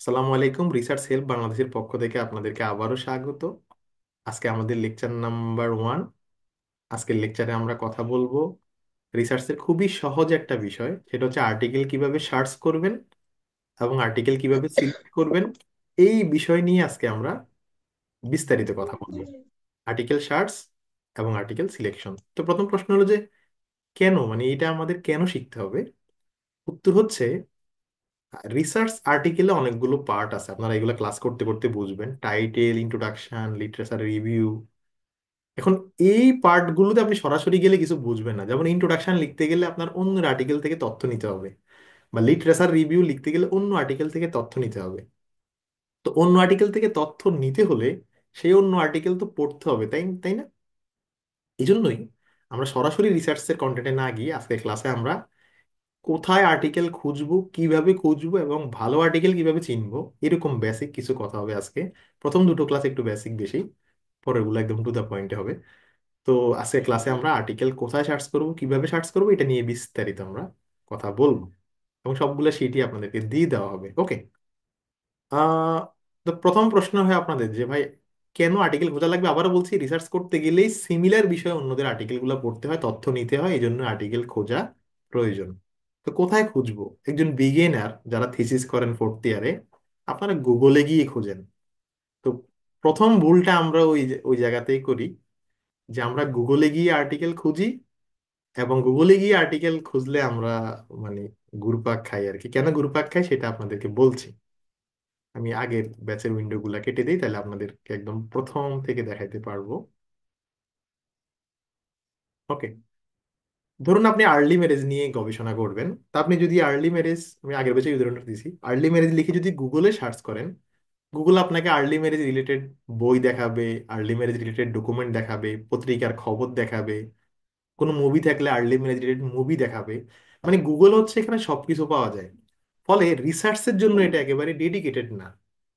আসসালামু আলাইকুম। Research help বাংলাদেশের পক্ষ থেকে আপনাদেরকে আবারও স্বাগত। আজকে আমাদের লেকচার নাম্বার 1। আজকের লেকচারে আমরা কথা বলবো রিসার্চের খুবই সহজ একটা বিষয়, সেটা হচ্ছে আর্টিকেল কিভাবে সার্চ করবেন এবং আর্টিকেল কিভাবে সিলেক্ট করবেন। এই বিষয় নিয়ে আজকে আমরা বিস্তারিত কথা বলবো, আর্টিকেল সার্চ এবং আর্টিকেল সিলেকশন। তো প্রথম প্রশ্ন হলো যে কেন, মানে এটা আমাদের কেন শিখতে হবে। উত্তর হচ্ছে রিসার্চ আর্টিকেলে অনেকগুলো পার্ট আছে, আপনারা এগুলো ক্লাস করতে করতে বুঝবেন। Title, introduction, literature review. এখন এই পার্টগুলোতে আপনি সরাসরি গেলে কিছু বুঝবেন না। যেমন ইন্ট্রোডাকশন লিখতে গেলে আপনার অন্য আর্টিকেল থেকে তথ্য নিতে হবে, বা লিটারেচার রিভিউ লিখতে গেলে অন্য আর্টিকেল থেকে তথ্য নিতে হবে। তো অন্য আর্টিকেল থেকে তথ্য নিতে হলে সেই অন্য আর্টিকেল তো পড়তে হবে, তাই তাই না? এই জন্যই আমরা সরাসরি রিসার্চের কন্টেন্টে না গিয়ে আজকে ক্লাসে আমরা কোথায় আর্টিকেল খুঁজবো, কিভাবে খুঁজবো এবং ভালো আর্টিকেল কিভাবে চিনবো, এরকম বেসিক কিছু কথা হবে আজকে। প্রথম দুটো ক্লাস একটু বেসিক বেশি, পরেরগুলো একদম টু দা পয়েন্টে হবে। তো আজকে ক্লাসে আমরা আর্টিকেল কোথায় সার্চ করব, কিভাবে সার্চ করব, এটা নিয়ে বিস্তারিত আমরা কথা বলবো, এবং সবগুলো শিটই আপনাদেরকে দিয়ে দেওয়া হবে। ওকে। আহ তো প্রথম প্রশ্ন হয় আপনাদের যে ভাই কেন আর্টিকেল খোঁজা লাগবে। আবারও বলছি, রিসার্চ করতে গেলেই সিমিলার বিষয়ে অন্যদের আর্টিকেলগুলো পড়তে হয়, তথ্য নিতে হয়, এই জন্য আর্টিকেল খোঁজা প্রয়োজন। তো কোথায় খুঁজবো? একজন বিগিনার যারা থিসিস করেন 4th ইয়ারে, আপনারা গুগলে গিয়ে খুঁজেন। তো প্রথম ভুলটা আমরা ওই জায়গাতেই করি, যে আমরা গুগলে গিয়ে আর্টিকেল খুঁজি, এবং গুগলে গিয়ে আর্টিকেল খুঁজলে আমরা মানে ঘুরপাক খাই আর কি। কেন ঘুরপাক খাই সেটা আপনাদেরকে বলছি। আমি আগের ব্যাচের উইন্ডো গুলা কেটে দিই, তাহলে আপনাদেরকে একদম প্রথম থেকে দেখাইতে পারবো। ওকে। ধরুন আপনি আর্লি ম্যারেজ নিয়ে গবেষণা করবেন। তা আপনি যদি আর্লি ম্যারেজ, আমি আগের ব্যাচে উদাহরণটা দিয়েছি, আর্লি ম্যারেজ লিখে যদি গুগলে সার্চ করেন, গুগল আপনাকে আর্লি ম্যারেজ রিলেটেড বই দেখাবে, আর্লি ম্যারেজ রিলেটেড ডকুমেন্ট দেখাবে, পত্রিকার খবর দেখাবে, কোনো মুভি থাকলে আর্লি ম্যারেজ রিলেটেড মুভি দেখাবে। মানে গুগল হচ্ছে এখানে সবকিছু পাওয়া যায়। ফলে রিসার্চের জন্য এটা একেবারে ডেডিকেটেড না।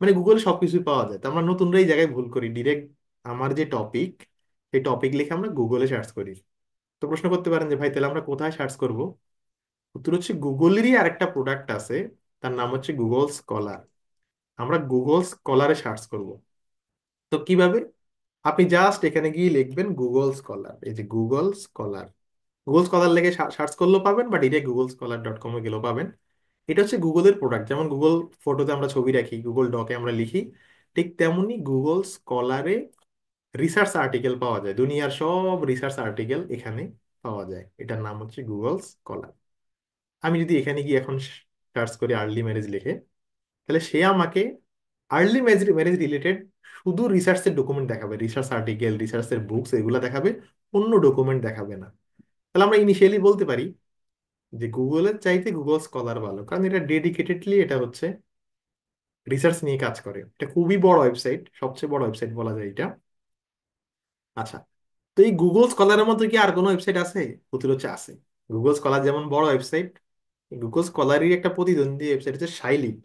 মানে গুগলে সবকিছু পাওয়া যায়, তো আমরা নতুনরা এই জায়গায় ভুল করি। ডিরেক্ট আমার যে টপিক, সেই টপিক লিখে আমরা গুগলে সার্চ করি। তো প্রশ্ন করতে পারেন যে ভাই তাহলে আমরা কোথায় সার্চ করব। উত্তর হচ্ছে গুগলেরই আরেকটা প্রোডাক্ট আছে, তার নাম হচ্ছে গুগল স্কলার। আমরা গুগল স্কলারে সার্চ করব। তো কিভাবে? আপনি জাস্ট এখানে গিয়ে লিখবেন গুগল স্কলার, এই যে গুগল স্কলার। গুগল স্কলার লেগে সার্চ করলেও পাবেন, বা ডিরেক্ট googlescholar.com-এ গেলেও পাবেন। এটা হচ্ছে গুগলের প্রোডাক্ট। যেমন গুগল ফটোতে আমরা ছবি রাখি, গুগল ডকে আমরা লিখি, ঠিক তেমনি গুগল স্কলারে রিসার্চ আর্টিকেল পাওয়া যায়। দুনিয়ার সব রিসার্চ আর্টিকেল এখানে পাওয়া যায়। এটার নাম হচ্ছে গুগল স্কলার। আমি যদি এখানে গিয়ে এখন সার্চ করি আর্লি ম্যারেজ লিখে, তাহলে সে আমাকে আর্লি ম্যারেজ ম্যারেজ রিলেটেড শুধু রিসার্চের ডকুমেন্ট দেখাবে, রিসার্চ আর্টিকেল, রিসার্চের বুকস এগুলো দেখাবে, অন্য ডকুমেন্ট দেখাবে না। তাহলে আমরা ইনিশিয়ালি বলতে পারি যে গুগলের চাইতে গুগল স্কলার ভালো, কারণ এটা ডেডিকেটেডলি এটা হচ্ছে রিসার্চ নিয়ে কাজ করে। এটা খুবই বড় ওয়েবসাইট, সবচেয়ে বড় ওয়েবসাইট বলা যায় এটা। আচ্ছা, তো এই গুগল স্কলারের মধ্যে কি আর কোনো ওয়েবসাইট আছে? উত্তর হচ্ছে আছে। গুগল স্কলার যেমন বড় ওয়েবসাইট, গুগল স্কলারের একটা প্রতিদ্বন্দ্বী ওয়েবসাইট হচ্ছে শাইলিট।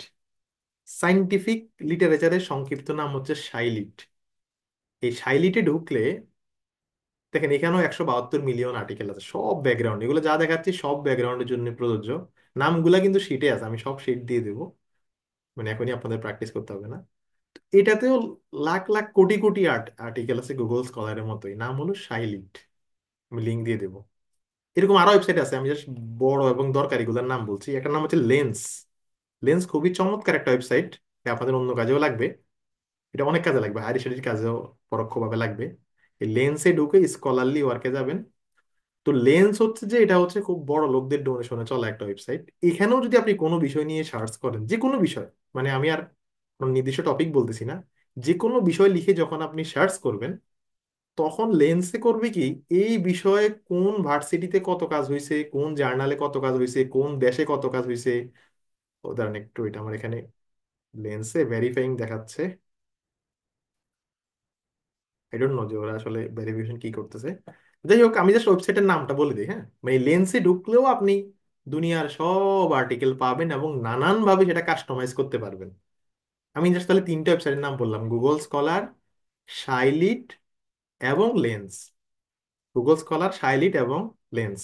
সাইন্টিফিক লিটারেচারের সংক্ষিপ্ত নাম হচ্ছে শাইলিট। এই শাইলিটে ঢুকলে দেখেন এখানেও 172 মিলিয়ন আর্টিকেল আছে, সব ব্যাকগ্রাউন্ড, এগুলো যা দেখাচ্ছি সব ব্যাকগ্রাউন্ডের জন্য প্রযোজ্য। নামগুলা কিন্তু শিটে আছে, আমি সব শিট দিয়ে দেবো, মানে এখনই আপনাদের প্র্যাকটিস করতে হবে না। এটাতেও লাখ লাখ কোটি কোটি আর্টিকেল আছে গুগল স্কলারের মতোই, নাম হলো শাইলিট। আমি লিঙ্ক দিয়ে দেবো। এরকম আরো ওয়েবসাইট আছে, আমি জাস্ট বড় এবং দরকারি গুলার নাম বলছি। একটা নাম হচ্ছে লেন্স। লেন্স খুবই চমৎকার একটা ওয়েবসাইট, আপনাদের অন্য কাজেও লাগবে। এটা অনেক কাজে লাগবে, হায়ার স্টাডির কাজেও পরোক্ষভাবে লাগবে। এই লেন্সে ঢুকে স্কলারলি ওয়ার্কে যাবেন। তো লেন্স হচ্ছে যে এটা হচ্ছে খুব বড় লোকদের ডোনেশনে চলা একটা ওয়েবসাইট। এখানেও যদি আপনি কোনো বিষয় নিয়ে সার্চ করেন, যে কোনো বিষয়, মানে আমি আর কোনো নির্দিষ্ট টপিক বলতেছি না, যে কোনো বিষয় লিখে যখন আপনি সার্চ করবেন, তখন লেন্সে করবে কি, এই বিষয়ে কোন ভার্সিটিতে কত কাজ হয়েছে, কোন জার্নালে কত কাজ হয়েছে, কোন দেশে কত কাজ হয়েছে। উদাহরণ একটু, এটা আমার এখানে লেন্সে ভেরিফাইং দেখাচ্ছে। আই ডোন্ট নো যে ওরা আসলে ভেরিফিকেশন কি করতেছে। যাই হোক, আমি জাস্ট ওয়েবসাইটের নামটা বলে দিই। হ্যাঁ, মানে লেন্সে ঢুকলেও আপনি দুনিয়ার সব আর্টিকেল পাবেন এবং নানান ভাবে সেটা কাস্টমাইজ করতে পারবেন। আমি জাস্ট তাহলে তিনটা ওয়েবসাইটের নাম বললাম, গুগল স্কলার, শাইলিট এবং লেন্স। গুগল স্কলার, শাইলিট এবং লেন্স।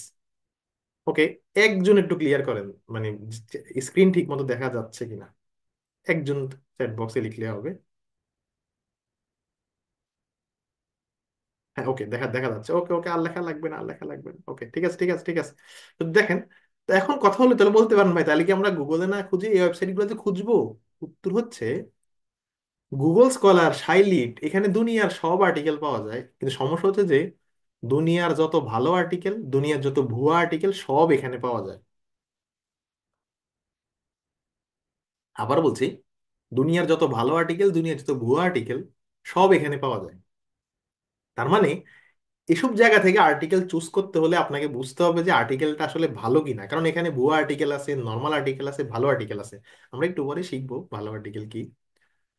ওকে। একজন একটু ক্লিয়ার করেন, মানে স্ক্রিন ঠিক মতো দেখা যাচ্ছে কিনা। একজন চ্যাট বক্সে লিখলে হবে। হ্যাঁ ওকে, দেখা দেখা যাচ্ছে। ওকে ওকে, আর লেখা লাগবে না, আর লেখা লাগবে না। ওকে ঠিক আছে ঠিক আছে ঠিক আছে। তো দেখেন, তো এখন কথা হলো, তাহলে বলতে পারেন ভাই তাহলে কি আমরা গুগলে না খুঁজে এই ওয়েবসাইট গুলোতে খুঁজবো? উত্তর হচ্ছে গুগল স্কলার, শাইলিট, এখানে দুনিয়ার সব আর্টিকেল পাওয়া যায়, কিন্তু সমস্যা হচ্ছে যে দুনিয়ার যত ভালো আর্টিকেল, দুনিয়ার যত ভুয়া আর্টিকেল সব এখানে পাওয়া যায়। আবার বলছি, দুনিয়ার যত ভালো আর্টিকেল, দুনিয়ার যত ভুয়া আর্টিকেল সব এখানে পাওয়া যায়। তার মানে এসব জায়গা থেকে আর্টিকেল চুজ করতে হলে আপনাকে বুঝতে হবে যে আর্টিকেলটা আসলে ভালো কিনা, কারণ এখানে ভুয়া আর্টিকেল আছে, নর্মাল আর্টিকেল আছে, ভালো আর্টিকেল আছে। আমরা একটু পরে শিখবো ভালো আর্টিকেল কি।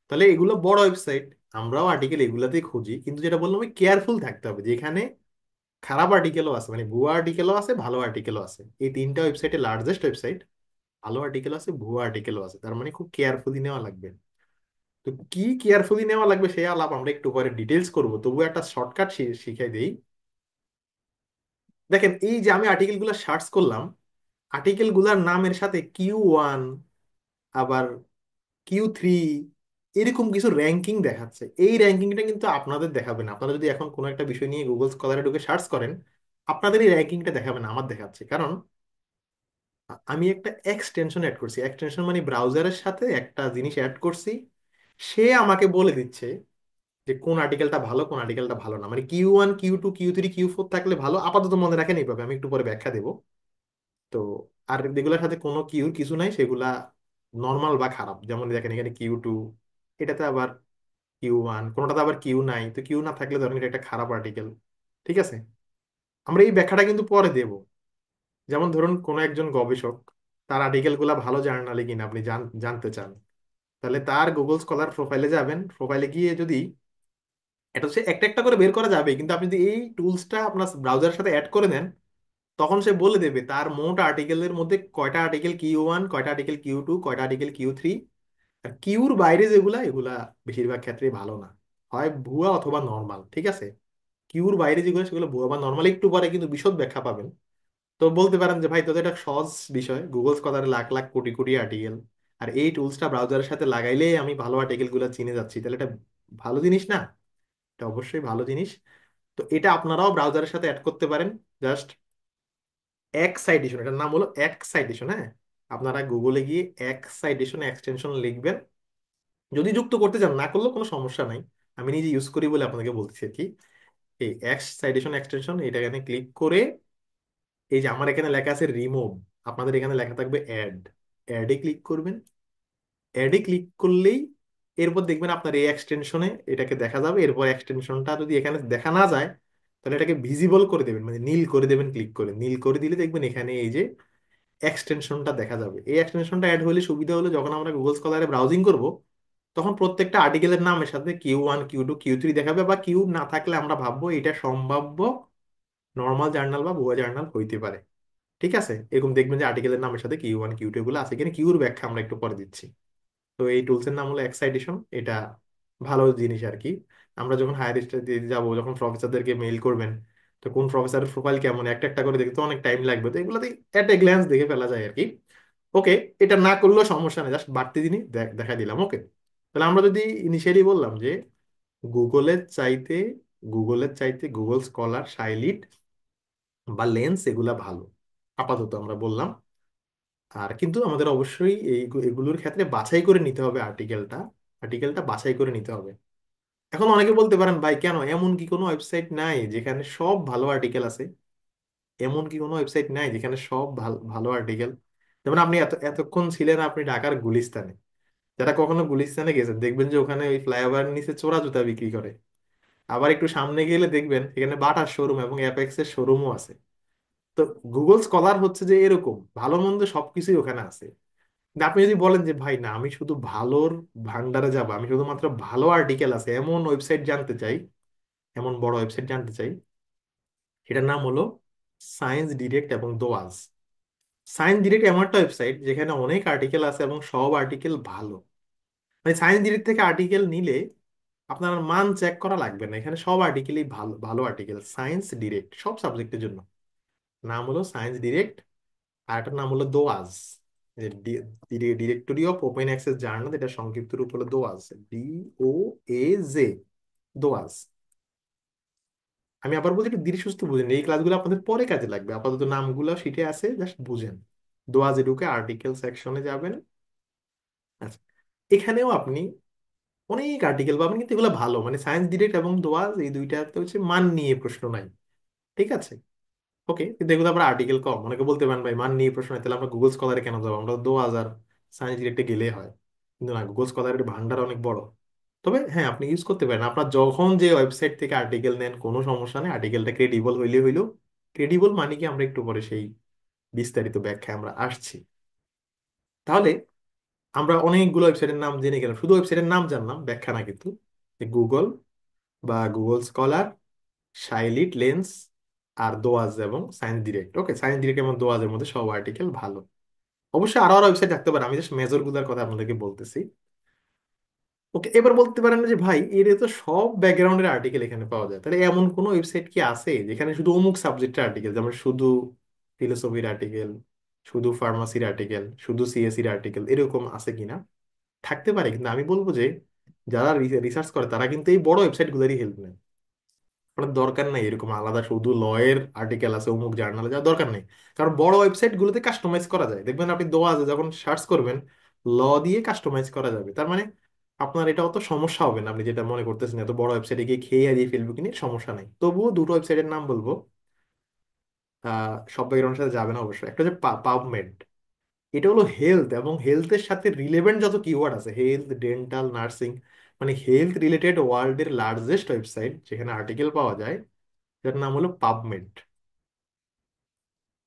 তাহলে এগুলো বড় ওয়েবসাইট, আমরাও আর্টিকেল এগুলাতেই খুঁজি, কিন্তু যেটা বললাম ওই কেয়ারফুল থাকতে হবে যে এখানে খারাপ আর্টিকেলও আছে, মানে ভুয়া আর্টিকেলও আছে, ভালো আর্টিকেলও আছে। এই তিনটা ওয়েবসাইটে লার্জেস্ট ওয়েবসাইট, ভালো আর্টিকেল আছে, ভুয়া আর্টিকেলও আছে, তার মানে খুব কেয়ারফুলি নেওয়া লাগবে। তো কি কেয়ারফুলি নেওয়া লাগবে সেই আলাপ আমরা একটু পরে ডিটেলস করবো, তবু একটা শর্টকাট শিখাই দিই। দেখেন, এই যে আমি আর্টিকেল গুলা সার্চ করলাম, আর্টিকেল গুলার নামের সাথে Q1, আবার Q3, এরকম কিছু র্যাঙ্কিং দেখাচ্ছে। এই র্যাঙ্কিংটা কিন্তু আপনাদের দেখাবে না। আপনারা যদি এখন কোনো একটা বিষয় নিয়ে গুগল স্কলারে ঢুকে সার্চ করেন, আপনাদের এই র্যাঙ্কিংটা দেখাবে না, আমার দেখাচ্ছে। কারণ আমি একটা এক্সটেনশন অ্যাড করছি। এক্সটেনশন মানে ব্রাউজারের সাথে একটা জিনিস অ্যাড করছি, সে আমাকে বলে দিচ্ছে যে কোন আর্টিকেলটা ভালো, কোন আর্টিকেলটা ভালো না। মানে Q1, Q2, Q3, Q4 থাকলে ভালো, আপাতত মনে রাখেন এইভাবে, আমি একটু পরে ব্যাখ্যা দেবো। তো আর যেগুলোর সাথে কোনো কিউর কিছু নাই সেগুলা নর্মাল বা খারাপ। যেমন দেখেন এখানে Q2, এটাতে আবার Q1, কোনোটাতে আবার কিউ নাই, তো কিউ না থাকলে ধরেন এটা একটা খারাপ আর্টিকেল। ঠিক আছে, আমরা এই ব্যাখ্যাটা কিন্তু পরে দেব। যেমন ধরুন কোনো একজন গবেষক, তার আর্টিকেল গুলা ভালো জার্নালে কিনা আপনি জানতে চান, তাহলে তার গুগল স্কলার প্রোফাইলে যাবেন। প্রোফাইলে গিয়ে যদি, এটা হচ্ছে একটা একটা করে বের করা যাবে, কিন্তু আপনি যদি এই টুলসটা আপনার ব্রাউজারের সাথে অ্যাড করে দেন, তখন সে বলে দেবে তার মোট আর্টিকেলের মধ্যে কয়টা আর্টিকেল Q1, কয়টা আর্টিকেল Q2, কয়টা আর্টিকেল Q3। আর কিউর বাইরে যেগুলা, এগুলা বেশিরভাগ ক্ষেত্রেই ভালো না, হয় ভুয়া অথবা নর্মাল। ঠিক আছে, কিউর বাইরে যেগুলো সেগুলো ভুয়া বা নর্মাল। একটু পরে কিন্তু বিশদ ব্যাখ্যা পাবেন। তো বলতে পারেন যে ভাই তোদের এটা সহজ বিষয়, গুগল স্কলারে লাখ লাখ কোটি কোটি আর্টিকেল, আর এই টুলসটা ব্রাউজারের সাথে লাগাইলেই আমি ভালো আর্টিকেল গুলো চিনে যাচ্ছি, তাহলে এটা ভালো জিনিস না? এটা অবশ্যই ভালো জিনিস। তো এটা আপনারাও ব্রাউজারের সাথে অ্যাড করতে পারেন। জাস্ট এক সাইটেশন, এটার নাম হলো এক সাইটেশন। হ্যাঁ, আপনারা গুগলে গিয়ে এক সাইটেশন এক্সটেনশন লিখবেন। যদি যুক্ত করতে চান, না করলেও কোনো সমস্যা নাই, আমি নিজে ইউজ করি বলে আপনাকে বলতেছি আর কি। এই এক সাইটেশন এক্সটেনশন, এটা এখানে ক্লিক করে, এই যে আমার এখানে লেখা আছে রিমুভ, আপনাদের এখানে লেখা থাকবে অ্যাড, অ্যাডে ক্লিক করবেন। অ্যাডে ক্লিক করলেই এরপর দেখবেন আপনার এই এক্সটেনশনে এটাকে দেখা যাবে। এরপর এক্সটেনশনটা যদি এখানে দেখা না যায়, তাহলে এটাকে ভিজিবল করে দেবেন, মানে নীল করে দেবেন। ক্লিক করে নীল করে দিলে দেখবেন এখানে এই যে এক্সটেনশনটা দেখা যাবে। এই এক্সটেনশনটা অ্যাড হলে সুবিধা হলো, যখন আমরা গুগল স্কলারে ব্রাউজিং করব, তখন প্রত্যেকটা আর্টিকেলের নামের সাথে Q1, Q2, Q3 দেখাবে, বা কিউ না থাকলে আমরা ভাববো এটা সম্ভাব্য নর্মাল জার্নাল বা ভুয়া জার্নাল হইতে পারে। ঠিক আছে, এরকম দেখবেন যে আর্টিকেলের নামের সাথে Q1, Q2 এগুলো আছে কিনা। কিউর ব্যাখ্যা আমরা একটু পরে দিচ্ছি। তো এই টুলসের নাম হলো এক্সাইটেশন। এটা ভালো জিনিস আর কি। আমরা যখন হায়ার স্টাডিতে যাবো, যখন প্রফেসরদেরকে মেইল করবেন, তো কোন প্রফেসরের প্রোফাইল কেমন একটা একটা করে দেখতে তো অনেক টাইম লাগবে, তো এগুলোতে এট এ গ্ল্যান্স দেখে ফেলা যায় আর কি। ওকে, এটা না করলেও সমস্যা নেই, জাস্ট বাড়তি জিনিস দেখা দিলাম। ওকে, তাহলে আমরা যদি ইনিশিয়ালি বললাম যে গুগলের চাইতে গুগলের চাইতে গুগল স্কলার, শাইলিট বা লেন্স এগুলা ভালো, আপাতত আমরা বললাম। আর কিন্তু আমাদের অবশ্যই এগুলোর ক্ষেত্রে বাছাই করে নিতে হবে আর্টিকেলটা, আর্টিকেলটা বাছাই করে নিতে হবে। এখন অনেকে বলতে পারেন ভাই কেন, এমন কি কোনো ওয়েবসাইট নাই যেখানে সব ভালো আর্টিকেল আছে? এমন কি কোনো ওয়েবসাইট নাই যেখানে সব ভালো ভালো আর্টিকেল? যেমন আপনি এতক্ষণ ছিলেন আপনি ঢাকার গুলিস্তানে, যারা কখনো গুলিস্তানে গেছেন দেখবেন যে ওখানে ওই ফ্লাইওভার নিচে চোরা জুতা বিক্রি করে। আবার একটু সামনে গেলে দেখবেন এখানে বাটার শোরুম এবং অ্যাপেক্স এর শোরুমও আছে। তো গুগল স্কলার হচ্ছে যে এরকম, ভালো মন্দ সবকিছুই ওখানে আছে। কিন্তু আপনি যদি বলেন যে ভাই না, আমি শুধু ভালোর ভান্ডারে যাব, আমি শুধুমাত্র ভালো আর্টিকেল আছে এমন ওয়েবসাইট জানতে চাই, এমন বড় ওয়েবসাইট জানতে চাই, এটার নাম হলো সায়েন্স ডিরেক্ট এবং দোয়াজ। সায়েন্স ডিরেক্ট এমন একটা ওয়েবসাইট যেখানে অনেক আর্টিকেল আছে এবং সব আর্টিকেল ভালো। মানে সায়েন্স ডিরেক্ট থেকে আর্টিকেল নিলে আপনার মান চেক করা লাগবে না, এখানে সব আর্টিকেলই ভালো ভালো আর্টিকেল। সায়েন্স ডিরেক্ট সব সাবজেক্টের জন্য, নাম হলো সায়েন্স ডিরেক্ট, আর এটার নাম হলো DOAJ. Directory of open access journal, এটা সংক্ষিপ্ত রূপ হলো দোয়াজ, DOAZ, দোয়াজ। আমি আবার বলছি একটু ধীরে সুস্থে বুঝেন, এই ক্লাসগুলো আপনাদের পরে কাজে লাগবে, আপাতত নামগুলো শিটে আছে, জাস্ট বুঝেন। দোয়াজে ঢুকে আর্টিকেল সেকশনে যাবেন। আচ্ছা, এখানেও আপনি অনেক আর্টিকেল পাবেন, কিন্তু এগুলো ভালো, মানে সায়েন্স ডিরেক্ট এবং দোয়াজ এই দুইটাতে হচ্ছে মান নিয়ে প্রশ্ন নাই, ঠিক আছে। ওকে, কিন্তু এগুলো আবার আর্টিকেল কম, অনেকে বলতে পারেন ভাই মান নিয়ে প্রশ্ন হয়, তাহলে আমরা গুগল স্কলারে কেন যাবো, আমরা তো দোয়াজ আর সায়েন্স ডিরেক্টে গেলে হয়। কিন্তু না, গুগল স্কলারের ভান্ডার অনেক বড়। তবে হ্যাঁ, আপনি ইউজ করতে পারেন, আপনার যখন যে ওয়েবসাইট থেকে আর্টিকেল নেন কোনো সমস্যা নেই, আর্টিকেলটা ক্রেডিবল হইলে হইলো। ক্রেডিবল মানে কি, আমরা একটু পরে সেই বিস্তারিত ব্যাখ্যায় আমরা আসছি। তাহলে আমরা অনেকগুলো ওয়েবসাইটের নাম জেনে গেলাম, শুধু ওয়েবসাইটের নাম জানলাম, ব্যাখ্যা না কিন্তু। গুগল বা গুগল স্কলার, শাইলিট লেন্স, আর দোয়াজ এবং সায়েন্স ডিরেক্ট। ওকে, সায়েন্স ডিরেক্ট এবং দোয়াজের মধ্যে সব আর্টিকেল ভালো। অবশ্যই আরো আরো ওয়েবসাইট থাকতে পারে, আমি জাস্ট মেজর গুলার কথা আপনাদেরকে বলতেছি। ওকে, এবার বলতে পারেন যে ভাই এর তো সব ব্যাকগ্রাউন্ডের আর্টিকেল এখানে পাওয়া যায়, তাহলে এমন কোনো ওয়েবসাইট কি আছে যেখানে শুধু অমুক সাবজেক্টের আর্টিকেল, যেমন শুধু ফিলোসফির আর্টিকেল, শুধু ফার্মাসির আর্টিকেল, শুধু সিএসির আর্টিকেল, এরকম আছে কিনা? থাকতে পারে, কিন্তু আমি বলবো যে যারা রিসার্চ করে তারা কিন্তু এই বড় ওয়েবসাইট গুলোরই হেল্প নেয়। আপনার দরকার নাই এরকম আলাদা শুধু ল এর আর্টিকেল আছে অমুক জার্নালে, যাওয়ার দরকার নেই। কারণ বড় ওয়েবসাইট গুলোতে কাস্টমাইজ করা যায়, দেখবেন আপনি দোয়াজে যখন সার্চ করবেন ল দিয়ে কাস্টমাইজ করা যাবে, তার মানে আপনার এটা অত সমস্যা হবে না। আপনি যেটা মনে করতেছেন এত বড় ওয়েবসাইটে গিয়ে খেয়ে হারিয়ে ফেলবো কিনা, সমস্যা নাই। তবুও দুটো ওয়েবসাইটের নাম বলবো, সব ব্যাকগ্রাউন্ডের সাথে যাবে না অবশ্যই। একটা হচ্ছে পাবমেড, এটা হলো হেলথ এবং হেলথের সাথে রিলেভেন্ট যত কিওয়ার্ড আছে, হেলথ, ডেন্টাল, নার্সিং, মানে হেলথ রিলেটেড ওয়ার্ল্ডের লার্জেস্ট ওয়েবসাইট যেখানে আর্টিকেল পাওয়া যায়, যার নাম হলো পাবমেড।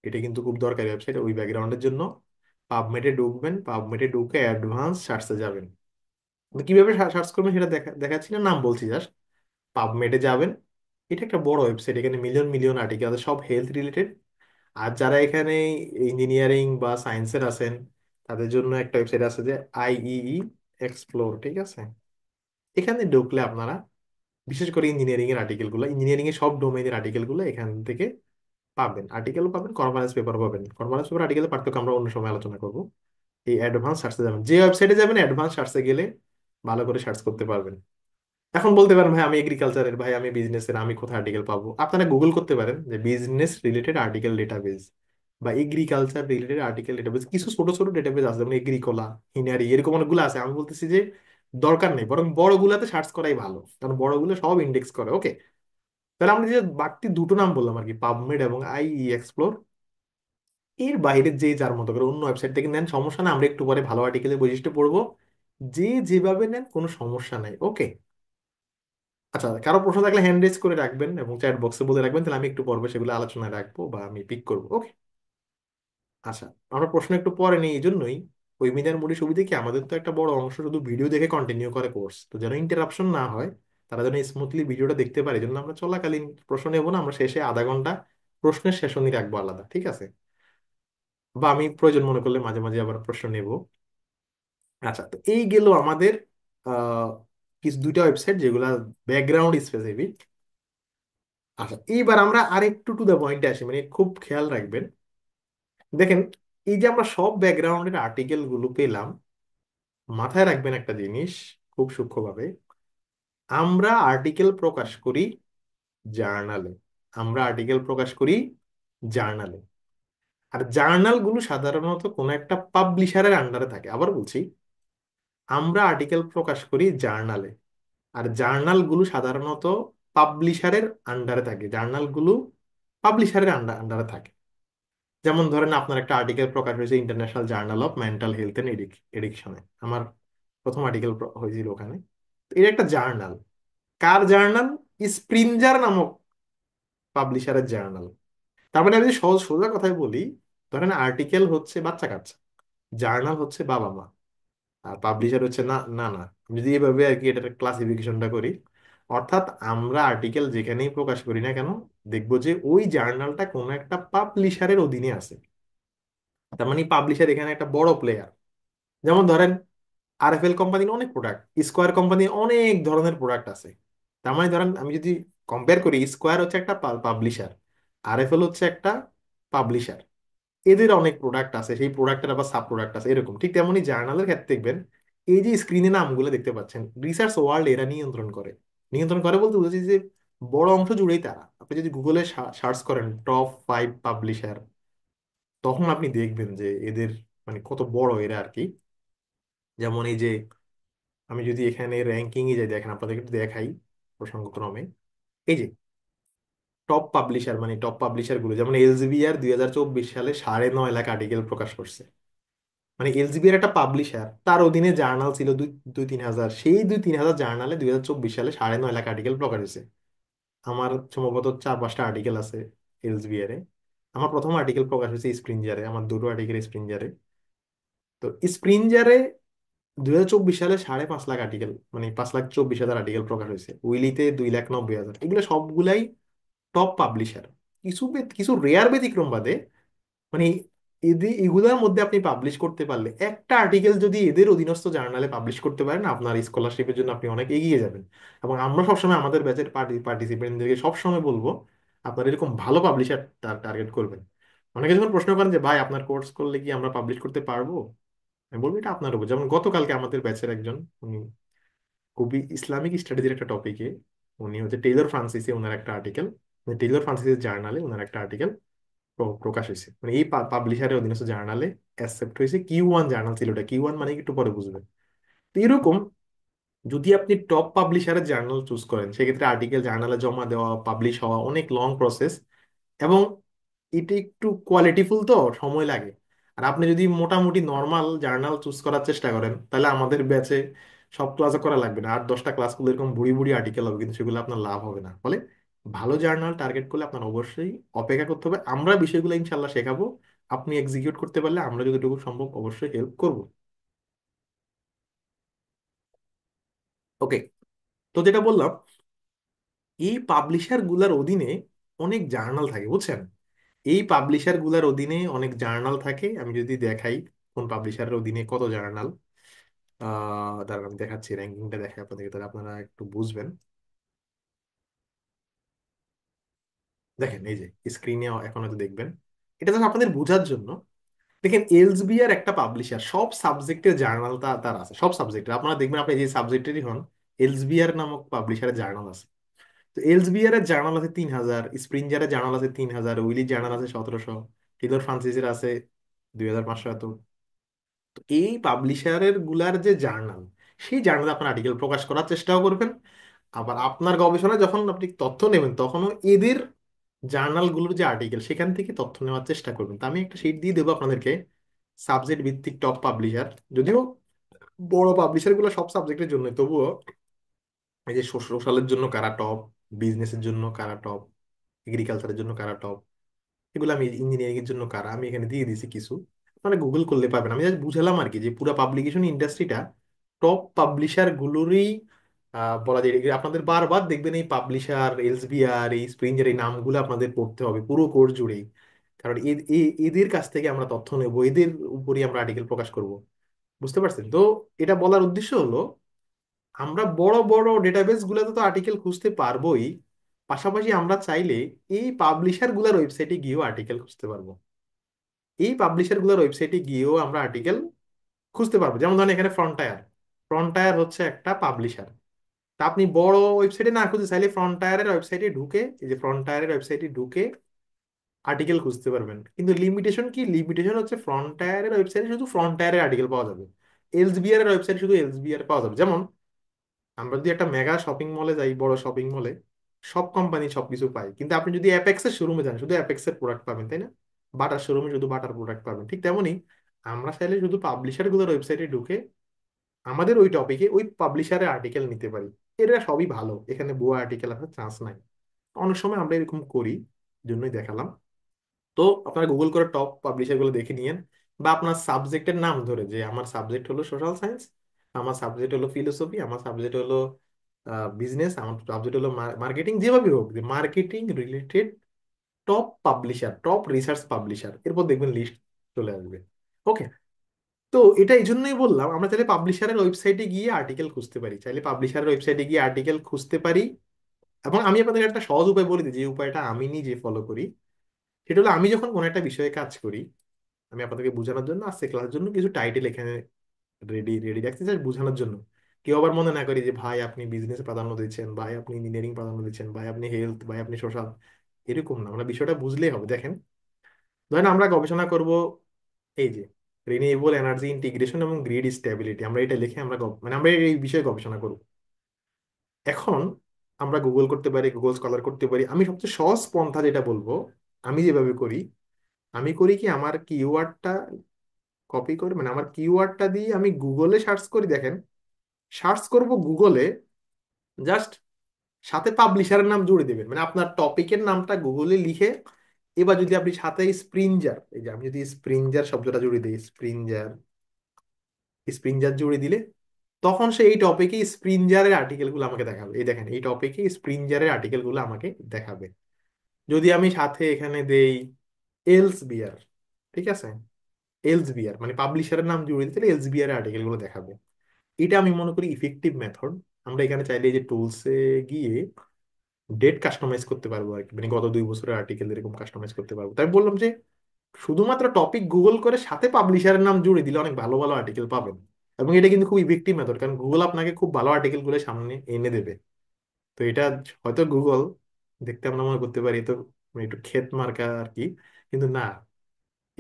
এটা কিন্তু খুব দরকারি ওয়েবসাইট ওই ব্যাকগ্রাউন্ডের জন্য। পাবমেডে ঢুকবেন, পাবমেডে ঢুকে অ্যাডভান্স সার্চে যাবেন। আপনি কিভাবে সার্চ করবেন সেটা দেখাচ্ছি না, নাম বলছি জাস্ট। পাবমেডে যাবেন, এটা একটা বড় ওয়েবসাইট, এখানে মিলিয়ন মিলিয়ন আর্টিকেল আছে, সব হেলথ রিলেটেড। আর যারা এখানে ইঞ্জিনিয়ারিং বা সায়েন্সের আছেন, তাদের জন্য একটা ওয়েবসাইট আছে যে IEE এক্সপ্লোর, ঠিক আছে। এখানে ঢুকলে আপনারা বিশেষ করে ইঞ্জিনিয়ারিং এর আর্টিকেল গুলো, ইঞ্জিনিয়ারিং এর সব ডোমেইনের আর্টিকেল গুলো এখান থেকে পাবেন। আর্টিকেল পাবেন, কনফারেন্স পেপার পাবেন। কনফারেন্স পেপার আর্টিকেলের পার্থক্য আমরা অন্য সময় আলোচনা করব। এই অ্যাডভান্স সার্চে যাবেন, যে ওয়েবসাইটে যাবেন অ্যাডভান্স সার্চে গেলে ভালো করে সার্চ করতে পারবেন। এখন বলতে পারেন ভাই আমি এগ্রিকালচারের, ভাই আমি বিজনেসের, আমি কোথায় আর্টিকেল পাবো? আপনারা গুগল করতে পারেন যে বিজনেস রিলেটেড আর্টিকেল ডেটাবেজ বা এগ্রিকালচার রিলেটেড আর্টিকেল ডেটাবেজ। কিছু ছোট ছোট ডেটাবেজ আছে, যেমন এগ্রিকোলা, হিনারি, এরকম অনেকগুলো আছে। আমি বলতেছি যে দরকার নেই, বরং বড়গুলাতে সার্চ করাই ভালো, কারণ বড়গুলো সব ইন্ডেক্স করে। ওকে, তাহলে আমরা যে বাড়তি দুটো নাম বললাম আর কি, পাবমেড এবং IE এক্সপ্লোর, এর বাইরে যে যার মতো করে অন্য ওয়েবসাইট থেকে নেন সমস্যা না, আমরা একটু পরে ভালো আর্টিকেলের বৈশিষ্ট্য পড়বো। যে যেভাবে নেন কোনো সমস্যা নাই। ওকে, আচ্ছা, কারো প্রশ্ন থাকলে হ্যান্ড রেজ করে রাখবেন এবং চ্যাট বক্সে বলে রাখবেন, তাহলে আমি একটু পর্বে সেগুলো আলোচনায় রাখবো বা আমি পিক করবো। ওকে, আচ্ছা, আমরা প্রশ্ন একটু পরে নিই, এই জন্যই ওয়েবিনার মোডে সুবিধা কি, আমাদের তো একটা বড় অংশ শুধু ভিডিও দেখে কন্টিনিউ করে কোর্স, তো যেন ইন্টারাপশন না হয়, তারা যেন স্মুথলি ভিডিওটা দেখতে পারে, এই জন্য আমরা চলাকালীন প্রশ্ন নেবো না, আমরা শেষে আধা ঘন্টা প্রশ্নের সেশনই রাখবো আলাদা, ঠিক আছে। বা আমি প্রয়োজন মনে করলে মাঝে মাঝে আবার প্রশ্ন নেব। আচ্ছা, তো এই গেল আমাদের আহ কিছু দুইটা ওয়েবসাইট যেগুলা ব্যাকগ্রাউন্ড স্পেসিফিক। আচ্ছা, এইবার আমরা আরেকটু টু দ্য পয়েন্টে আসি, মানে খুব খেয়াল রাখবেন। দেখেন, এই যে আমরা সব ব্যাকগ্রাউন্ডের আর্টিকেল গুলো পেলাম, মাথায় রাখবেন একটা জিনিস খুব সূক্ষ্মভাবে, আমরা আর্টিকেল প্রকাশ করি জার্নালে। আমরা আর্টিকেল প্রকাশ করি জার্নালে। আর জার্নাল গুলো সাধারণত কোনো একটা পাবলিশারের আন্ডারে থাকে। আবার বলছি, আমরা আর্টিকেল প্রকাশ করি জার্নালে, আর জার্নাল গুলো সাধারণত পাবলিশারের আন্ডারে থাকে। জার্নাল গুলো পাবলিশারের আন্ডারে থাকে। যেমন ধরেন আপনার একটা আর্টিকেল প্রকাশ হয়েছে international journal of mental health and এডিকশনে, আমার প্রথম আর্টিকেল হয়েছিল ওখানে। তো এটা একটা জার্নাল। কার জার্নাল? স্প্রিনজার নামক পাবলিশারের জার্নাল। তার মানে আমি যদি সহজ সোজা কথায় বলি, ধরেন আর্টিকেল হচ্ছে বাচ্চা কাচ্চা, জার্নাল হচ্ছে বাবা মা, আর পাবলিশার হচ্ছে না না না, আমি যদি এভাবে আর কি এটা ক্লাসিফিকেশনটা করি, অর্থাৎ আমরা আর্টিকেল যেখানেই প্রকাশ করি না কেন, দেখবো যে ওই জার্নালটা কোনো একটা পাবলিশারের অধীনে আছে। তার মানে পাবলিশার এখানে একটা বড় প্লেয়ার। যেমন ধরেন RFL কোম্পানির অনেক প্রোডাক্ট, স্কোয়ার কোম্পানির অনেক ধরনের প্রোডাক্ট আছে। তার মানে ধরেন আমি যদি কম্পেয়ার করি, স্কোয়ার হচ্ছে একটা পাবলিশার, RFL হচ্ছে একটা পাবলিশার। এদের অনেক প্রোডাক্ট আছে, সেই প্রোডাক্টের আবার সাব প্রোডাক্ট আছে, এরকম। ঠিক তেমনই জার্নালের ক্ষেত্রে দেখবেন, এই যে স্ক্রিনে নামগুলো দেখতে পাচ্ছেন, রিসার্চ ওয়ার্ল্ড এরা নিয়ন্ত্রণ করে। নিয়ন্ত্রণ করে বলতে বুঝাচ্ছি যে বড় অংশ জুড়েই তারা। আপনি যদি গুগলে সার্চ করেন টপ 5 পাবলিশার, তখন আপনি দেখবেন যে এদের মানে কত বড় এরা আর কি। যেমন এই যে আমি যদি এখানে র্যাঙ্কিং এ যাই, দেখেন আপনাদের একটু দেখাই প্রসঙ্গক্রমে। এই যে টপ পাবলিশার, মানে টপ পাবলিশার গুলো, যেমন এলসেভিয়ার 2024 সালে 9.5 লাখ আর্টিকেল প্রকাশ করছে। মানে এলসেভিয়ার একটা পাবলিশার, তার অধীনে জার্নাল ছিল দুই দুই তিন হাজার, সেই 2-3 হাজার জার্নালে 2024 সালে 9.5 লাখ আর্টিকেল প্রকাশ হয়েছে। আমার সম্ভবত 4-5টা আর্টিকেল আছে এলসেভিয়ারে। আমার প্রথম আর্টিকেল প্রকাশ হয়েছে স্প্রিঞ্জারে, আমার দুটো আর্টিকেল স্প্রিঞ্জারে। তো স্প্রিঞ্জারে 2024 সালে 5.5 লাখ আর্টিকেল, মানে 5,24,000 আর্টিকেল প্রকাশ হয়েছে। উইলিতে 2,90,000। এগুলো সবগুলাই টপ পাবলিশার। কিছু রেয়ার ব্যতিক্রম বাদে, মানে এদের এগুলোর মধ্যে আপনি পাবলিশ করতে পারলে, একটা আর্টিকেল যদি এদের অধীনস্থ জার্নালে পাবলিশ করতে পারেন, আপনার স্কলারশিপের জন্য আপনি অনেক এগিয়ে যাবেন। এবং আমরা সবসময় আমাদের ব্যাচের পার্টিসিপেন্টদেরকে সবসময় বলবো আপনার এরকম ভালো পাবলিশার টার্গেট করবেন। অনেকে যখন প্রশ্ন করেন যে ভাই আপনার কোর্স করলে কি আমরা পাবলিশ করতে পারবো, আমি বলবো এটা আপনার উপর। যেমন গতকালকে আমাদের ব্যাচের একজন, উনি খুবই ইসলামিক স্টাডিজের একটা টপিকে, উনি হচ্ছে টেইলর ফ্রান্সিসে ওনার একটা আর্টিকেল, টেইলর ফ্রান্সিসের জার্নালে ওনার একটা আর্টিকেল প্রকাশ হয়েছে, মানে এই পাবলিশারের অধীনস্থ জার্নালে অ্যাকসেপ্ট হয়েছে। Q1 জার্নাল ছিল ওটা, Q1 মানে কি একটু পরে বুঝবেন। তো এরকম যদি আপনি টপ পাবলিশারের জার্নাল চুজ করেন, সেক্ষেত্রে আর্টিকেল জার্নালে জমা দেওয়া, পাবলিশ হওয়া অনেক লং প্রসেস, এবং এটা একটু কোয়ালিটিফুল, তো সময় লাগে। আর আপনি যদি মোটামুটি নর্মাল জার্নাল চুজ করার চেষ্টা করেন, তাহলে আমাদের ব্যাচে সব ক্লাসও করা লাগবে না, 8-10টা ক্লাস করলে এরকম বুড়ি বুড়ি আর্টিকেল হবে, কিন্তু সেগুলো আপনার লাভ হবে না। ফলে ভালো জার্নাল টার্গেট করলে আপনার অবশ্যই অপেক্ষা করতে হবে। আমরা বিষয়গুলো ইনশাল্লাহ শেখাবো, আপনি এক্সিকিউট করতে পারলে আমরা যতটুকু সম্ভব অবশ্যই হেল্প করব। ওকে, তো যেটা বললাম, এই পাবলিশার গুলার অধীনে অনেক জার্নাল থাকে, বুঝছেন? এই পাবলিশার গুলার অধীনে অনেক জার্নাল থাকে। আমি যদি দেখাই কোন পাবলিশারের অধীনে কত জার্নাল, দাঁড়ান আমি দেখাচ্ছি, র্যাঙ্কিংটা দেখাই আপনাদেরকে, তাহলে আপনারা একটু বুঝবেন। দেখেন এই যে স্ক্রিনে এখন হয়তো দেখবেন, এটা তো আপনাদের বোঝার জন্য। দেখেন এলসবিআর একটা পাবলিশার, সব সাবজেক্টের জার্নাল তার আছে, সব সাবজেক্টের। আপনারা দেখবেন আপনি যে সাবজেক্টেরই হন, এলসবিআর নামক পাবলিশারের জার্নাল আছে। তো এলসবিআর এর জার্নাল আছে 3,000, স্প্রিঞ্জারের জার্নাল আছে 3,000, উইলি জার্নাল আছে 1,700, টেলর ফ্রান্সিসের আছে 2,500 এত। তো এই পাবলিশারের গুলার যে জার্নাল, সেই জার্নালে আপনার আর্টিকেল প্রকাশ করার চেষ্টাও করবেন। আবার আপনার গবেষণায় যখন আপনি তথ্য নেবেন, তখনও এদের জার্নালগুলোর যে আর্টিকেল, সেখান থেকে তথ্য নেওয়ার চেষ্টা করবেন। তো আমি একটা শিট দিয়ে দেবো আপনাদেরকে, সাবজেক্ট ভিত্তিক টপ পাবলিশার। যদিও বড় পাবলিশার গুলো সব সাবজেক্টের জন্য, তবুও এই যে সোশ্যালের জন্য কারা টপ, বিজনেসের জন্য কারা টপ, এগ্রিকালচারের জন্য কারা টপ, এগুলো আমি ইঞ্জিনিয়ারিং এর জন্য কারা, আমি এখানে দিয়ে দিয়েছি কিছু। মানে গুগল করলে পাবেন। আমি জাস্ট বুঝালাম আর কি যে পুরো পাবলিকেশন ইন্ডাস্ট্রিটা টপ পাবলিশার গুলোরই বলা যায়। এগুলো আপনাদের বারবার দেখবেন এই পাবলিশার, এলসবিআর, এই স্প্রিঞ্জার, এই নামগুলো আপনাদের পড়তে হবে পুরো কোর্স জুড়েই। কারণ এদের কাছ থেকে আমরা তথ্য নেব, এদের উপরই আমরা আর্টিকেল প্রকাশ করব। বুঝতে পারছেন তো? এটা বলার উদ্দেশ্য হলো, আমরা বড় বড় ডেটাবেস গুলোতে তো আর্টিকেল খুঁজতে পারবোই, পাশাপাশি আমরা চাইলে এই পাবলিশার গুলার ওয়েবসাইটে গিয়েও আর্টিকেল খুঁজতে পারবো। এই পাবলিশার গুলোর ওয়েবসাইটে গিয়েও আমরা আর্টিকেল খুঁজতে পারবো। যেমন ধরেন এখানে ফ্রন্টায়ার, ফ্রন্টায়ার হচ্ছে একটা পাবলিশার। তা আপনি বড় ওয়েবসাইটে না খুঁজে চাইলে ফ্রন্টায়ারের ওয়েবসাইটে ঢুকে, এই যে ফ্রন্টায়ারের ওয়েবসাইটে ঢুকে আর্টিকেল খুঁজতে পারবেন। কিন্তু লিমিটেশন কি? লিমিটেশন হচ্ছে ফ্রন্টায়ারের ওয়েবসাইটে শুধু ফ্রন্টায়ারের আর্টিকেল পাওয়া যাবে, এলসবিআর এর ওয়েবসাইটে শুধু এলসবিআর পাওয়া যাবে। যেমন আমরা যদি একটা মেগা শপিং মলে যাই, বড় শপিং মলে সব কোম্পানি সবকিছু পাই, কিন্তু আপনি যদি অ্যাপেক্সের শোরুমে যান, শুধু অ্যাপেক্সের প্রোডাক্ট পাবেন, তাই না? বাটার শোরুমে শুধু বাটার প্রোডাক্ট পাবেন। ঠিক তেমনি আমরা চাইলে শুধু পাবলিশার গুলোর ওয়েবসাইটে ঢুকে আমাদের ওই টপিকে ওই পাবলিশারের আর্টিকেল নিতে পারি। এটা সবই ভালো, এখানে ভুয়া আর্টিকেল আসার চান্স নাই। অনেক সময় আমরা এরকম করি, জন্যই দেখালাম। তো আপনারা গুগল করে টপ পাবলিশার গুলো দেখে নিয়েন, বা আপনার সাবজেক্টের নাম ধরে, যে আমার সাবজেক্ট হলো সোশ্যাল সায়েন্স, আমার সাবজেক্ট হলো ফিলোসফি, আমার সাবজেক্ট হলো বিজনেস, আমার সাবজেক্ট হলো মার্কেটিং, যেভাবে হোক, যে marketing related top publisher, top research publisher, এরপর দেখবেন লিস্ট চলে আসবে। ওকে, তো এটা এই জন্যই বললাম, আমরা চাইলে পাবলিশারের ওয়েবসাইটে গিয়ে আর্টিকেল খুঁজতে পারি, চাইলে পাবলিশারের ওয়েবসাইটে গিয়ে আর্টিকেল খুঁজতে পারি। এবং আমি আপনাদের একটা সহজ উপায় বলে দিই, যে উপায়টা আমি নিজে ফলো করি। সেটা হলো, আমি যখন কোনো একটা বিষয়ে কাজ করি, আমি আপনাদেরকে বোঝানোর জন্য আজকে ক্লাসের জন্য কিছু টাইটেল এখানে রেডি রেডি রাখছি, জাস্ট বোঝানোর জন্য। কেউ আবার মনে না করি যে ভাই আপনি বিজনেস প্রাধান্য দিচ্ছেন, ভাই আপনি ইঞ্জিনিয়ারিং প্রাধান্য দিচ্ছেন, ভাই আপনি হেলথ, ভাই আপনি সোশ্যাল। এরকম না, আমরা বিষয়টা বুঝলেই হবে। দেখেন, ধরেন আমরা গবেষণা করব এই যে রিনিউয়েবল এনার্জি ইন্টিগ্রেশন এবং গ্রিড স্টেবিলিটি, আমরা এটা লিখে আমরা মানে আমরা এই বিষয়ে গবেষণা করব। এখন আমরা গুগল করতে পারি, গুগল স্কলার করতে পারি। আমি সবচেয়ে সহজ পন্থা যেটা বলবো, আমি যেভাবে করি, আমি করি কি, আমার কিওয়ার্ডটা কপি করে, মানে আমার কিওয়ার্ডটা দিয়ে আমি গুগলে সার্চ করি। দেখেন, সার্চ করব গুগলে, জাস্ট সাথে পাবলিশারের নাম জুড়ে দেবেন, মানে আপনার টপিকের নামটা গুগলে লিখে। এবার যদি আপনি সাথে স্প্রিঞ্জার, এই যে আমি যদি স্প্রিঞ্জার শব্দটা জুড়ে দিই, স্প্রিঞ্জার, স্প্রিঞ্জার জুড়ে দিলে তখন সে এই টপিকে স্প্রিঞ্জারের আর্টিকেলগুলো আমাকে দেখাবে। এই দেখেন, এই টপিকে স্প্রিঞ্জারের আর্টিকেলগুলো আমাকে দেখাবে। যদি আমি সাথে এখানে দেই এলস বিয়ার, ঠিক আছে, এলস বিয়ার মানে পাবলিশারের নাম জুড়ে দিতে এলস বিয়ারের আর্টিকেলগুলো দেখাবে। এটা আমি মনে করি ইফেক্টিভ মেথড। আমরা এখানে চাইলে এই যে টুলসে গিয়ে ডেট কাস্টমাইজ করতে পারবো আর কি, মানে গত 2 বছরের আর্টিকেল এরকম কাস্টমাইজ করতে পারবো। তাই বললাম যে শুধুমাত্র টপিক গুগল করে সাথে পাবলিশারের নাম জুড়ে দিলে অনেক ভালো ভালো আর্টিকেল পাবেন। এবং এটা কিন্তু খুব ইফেক্টিভ মেথড, কারণ গুগল আপনাকে খুব ভালো আর্টিকেল গুলো সামনে এনে দেবে। তো এটা হয়তো গুগল দেখতে আমরা মনে করতে পারি তো মানে একটু ক্ষেত মার্কা আর কি, কিন্তু না,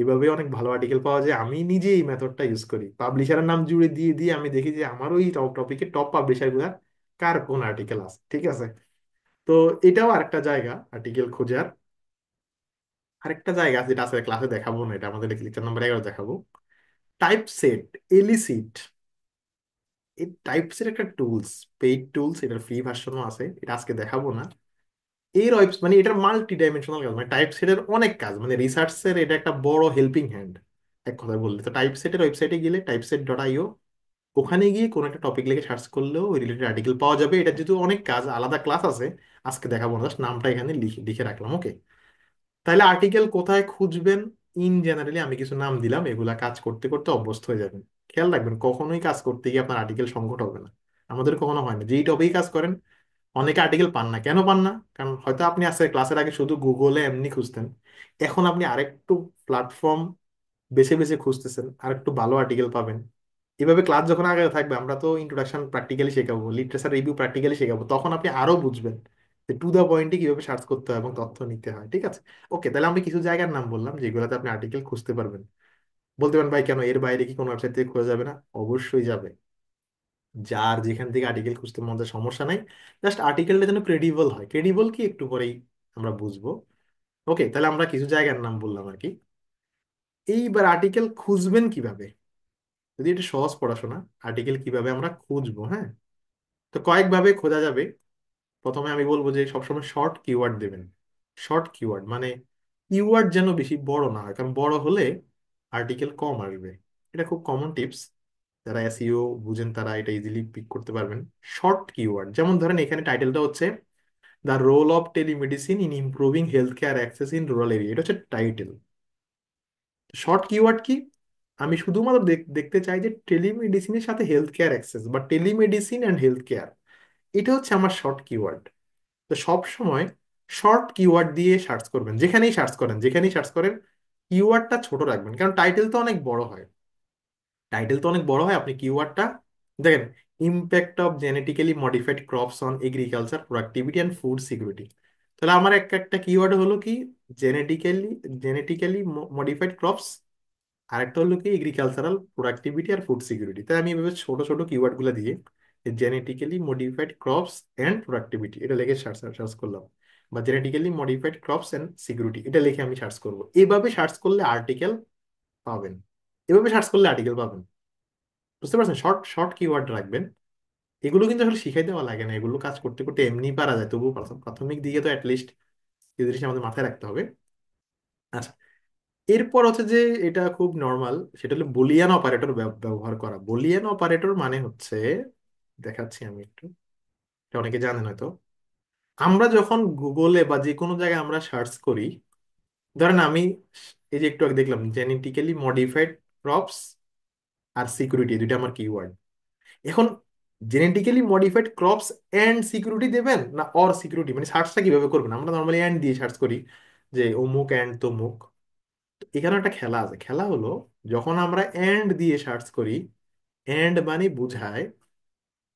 এভাবে অনেক ভালো আর্টিকেল পাওয়া যায়। আমি নিজে এই মেথডটা ইউজ করি, পাবলিশারের নাম জুড়ে দিয়ে দিয়ে আমি দেখি যে আমার ওই টপিকের টপ পাবলিশার গুলা কার কোন আর্টিকেল আছে, ঠিক আছে। তো এটাও আরেকটা জায়গা আর্টিকেল খোঁজার। আরেকটা জায়গা আছে যেটা আছে ক্লাসে দেখাবো না, এটা আমাদের লেকচার নাম্বার 11 দেখাবো। Type set, Elicit. এই টাইপ সেট একটা টুলস, পেইড টুলস, এটার ফ্রি ভার্সনও আছে, এটা আজকে দেখাবো না। এর মানে এটার মাল্টি ডাইমেনশনাল কাজ, মানে টাইপ সেটের অনেক কাজ, মানে রিসার্চের এটা একটা বড় হেল্পিং হ্যান্ড এক কথায় বললে। তো টাইপ সেটের ওয়েবসাইটে গেলে typeset.io, ওখানে গিয়ে কোনো একটা টপিক লিখে সার্চ করলেও ওই রিলেটেড আর্টিকেল পাওয়া যাবে। এটা যেহেতু অনেক কাজ, আলাদা ক্লাস আছে, আজকে দেখাবো না, জাস্ট নামটা এখানে লিখে লিখে রাখলাম, ওকে। তাহলে আর্টিকেল কোথায় খুঁজবেন? ইন জেনারেলি আমি কিছু নাম দিলাম, এগুলা কাজ করতে করতে অভ্যস্ত হয়ে যাবেন। খেয়াল রাখবেন, কখনোই কাজ করতে গিয়ে আপনার আর্টিকেল সংকট হবে না। আমাদের কখনো হয় না, যেই টপিক কাজ করেন অনেকে আর্টিকেল পান না। কেন পান না? কারণ হয়তো আপনি আজকে ক্লাসের আগে শুধু গুগলে এমনি খুঁজতেন, এখন আপনি আরেকটু প্ল্যাটফর্ম বেছে বেছে খুঁজতেছেন, আরেকটু ভালো আর্টিকেল পাবেন। এভাবে ক্লাস যখন আগে থাকবে, আমরা তো ইন্ট্রোডাকশন প্র্যাকটিক্যালি শেখাবো, লিটারেচার রিভিউ প্র্যাকটিক্যালি শেখাবো, তখন আপনি আরো বুঝবেন যে টু দা পয়েন্টে কিভাবে সার্চ করতে হয় এবং তথ্য নিতে হয়, ঠিক আছে। ওকে, তাহলে আমি কিছু জায়গার নাম বললাম যেগুলোতে আপনি আর্টিকেল খুঁজতে পারবেন। বলতে পারেন ভাই কেন, এর বাইরে কি কোনো ওয়েবসাইট থেকে খোঁজা যাবে না? অবশ্যই যাবে। যার যেখান থেকে আর্টিকেল খুঁজতে মধ্যে সমস্যা নাই, জাস্ট আর্টিকেলটা যেন ক্রেডিবল হয়। ক্রেডিবল কি একটু পরেই আমরা বুঝবো। ওকে, তাহলে আমরা কিছু জায়গার নাম বললাম আর কি। এইবার আর্টিকেল খুঁজবেন কিভাবে? যদি এটা সহজ পড়াশোনা, আর্টিকেল কিভাবে আমরা খুঁজবো, হ্যাঁ। তো কয়েকভাবে খোঁজা যাবে। প্রথমে আমি বলবো যে সবসময় শর্ট কিওয়ার্ড দেবেন। শর্ট কিওয়ার্ড মানে কিওয়ার্ড যেন বেশি বড় না হয়, কারণ বড় হলে আর্টিকেল কম আসবে। এটা খুব কমন টিপস, যারা এসইও বুঝেন তারা এটা ইজিলি পিক করতে পারবেন। শর্ট কিওয়ার্ড, যেমন ধরেন এখানে টাইটেলটা হচ্ছে the role of telemedicine in improving health care access in rural area, এটা হচ্ছে টাইটেল। শর্ট কিওয়ার্ড কি? আমি শুধুমাত্র দেখতে চাই যে টেলিমেডিসিনের সাথে হেলথ কেয়ার অ্যাক্সেস, বা টেলিমেডিসিন অ্যান্ড হেলথ কেয়ার, এটা হচ্ছে আমার শর্ট কিওয়ার্ড। তো সব সময় শর্ট কিওয়ার্ড দিয়ে সার্চ করবেন, যেখানেই সার্চ করেন, যেখানেই সার্চ করেন কিওয়ার্ডটা ছোট রাখবেন, কারণ টাইটেল তো অনেক বড় হয়। টাইটেল তো অনেক বড় হয়, আপনি কিওয়ার্ডটা দেখেন, impact of genetically modified crops on agriculture productivity and food security. তাহলে আমার একটা কিওয়ার্ড হলো কি, জেনেটিক্যালি জেনেটিক্যালি মডিফাইড ক্রপস, আরেকটা হলো কি এগ্রিকালচারাল প্রোডাক্টিভিটি আর ফুড সিকিউরিটি। তাই আমি এভাবে ছোট ছোট কিওয়ার্ড গুলো দিয়ে genetically modified crops and productivity এটা লিখে সার্চ সার্চ করলাম, বা genetically modified crops and security এটা লিখে আমি সার্চ করব। এভাবে সার্চ করলে আর্টিকেল পাবেন। এভাবে সার্চ করলে আর্টিকেল পাবেন, বুঝতে পারছেন? শর্ট শর্ট কিওয়ার্ড রাখবেন। এগুলো কিন্তু আসলে শিখাই দেওয়া লাগে না, এগুলো কাজ করতে করতে এমনি পারা যায়। তবুও প্রাথমিক দিকে তো অ্যাটলিস্ট এই জিনিসটা আমাদের মাথায় রাখতে হবে। আচ্ছা, এরপর হচ্ছে যে এটা খুব নর্মাল, সেটা হলো বুলিয়ান অপারেটর ব্যবহার করা। বুলিয়ান অপারেটর মানে হচ্ছে, দেখাচ্ছি আমি একটু, এটা অনেকে জানেন হয়তো। আমরা যখন গুগলে বা যে কোনো জায়গায় আমরা সার্চ করি, ধরেন আমি এই যে একটু আগে দেখলাম জেনেটিক্যালি মডিফাইড ক্রপস আর সিকিউরিটি, দুইটা আমার কিওয়ার্ড। এখন genetically modified crops and security দেবেন না অর সিকিউরিটি, মানে সার্চটা কিভাবে করবেন? আমরা নর্মালি এন্ড দিয়ে সার্চ করি, যে অমুক এন্ড তমুক। এখানে একটা খেলা আছে, খেলা হলো যখন আমরা এন্ড দিয়ে সার্চ করি, এন্ড মানে বুঝায়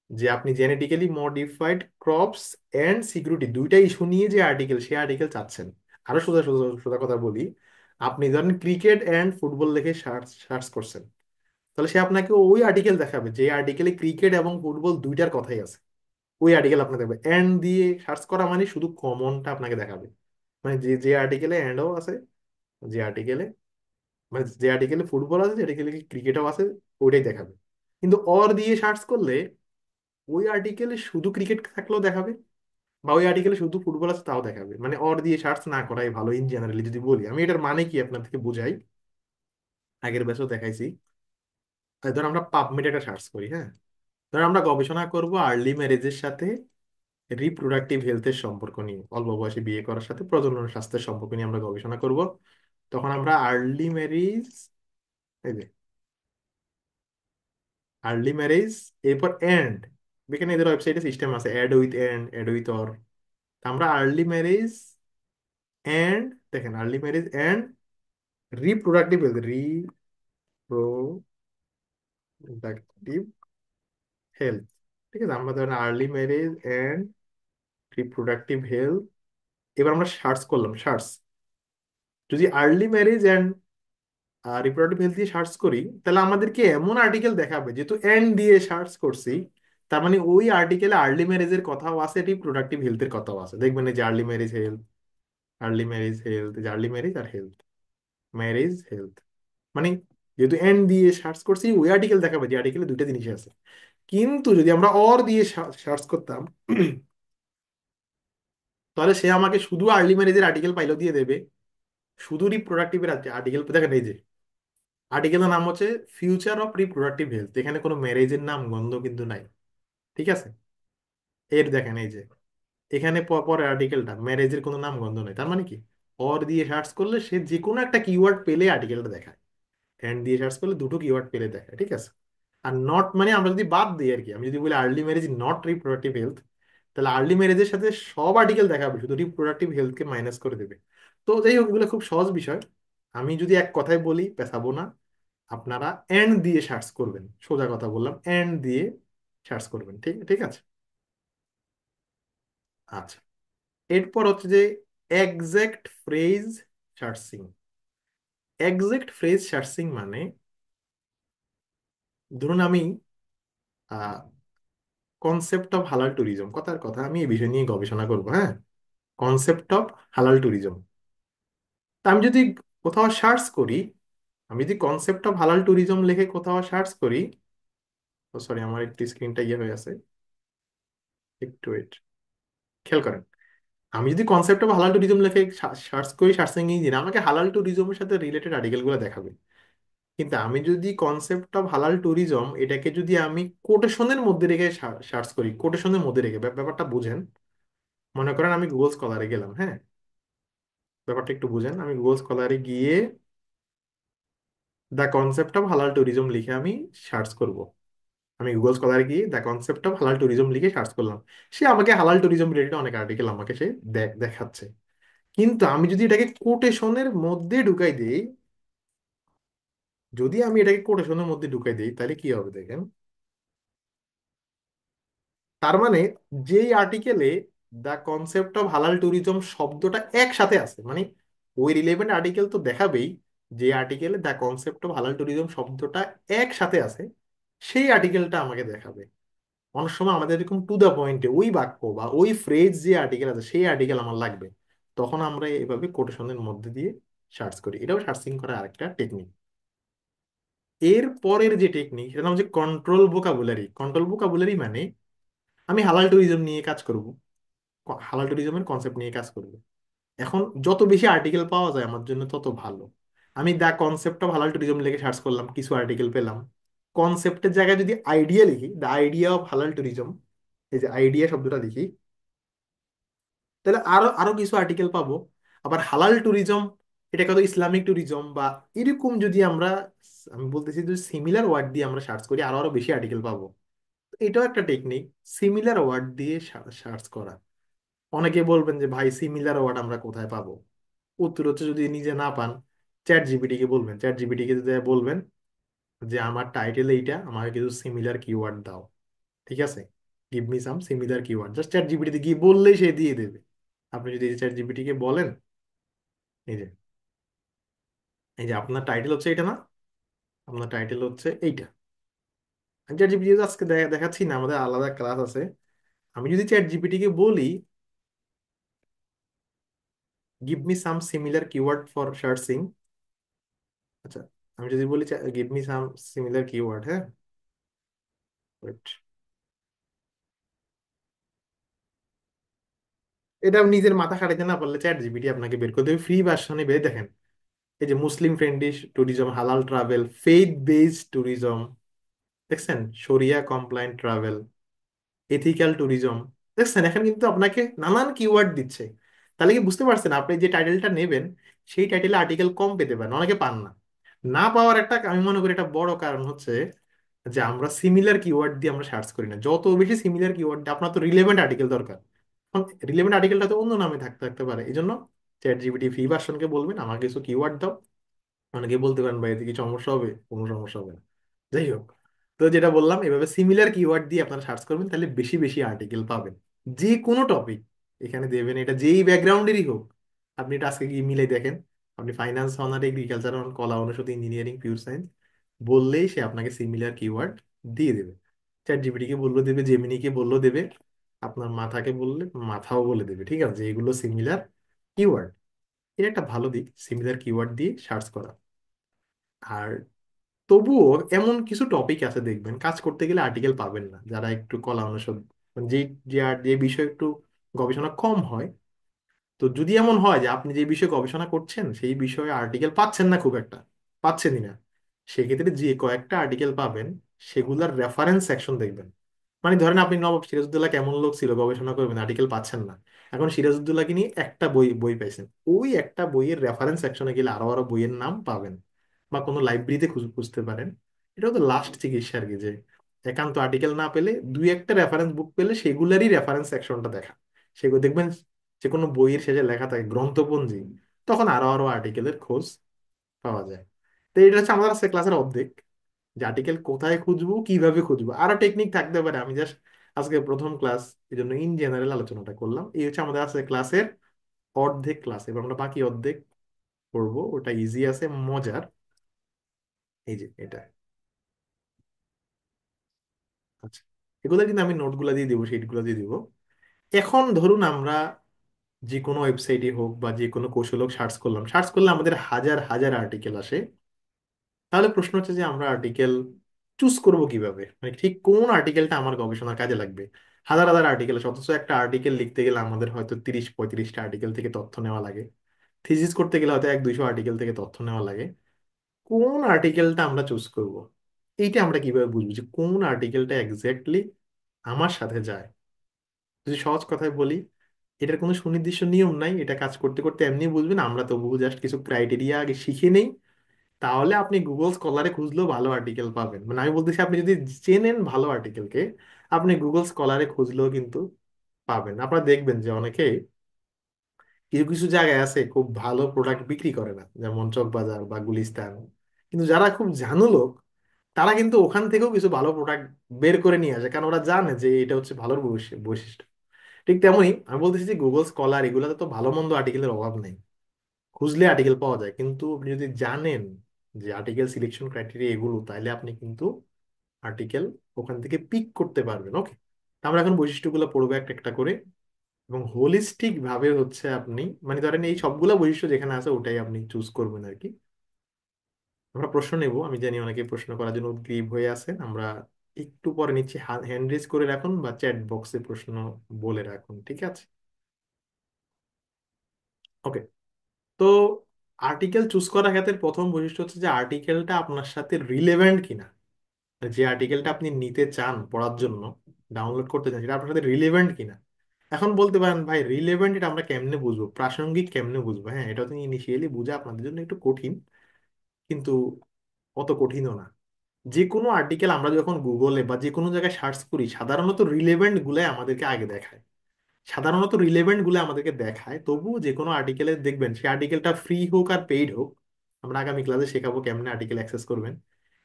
যে আপনি genetically modified crops and security দুইটা ইস্যু নিয়ে যে আর্টিকেল, সেই আর্টিকেল চাচ্ছেন। আরো সোজা সোজা সোজা কথা বলি, আপনি ধরেন ক্রিকেট এন্ড ফুটবল লিখে সার্চ সার্চ করছেন, তাহলে সে আপনাকে ওই আর্টিকেল দেখাবে যে আর্টিকেলে ক্রিকেট এবং ফুটবল দুইটার কথাই আছে। ওই আর্টিকেল আপনাকে দেখাবে। এন্ড দিয়ে সার্চ করা মানে শুধু কমনটা আপনাকে দেখাবে, মানে যে যে আর্টিকেলে এন্ডও আছে, যে আর্টিকেলে মানে যে আর্টিকেলে ফুটবল আছে, যে আর্টিকেলে ক্রিকেটও আছে, ওইটাই দেখাবে। কিন্তু অর দিয়ে সার্চ করলে ওই আর্টিকেলে শুধু ক্রিকেট থাকলেও দেখাবে, বা ওই আর্টিকেলে শুধু ফুটবল আছে তাও দেখাবে। মানে অর দিয়ে সার্চ না করাই ভালো ইন জেনারেলি যদি বলি আমি। এটার মানে কি আপনাদেরকে বুঝাই, আগের ব্যাচও দেখাইছি। ধর আমরা পাবমেড একটা সার্চ করি, হ্যাঁ, ধর আমরা গবেষণা করব আর্লি ম্যারেজের সাথে রিপ্রোডাক্টিভ হেলথের সম্পর্ক নিয়ে, অল্প বয়সে বিয়ে করার সাথে প্রজনন স্বাস্থ্যের সম্পর্ক নিয়ে আমরা গবেষণা করব। তখন আমরা আর্লি ম্যারেজ, এই যে আর্লি ম্যারেজ, এরপর এন্ড, এখানে এদের ওয়েবসাইটে সিস্টেম আছে add with and, add with or. আমরা আর্লি ম্যারেজ এন্ড, দেখেন early marriage and reproductive health, reproductive health, ঠিক আছে। আমরা ধরেন early marriage and reproductive health, এবার আমরা সার্চ করলাম, সার্চ, যদি early marriage and reproductive health দিয়ে সার্চ করি, তাহলে আমাদেরকে এমন আর্টিকেল দেখাবে, যেহেতু এন্ড দিয়ে সার্চ করছি, তার মানে ওই আর্টিকেলে আর্লি ম্যারেজের কথাও আছে, রিপ্রোডাক্টিভ হেলথের কথাও আছে। দেখবেন এই যে early marriage health, early marriage health, যে আর্লি ম্যারেজ আর হেলথ, ম্যারেজ হেলথ, মানে যেহেতু এন্ড দিয়ে সার্চ করছি ওই আর্টিকেল দেখাবে যে আর্টিকেলে দুইটা জিনিস আছে। কিন্তু যদি আমরা অর দিয়ে সার্চ করতাম, তাহলে সে আমাকে শুধু আর্লি ম্যারেজের আর্টিকেল পাইলেও দিয়ে দেবে, শুধু রিপ্রোডাক্টিভের আর্টিকেল দেখেন। এই যে আর্টিকেলের নাম হচ্ছে ফিউচার অফ রিপ্রোডাক্টিভ হেলথ, এখানে কোনো ম্যারেজের নাম গন্ধ কিন্তু নাই, ঠিক আছে। এর দেখেন এই যে এখানে পরে আর্টিকেলটা ম্যারেজের কোনো নাম গন্ধ নাই, তার মানে কি অর দিয়ে সার্চ করলে সে যে কোনো একটা কিওয়ার্ড পেলে আর্টিকেলটা দেখায়, এন্ড দিয়ে সার্চ করলে দুটো কিওয়ার্ড পেলে দেখায়, ঠিক আছে। আর নট মানে আমরা যদি বাদ দিই আর কি, আমি যদি বলি early marriage not reproductive health, তাহলে আর্লি ম্যারেজের সাথে সব আর্টিকেল দেখাবে, শুধু রিপ্রোডাক্টিভ হেলথকে মাইনাস করে দেবে। তো যাই হোক, এগুলো খুব সহজ বিষয়। আমি যদি এক কথায় বলি, পেছাবো না, আপনারা এন্ড দিয়ে সার্চ করবেন, সোজা কথা বললাম, এন্ড দিয়ে সার্চ করবেন, ঠিক ঠিক আছে। আচ্ছা, এরপর হচ্ছে যে exact phrase searching. Exact phrase searching মানে, ধরুন আমি কনসেপ্ট অফ হালাল ট্যুরিজম, কথার কথা আমি এই বিষয় নিয়ে গবেষণা করবো, হ্যাঁ, কনসেপ্ট অফ হালাল ট্যুরিজম। তা আমি যদি কোথাও সার্চ করি, আমি যদি কনসেপ্ট অফ হালাল ট্যুরিজম লিখে কোথাও সার্চ করি, ও সরি আমার একটু স্ক্রিনটা ইয়ে হয়ে আছে, একটু ওয়েট, খেয়াল করেন। আমি যদি কনসেপ্ট অফ হালাল ট্যুরিজম লিখে সার্চ করি, সার্চিং ইঞ্জিন আমাকে হালাল ট্যুরিজমের সাথে রিলেটেড আর্টিকেলগুলো দেখাবে। কিন্তু আমি যদি কনসেপ্ট অফ হালাল ট্যুরিজম এটাকে যদি আমি কোটেশনের মধ্যে রেখে সার্চ করি, কোটেশনের মধ্যে রেখে, ব্যাপারটা বুঝেন। মনে করেন আমি গুগল স্কলারে গেলাম, হ্যাঁ, ব্যাপারটা একটু বুঝেন। আমি গুগল স্কলারে গিয়ে দ্য কনসেপ্ট অফ হালাল ট্যুরিজম লিখে আমি সার্চ করব। আমি গুগল স্কলারে গিয়ে দ্য কনসেপ্ট অফ হালাল ট্যুরিজম লিখে সার্চ করলাম, সে আমাকে হালাল ট্যুরিজম রিলেটেড অনেক আর্টিকেল আমাকে সে দেখাচ্ছে। কিন্তু আমি যদি এটাকে কোটেশনের মধ্যে ঢুকাই দিই, যদি আমি এটাকে কোটেশনের মধ্যে ঢুকাই দিই, তাহলে কি হবে দেখেন। তার মানে যেই আর্টিকেলে দ্য কনসেপ্ট অফ হালাল ট্যুরিজম শব্দটা একসাথে আছে, মানে ওই রিলেভেন্ট আর্টিকেল তো দেখাবেই, যে আর্টিকেলে দ্য কনসেপ্ট অফ হালাল ট্যুরিজম শব্দটা একসাথে আছে, সেই আর্টিকেলটা আমাকে দেখাবে। অনেক সময় আমাদের এরকম টু দ্য পয়েন্টে ওই বাক্য বা ওই ফ্রেজ যে আর্টিকেল আছে সেই আর্টিকেল আমার লাগবে, তখন আমরা এইভাবে কোটেশনের মধ্যে দিয়ে সার্চ করি। এটাও সার্চিং করার আরেকটা টেকনিক। এর পরের যে টেকনিক সেটা নাম হচ্ছে কন্ট্রোল ভোকাবুলারি। কন্ট্রোল ভোকাবুলারি মানে আমি হালাল ট্যুরিজম নিয়ে কাজ করব, হালাল ট্যুরিজমের কনসেপ্ট নিয়ে কাজ করব। এখন যত বেশি আর্টিকেল পাওয়া যায় আমার জন্য তত ভালো। আমি দ্য কনসেপ্ট অফ হালাল ট্যুরিজম লিখে সার্চ করলাম, কিছু আর্টিকেল পেলাম। কনসেপ্টের জায়গায় যদি আইডিয়া লিখি, দ্য আইডিয়া অফ হালাল ট্যুরিজম, এই যে আইডিয়া শব্দটা লিখি, তাহলে আরো আরো কিছু আর্টিকেল পাবো। আবার হালাল ট্যুরিজম, এটা কত ইসলামিক ট্যুরিজম বা এরকম যদি আমরা, আমি বলতেছি যদি সিমিলার ওয়ার্ড দিয়ে আমরা সার্চ করি, আরো আরো বেশি আর্টিকেল পাবো। তো এটাও একটা টেকনিক, সিমিলার ওয়ার্ড দিয়ে সার্চ করা। অনেকে বলবেন যে ভাই সিমিলার ওয়ার্ড আমরা কোথায় পাবো? উত্তর হচ্ছে যদি নিজে না পান, চ্যাট জিপিটি কে বলবেন, চ্যাট জিপিটি কে যদি বলবেন যে আমার টাইটেল এইটা, আমাকে কিছু সিমিলার কিওয়ার্ড দাও, ঠিক আছে, give me some similar keyword, just chat জিপিটিতে গিয়ে বললেই সে দিয়ে দেবে। আপনি যদি চ্যাট জিপিটি কে বলেন, এই যে, এই যে আপনার টাইটেল হচ্ছে এটা না, আপনার টাইটেল হচ্ছে এইটা, আমি চ্যাট জিপিটি আজকে দেখাচ্ছি না, আমাদের আলাদা ক্লাস আছে। আমি যদি চ্যাট জিপিটি কে বলি give me some similar keyword for searching, আচ্ছা, আমি যদি বলি give me some similar keyword, হ্যাঁ, wait, এটা আপনি নিজের মাথা খাটাইতে না পারলে চ্যাট জিপিটি আপনাকে বের করে দেবে, ফ্রি ভার্সনে বের দেখেন। এই যে মুসলিম ফ্রেন্ডলি ট্যুরিজম, হালাল ট্রাভেল, ফেইথ বেসড ট্যুরিজম, দেখছেন, শরিয়া কমপ্লায়েন্ট ট্রাভেল, এথিক্যাল ট্যুরিজম, দেখছেন এখানে কিন্তু আপনাকে নানান কিওয়ার্ড দিচ্ছে। তাহলে কি বুঝতে পারছেন, আপনি যে টাইটেলটা নেবেন সেই টাইটেলে আর্টিকেল কম পেতে পারেন, অনেকে পান না। না পাওয়ার একটা আমি মনে করি একটা বড় কারণ হচ্ছে যে আমরা সিমিলার কিওয়ার্ড দিয়ে আমরা সার্চ করি না। যত বেশি সিমিলার কিওয়ার্ড, আপনার তো রিলেভেন্ট আর্টিকেল দরকার, রিলেভেন্ট আর্টিকেলটা তো অন্য নামে থাকতে থাকতে পারে, এই জন্য চ্যাট জিপিটি ফ্রি ভার্সনকে বলবেন আমাকে কিছু কিওয়ার্ড দাও। অনেকে বলতে পারেন ভাই এতে কি সমস্যা হবে, কোনো সমস্যা হবে না। যাই হোক, তো যেটা বললাম এভাবে সিমিলার কিওয়ার্ড দিয়ে আপনারা সার্চ করবেন, তাহলে বেশি বেশি আর্টিকেল পাবেন। যে কোনো টপিক এখানে দেবেন, এটা যেই ব্যাকগ্রাউন্ডেরই হোক। আপনি এটা আজকে গিয়ে মিলে দেখেন, আপনি ফাইন্যান্স হন আর এগ্রিকালচার হন, কলা অনুষদ, ইঞ্জিনিয়ারিং, পিউর সায়েন্স, বললেই সে আপনাকে সিমিলার কিওয়ার্ড দিয়ে দেবে। চ্যাট জিপিটি কে বললেও দেবে, জেমিনি কে বললেও দেবে, আপনার মাথাকে বললে মাথাও বলে দেবে, ঠিক আছে, যে এগুলো সিমিলার কিওয়ার্ড। এটা একটা ভালো দিক, সিমিলার কিওয়ার্ড দিয়ে সার্চ করা। আর তবুও এমন কিছু টপিক আছে দেখবেন কাজ করতে গেলে আর্টিকেল পাবেন না, যারা একটু কলা অনুষদ, মানে যে যে বিষয়ে একটু গবেষণা কম হয়। তো যদি এমন হয় যে আপনি যে বিষয়ে গবেষণা করছেন সেই বিষয়ে আর্টিকেল পাচ্ছেন না খুব একটা, পাচ্ছেনই না, সেক্ষেত্রে যে কয়েকটা আর্টিকেল পাবেন সেগুলার রেফারেন্স সেকশন দেখবেন। মানে ধরেন আপনি নবাব সিরাজউদ্দৌলা কেমন লোক ছিল, গবেষণা করবেন, আর্টিকেল পাচ্ছেন না। এখন সিরাজউদ্দৌলাকে নিয়ে একটা বই বই পাইছেন, ওই একটা বইয়ের রেফারেন্স সেকশনে গেলে আরো আরো বইয়ের নাম পাবেন, বা কোনো লাইব্রেরিতে খুঁজতে পারেন। এটা তো লাস্ট চিকিৎসা আর কি, যে একান্ত আর্টিকেল না পেলে দুই একটা রেফারেন্স বুক পেলে সেগুলারই রেফারেন্স সেকশনটা দেখা, সেগুলো দেখবেন যে কোনো বইয়ের শেষে লেখা থাকে গ্রন্থপঞ্জি, তখন আরো আরো আর্টিকেলের খোঁজ পাওয়া যায়। তো এটা হচ্ছে আমাদের আজকে ক্লাসের অর্ধেক, যে আর্টিকেল কোথায় খুঁজবো, কিভাবে খুঁজবো, আরো টেকনিক থাকতে পারে, আমি জাস্ট আজকে প্রথম ক্লাস, এই জন্য ইন জেনারেল আলোচনাটা করলাম। এই হচ্ছে আমাদের আজকে ক্লাসের অর্ধেক ক্লাস, এবার আমরা বাকি অর্ধেক করবো, ওটা ইজি আছে, মজার। এই যে এটা, আচ্ছা, এগুলো কিন্তু আমি নোটগুলো দিয়ে দিব, শিটগুলো দিয়ে দিব। এখন ধরুন আমরা যে কোনো ওয়েবসাইটে হোক বা যে কোনো কৌশল হোক সার্চ করলাম, সার্চ করলে আমাদের হাজার হাজার আর্টিকেল আসে। তাহলে প্রশ্ন হচ্ছে যে আমরা আর্টিকেল চুজ করব কিভাবে, মানে ঠিক কোন আর্টিকেলটা আমার গবেষণার কাজে লাগবে। হাজার হাজার আর্টিকেল, অথচ একটা আর্টিকেল লিখতে গেলে আমাদের হয়তো 30-35টা আর্টিকেল থেকে তথ্য নেওয়া লাগে, থিসিস করতে গেলে হয়তো 100-200 আর্টিকেল থেকে তথ্য নেওয়া লাগে। কোন আর্টিকেলটা আমরা চুজ করব, এইটা আমরা কিভাবে বুঝবো যে কোন আর্টিকেলটা এক্স্যাক্টলি আমার সাথে যায়। যদি সহজ কথায় বলি, এটার কোনো সুনির্দিষ্ট নিয়ম নাই, এটা কাজ করতে করতে এমনি বুঝবেন, আমরা তবুও জাস্ট কিছু ক্রাইটেরিয়া আগে শিখে নেই। তাহলে আপনি গুগল স্কলারে খুঁজলেও ভালো আর্টিকেল পাবেন, মানে আমি বলতেছি আপনি যদি চেনেন ভালো আর্টিকেলকে, আপনি গুগল স্কলারে খুঁজলেও কিন্তু পাবেন। আপনারা দেখবেন যে অনেকে কিছু কিছু জায়গায় আছে খুব ভালো প্রোডাক্ট বিক্রি করে না, যেমন চকবাজার বা গুলিস্তান, কিন্তু যারা খুব জানো লোক, তারা কিন্তু ওখান থেকেও কিছু ভালো প্রোডাক্ট বের করে নিয়ে আসে, কারণ ওরা জানে যে এটা হচ্ছে ভালো বৈশিষ্ট্য। ঠিক তেমনই আমি বলতেছি যে গুগল স্কলার এগুলোতে তো ভালো মন্দ আর্টিকেলের অভাব নেই, খুঁজলে আর্টিকেল পাওয়া যায়, কিন্তু আপনি যদি জানেন যে আর্টিকেল সিলেকশন ক্রাইটেরিয়া এগুলো, তাহলে আপনি কিন্তু আর্টিকেল ওখান থেকে পিক করতে পারবেন। ওকে, আমরা এখন বৈশিষ্ট্যগুলো পড়বো একটা একটা করে, এবং হোলিস্টিক ভাবে হচ্ছে আপনি, মানে ধরেন এই সবগুলো বৈশিষ্ট্য যেখানে আছে ওটাই আপনি চুজ করবেন আর কি। আমরা প্রশ্ন নেব, আমি জানি অনেকে প্রশ্ন করার জন্য উদ্গ্রীব হয়ে আছেন, আমরা একটু পরে নিচ্ছি, হ্যান্ড রেজ করে রাখুন বা চ্যাট বক্সে প্রশ্ন বলে রাখুন, ঠিক আছে। ওকে, তো আর্টিকেল চুজ করার ক্ষেত্রে প্রথম বৈশিষ্ট্য হচ্ছে যে আর্টিকেলটা আপনার সাথে রিলেভেন্ট কিনা, মানে যে আর্টিকেলটা আপনি নিতে চান পড়ার জন্য, ডাউনলোড করতে চান, সেটা আপনার সাথে রিলেভেন্ট কিনা। এখন বলতে পারেন ভাই রিলেভেন্ট এটা আমরা কেমনে বুঝবো, প্রাসঙ্গিক কেমনে বুঝবো, হ্যাঁ এটা তো ইনিশিয়ালি বোঝা আপনাদের জন্য একটু কঠিন, কিন্তু অত কঠিনও না। যে কোনো আর্টিকেল আমরা যখন গুগলে বা যে কোনো জায়গায় সার্চ করি, সাধারণত রিলেভেন্ট গুলাই আমাদেরকে আগে দেখায়, সাধারণত রিলেভেন্ট গুলো আমাদেরকে দেখায়। তবুও যে কোনো আর্টিকেলে দেখবেন, সেই আর্টিকেলটা ফ্রি হোক আর পেইড হোক, আমরা আগামী ক্লাসে শেখাবো কেমনে আর্টিকেল অ্যাক্সেস করবেন।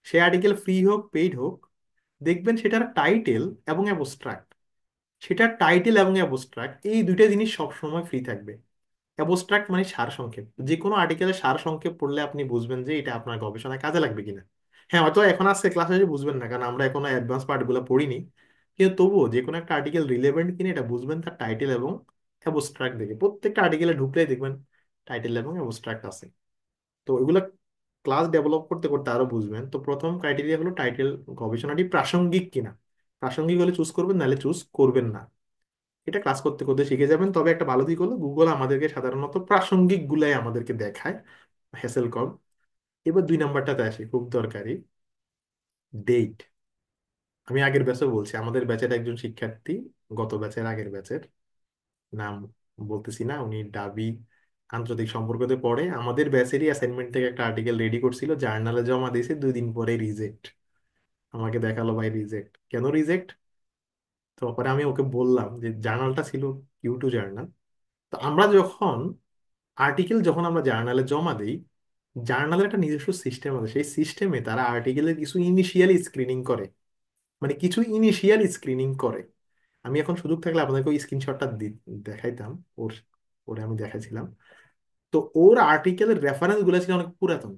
সেই আর্টিকেল ফ্রি হোক পেইড হোক, দেখবেন সেটার টাইটেল এবং অ্যাবস্ট্রাক্ট, সেটার টাইটেল এবং অ্যাবস্ট্রাক্ট এই দুইটা জিনিস সবসময় ফ্রি থাকবে। অ্যাবস্ট্রাক্ট মানে সার সংক্ষেপ, যে কোনো আর্টিকেলের সার সংক্ষেপ পড়লে আপনি বুঝবেন যে এটা আপনার গবেষণায় কাজে লাগবে কিনা। হ্যাঁ, হয়তো এখন আজকে ক্লাসে বুঝবেন না, কারণ আমরা এখনো অ্যাডভান্স পার্টগুলো পড়িনি, কিন্তু তবুও যে কোনো একটা আর্টিকেল রিলেভেন্ট কিনা এটা বুঝবেন তার টাইটেল এবং অ্যাবস্ট্রাক্ট দেখে। প্রত্যেকটা আর্টিকেলে ঢুকলেই দেখবেন টাইটেল এবং অ্যাবস্ট্রাক্ট আছে। তো ওইগুলো ক্লাস ডেভেলপ করতে করতে আরো বুঝবেন। তো প্রথম ক্রাইটেরিয়া হলো টাইটেল, গবেষণাটি প্রাসঙ্গিক কিনা। প্রাসঙ্গিক হলে চুজ করবেন, নাহলে চুজ করবেন না। এটা ক্লাস করতে করতে শিখে যাবেন। তবে একটা ভালো দিক হলো গুগল আমাদেরকে সাধারণত প্রাসঙ্গিক গুলাই আমাদেরকে দেখায়, হ্যাসেল কম। এবার 2 নাম্বারটাতে আসি, খুব দরকারি, ডেট। আমি আগের ব্যাচে বলছি, আমাদের ব্যাচের একজন শিক্ষার্থী, গত ব্যাচের আগের ব্যাচের, নাম বলতেছি না, উনি ডাবি আন্তর্জাতিক সম্পর্কতে পড়ে, আমাদের ব্যাচেরই অ্যাসাইনমেন্ট থেকে একটা আর্টিকেল রেডি করছিল, জার্নালে জমা দিয়েছে, 2 দিন পরে রিজেক্ট। আমাকে দেখালো ভাই রিজেক্ট, কেন রিজেক্ট? তো পরে আমি ওকে বললাম যে জার্নালটা ছিল Q2 জার্নাল। তো আমরা যখন আর্টিকেল যখন আমরা জার্নালে জমা দিই, জার্নালের একটা নিজস্ব সিস্টেম আছে, সেই সিস্টেমে তারা আর্টিকেলের কিছু ইনিশিয়াল স্ক্রিনিং করে, মানে কিছু ইনিশিয়াল স্ক্রিনিং করে। আমি এখন সুযোগ থাকলে আপনাকে ওই স্ক্রিনশটটা দেখাইতাম, ওর ওরে আমি দেখাইছিলাম। তো ওর আর্টিকেলের রেফারেন্স গুলো ছিল অনেক পুরাতন,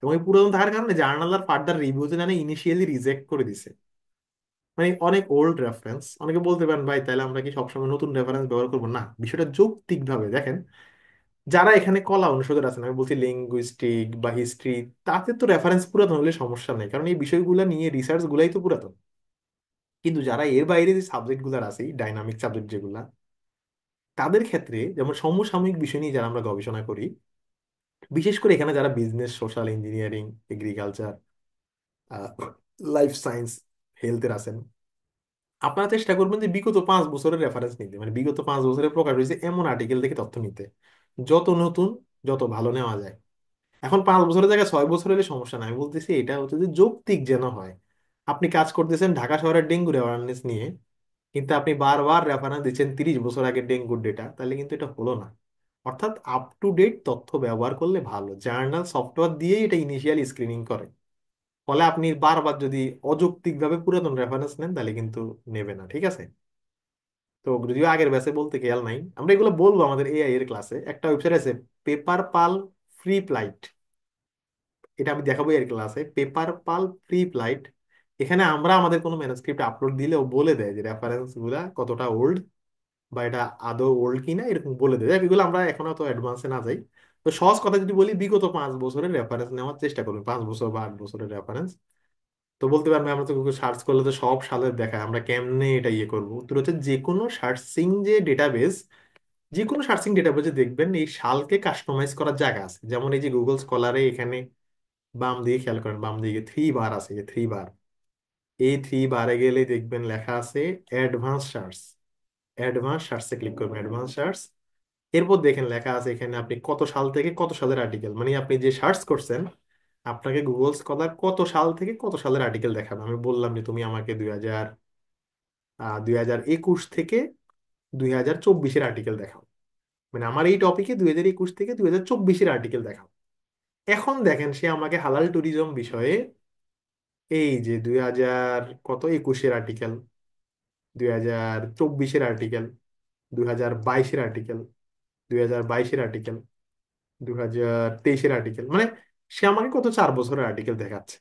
এবং এই পুরাতন থাকার কারণে জার্নাল আর ফার্দার রিভিউতে জানে ইনিশিয়ালি রিজেক্ট করে দিছে, মানে অনেক ওল্ড রেফারেন্স। অনেকে বলতে পারেন ভাই তাহলে আমরা কি সবসময় নতুন রেফারেন্স ব্যবহার করবো? না, বিষয়টা যৌক্তিক ভাবে দেখেন। যারা এখানে কলা অনুষদের আছেন, আমি বলছি লিঙ্গুইস্টিক বা হিস্ট্রি, তাতে তো রেফারেন্স পুরাতন হলে সমস্যা নেই, কারণ এই বিষয়গুলো নিয়ে রিসার্চ গুলাই তো পুরাতন। কিন্তু যারা এর বাইরে যে সাবজেক্ট গুলো আছে, ডাইনামিক সাবজেক্ট যেগুলা, তাদের ক্ষেত্রে যেমন সমসাময়িক বিষয় নিয়ে যারা আমরা গবেষণা করি, বিশেষ করে এখানে যারা business, social engineering, agriculture, life science, হেলথের আছেন, আপনারা চেষ্টা করবেন যে বিগত 5 বছরের রেফারেন্স নিতে, মানে বিগত 5 বছরে প্রকাশ হয়েছে এমন আর্টিকেল থেকে তথ্য নিতে, যত নতুন যত ভালো নেওয়া যায়। এখন 5 বছরের জায়গায় 6 বছর হলে সমস্যা নাই, আমি বলতেছি এটা হচ্ছে যে যৌক্তিক যেন হয়। আপনি কাজ করতেছেন ঢাকা শহরের ডেঙ্গুর অ্যাওয়ারনেস নিয়ে, কিন্তু আপনি বারবার রেফারেন্স দিচ্ছেন 30 বছর আগের ডেঙ্গুর ডেটা, তাহলে কিন্তু এটা হলো না। অর্থাৎ আপ টু ডেট তথ্য ব্যবহার করলে ভালো। জার্নাল সফটওয়্যার দিয়েই এটা ইনিশিয়াল স্ক্রিনিং করে, ফলে আপনি বারবার যদি অযৌক্তিকভাবে পুরাতন রেফারেন্স নেন তাহলে কিন্তু নেবে না, ঠিক আছে? তো যদিও আগের ব্যাচে বলতে খেয়াল নাই, আমরা এগুলো বলবো আমাদের এআই এর ক্লাসে। একটা ওয়েবসাইট আছে, পেপার পাল ফ্রি প্লাইট, এটা আমি দেখাবো এর ক্লাসে, পেপার পাল ফ্রি প্লাইট। এখানে আমরা আমাদের কোনো ম্যানুস্ক্রিপ্ট আপলোড দিলেও বলে দেয় যে রেফারেন্স গুলা কতটা ওল্ড, বা এটা আদৌ ওল্ড কিনা, এরকম বলে দেয়। দেখ, এগুলো আমরা এখনো তো অ্যাডভান্সে না যাই। তো সহজ কথা যদি বলি, বিগত 5 বছরের রেফারেন্স নেওয়ার চেষ্টা করুন, 5 বছর বা 8 বছরের রেফারেন্স। তো বলতে পারবে আমরা তো গুগল সার্চ করলে তো সব সালের দেখায়, আমরা কেমনে এটা ইয়ে করবো? উত্তর হচ্ছে যে কোনো সার্চিং যে ডেটাবেস, যে কোনো সার্চিং ডেটাবেসে দেখবেন এই সালকে কাস্টমাইজ করার জায়গা আছে। যেমন এই যে গুগল স্কলারে এখানে বাম দিকে খেয়াল করেন, বাম দিকে 3 বার আছে, যে 3 বার, এই 3 বারে গেলে দেখবেন লেখা আছে অ্যাডভান্স সার্চ। অ্যাডভান্স সার্চে ক্লিক করবেন, অ্যাডভান্স সার্চ। এরপর দেখেন লেখা আছে এখানে আপনি কত সাল থেকে কত সালের আর্টিকেল, মানে আপনি যে সার্চ করছেন, আপনাকে গুগল স্কলার কত সাল থেকে কত সালের আর্টিকেল দেখাবে। আমি বললাম যে তুমি আমাকে 2021 থেকে 2024-এর আর্টিকেল দেখাও, মানে আমার এই টপিকে 2021 থেকে 2024-এর আর্টিকেল দেখাও। এখন দেখেন সে আমাকে হালাল ট্যুরিজম বিষয়ে এই যে 2021-এর আর্টিকেল, 2024-এর আর্টিকেল, 2022-এর আর্টিকেল, 2022-এর আর্টিকেল, 2023-এর আর্টিকেল, মানে সে আমাকে কত 4 বছরের আর্টিকেল দেখাচ্ছে।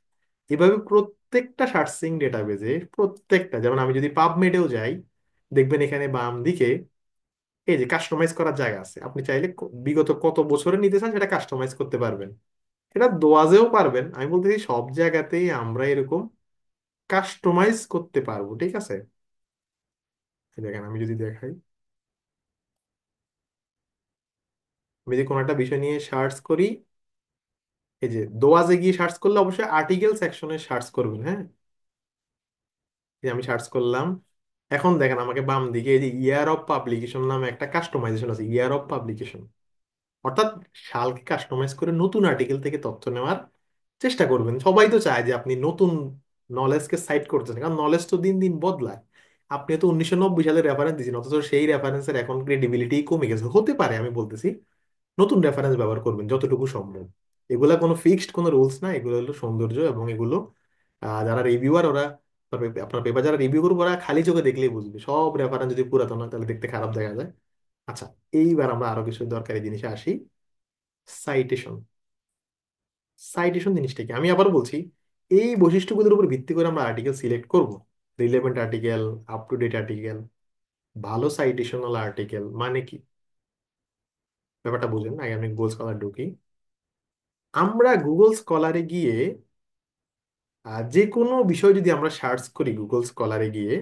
এভাবে প্রত্যেকটা সার্চিং ডেটাবেজে, প্রত্যেকটা, যেমন আমি যদি পাবমেডেও যাই, দেখবেন এখানে বাম দিকে এই যে কাস্টমাইজ করার জায়গা আছে, আপনি চাইলে বিগত কত বছরে নিতে চান সেটা কাস্টমাইজ করতে পারবেন। এটা দোয়াজেও পারবেন। আমি বলতেছি সব জায়গাতেই আমরা এরকম কাস্টমাইজ করতে পারবো, ঠিক আছে? এই দেখেন আমি যদি দেখাই, আমি যদি কোনো একটা বিষয় নিয়ে সার্চ করি, এই যে দোয়াজে গিয়ে সার্চ করলে অবশ্যই আর্টিকেল সেকশনে সার্চ করবেন, হ্যাঁ। এই যে আমি সার্চ করলাম, এখন দেখেন আমাকে বাম দিকে এই যে ইয়ার অফ পাবলিকেশন নামে একটা কাস্টমাইজেশন আছে, ইয়ার অফ পাবলিকেশন। অর্থাৎ সালকে কাস্টমাইজ করে নতুন আর্টিকেল থেকে তথ্য নেওয়ার চেষ্টা করবেন। সবাই তো চায় যে আপনি নতুন নলেজকে সাইট করতেছেন, কারণ নলেজ তো দিন দিন বদলায়। আপনি তো 1990 সালে রেফারেন্স দিয়েছেন, অথচ সেই রেফারেন্সের এখন ক্রেডিবিলিটি কমে গেছে, হতে পারে, আমি বলতেছি নতুন রেফারেন্স ব্যবহার করবেন যতটুকু সম্ভব। এগুলা কোনো ফিক্সড কোনো রুলস না, এগুলো হলো সৌন্দর্য, এবং এগুলো যারা রিভিউয়ার ওরা, আপনার পেপার যারা রিভিউ করবে ওরা খালি চোখে দেখলেই বুঝবে। সব রেফারেন্স যদি পুরাতন হয় তাহলে দেখতে খারাপ দেখা যায়। আচ্ছা, এইবার আমরা আরো কিছু দরকারি জিনিসে আসি। সাইটেশন। সাইটেশন জিনিসটা কি আমি আবার বলছি, এই বৈশিষ্ট্যগুলোর উপর ভিত্তি করে আমরা আর্টিকেল সিলেক্ট করব। Relevant article, up to date article, ভালো সাইটেশনাল আর্টিকেল মানে কি, ব্যাপারটা বুঝেন আগে আমি গুগল স্কলার ঢুকি। আমরা গুগল স্কলারে গিয়ে যে কোনো বিষয় যদি আমরা সার্চ করি গুগল স্কলারে গিয়ে,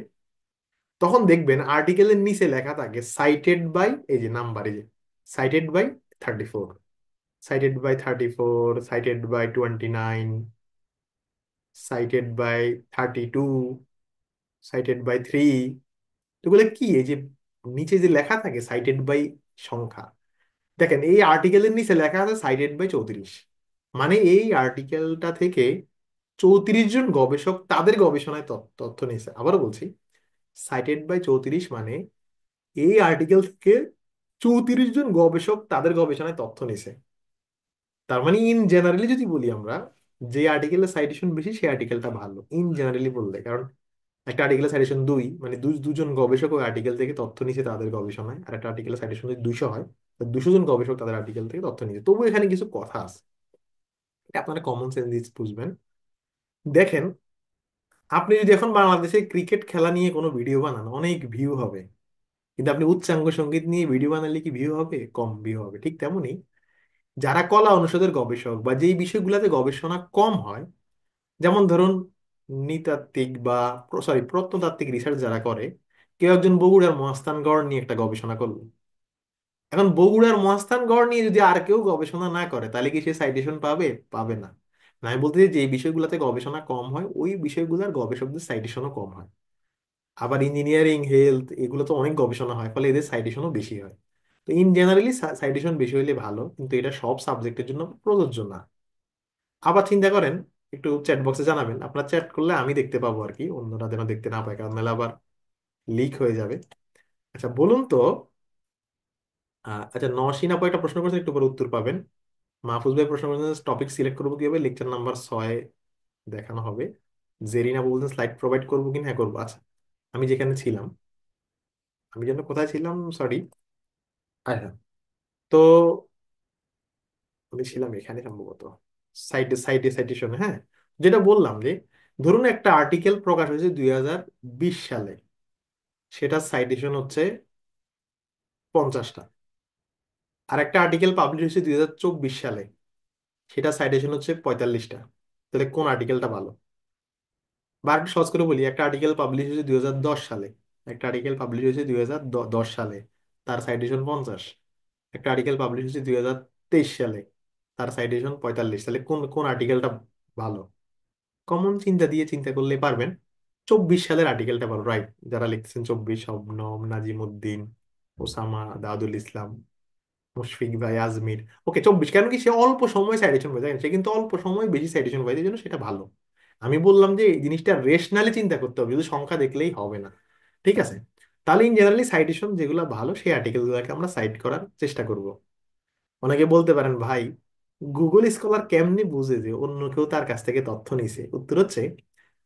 তখন দেখবেন আর্টিকেলের নিচে লেখা থাকে সাইটেড বাই, এই যে নাম্বার, এই যে cited by 34, cited by 34, cited by 29, cited by 32, cited by 3। এগুলো কি, এই যে নিচে যে লেখা থাকে সাইটেড বাই সংখ্যা, দেখেন এই আর্টিকেলের নিচে লেখা আছে সাইটেড বাই 34, মানে এই আর্টিকেলটা থেকে 34 জন গবেষক তাদের গবেষণায় তথ্য নিয়েছে। আবারও বলছি, সাইটেড বাই 34 মানে এই আর্টিকেল থেকে 34 জন গবেষক তাদের গবেষণায় তথ্য নিছে। তার মানে ইন জেনারেলি যদি বলি আমরা, যে আর্টিকেলের সাইটেশন বেশি সেই আর্টিকেলটা ভালো, ইন জেনারেলি বললে। কারণ একটা আর্টিকেলের সাইটেশন 2 মানে দুজন গবেষক ওই আর্টিকেল থেকে তথ্য নিছে তাদের গবেষণায়, আর একটা আর্টিকেলের সাইটেশন যদি 200 হয়, 200 জন গবেষক তাদের আর্টিকেল থেকে তথ্য নিছে। তবু এখানে কিছু কথা আছে, এটা আপনারা কমন সেন্স দিয়ে বুঝবেন। দেখেন, আপনি যদি এখন বাংলাদেশে ক্রিকেট খেলা নিয়ে কোনো ভিডিও বানান অনেক ভিউ হবে, কিন্তু আপনি উচ্চাঙ্গ সঙ্গীত নিয়ে ভিডিও বানালে কি ভিউ হবে? কম ভিউ হবে। ঠিক তেমনি যারা কলা অনুষদের গবেষক বা যেই বিষয়গুলোতে গবেষণা কম হয়, যেমন ধরুন নৃতাত্ত্বিক বা সরি প্রত্নতাত্ত্বিক রিসার্চ যারা করে, কেউ একজন বগুড়ার মহাস্থানগড় নিয়ে একটা গবেষণা করলো, এখন বগুড়ার মহাস্থানগড় নিয়ে যদি আর কেউ গবেষণা না করে তাহলে কি সে সাইটেশন পাবে? পাবে না। না, আমি বলতে চাই যে বিষয়গুলোতে গবেষণা কম হয় ওই বিষয়গুলোর গবেষকদের সাইটেশনও কম হয়। আবার ইঞ্জিনিয়ারিং, হেলথ, এগুলো তো অনেক গবেষণা হয়, ফলে এদের সাইটেশনও বেশি হয়। তো ইন জেনারেলি সাইটেশন বেশি হলে ভালো, কিন্তু এটা সব সাবজেক্টের জন্য প্রযোজ্য না। আবার চিন্তা করেন, একটু চ্যাট বক্সে জানাবেন, আপনার চ্যাট করলে আমি দেখতে পাবো আর কি, অন্যরা যেন দেখতে না পায়, কারণ নাহলে আবার লিক হয়ে যাবে। আচ্ছা বলুন তো, আচ্ছা নওশিন আপু একটা প্রশ্ন করছেন, একটু পরে উত্তর পাবেন। মাহফুজ ভাই প্রশ্ন করেছেন টপিক সিলেক্ট করবো কিভাবে, লেকচার নাম্বার 6 দেখানো হবে। জেরিনা আপু বলছেন স্লাইড প্রোভাইড করবো কিনা, হ্যাঁ করবো। আচ্ছা, আমি যেখানে ছিলাম, আমি যেন কোথায় ছিলাম, সরি, আচ্ছা, তো আমি ছিলাম এখানে সম্ভবত, সাইটেশন, হ্যাঁ। যেটা বললাম যে, ধরুন একটা আর্টিকেল প্রকাশ হয়েছে 2020 সালে, সেটা সাইটেশন হচ্ছে 50টা। আর একটা আর্টিকেল পাবলিশ হয়েছে 2024 সালে, সেটা সাইটেশন হচ্ছে 45টা। তাহলে কোন আর্টিকেলটা ভালো? বা একটু সহজ করে বলি, একটা আর্টিকেল পাবলিশ হয়েছে 2010 সালে, একটা আর্টিকেল পাবলিশ হয়েছে 2010 সালে, তার সাইটেশন 50। একটা আর্টিকেল পাবলিশ হয়েছে 2023 সালে, তার সাইটেশন 45। তাহলে কোন কোন আর্টিকেলটা ভালো? কমন চিন্তা দিয়ে চিন্তা করলে পারবেন। 24 সালের আর্টিকেলটা ভালো, রাইট। যারা লিখছেন 24, শবনম, নাজিমুদ্দিন, ওসামা, দাউদুল ইসলাম, মুশফিক ভাই, আজমির। ওকে 24, কেন কি সে অল্প সময় সাইটেশন পায়, দেখেন সে কিন্তু অল্প সময় বেশি সাইটেশন পায়, এই জন্য সেটা ভালো। আমি বললাম যে এই জিনিসটা রেশনালি চিন্তা করতে হবে, শুধু সংখ্যা দেখলেই হবে না। ঠিক আছে, তাহলে ইন জেনারেলি সাইটেশন যেগুলো ভালো সেই আর্টিকেল গুলোকে আমরা সাইট করার চেষ্টা করব। অনেকে বলতে পারেন ভাই, গুগল স্কলার কেমনি বুঝে যে অন্য কেউ তার কাছ থেকে তথ্য নিছে? উত্তর হচ্ছে,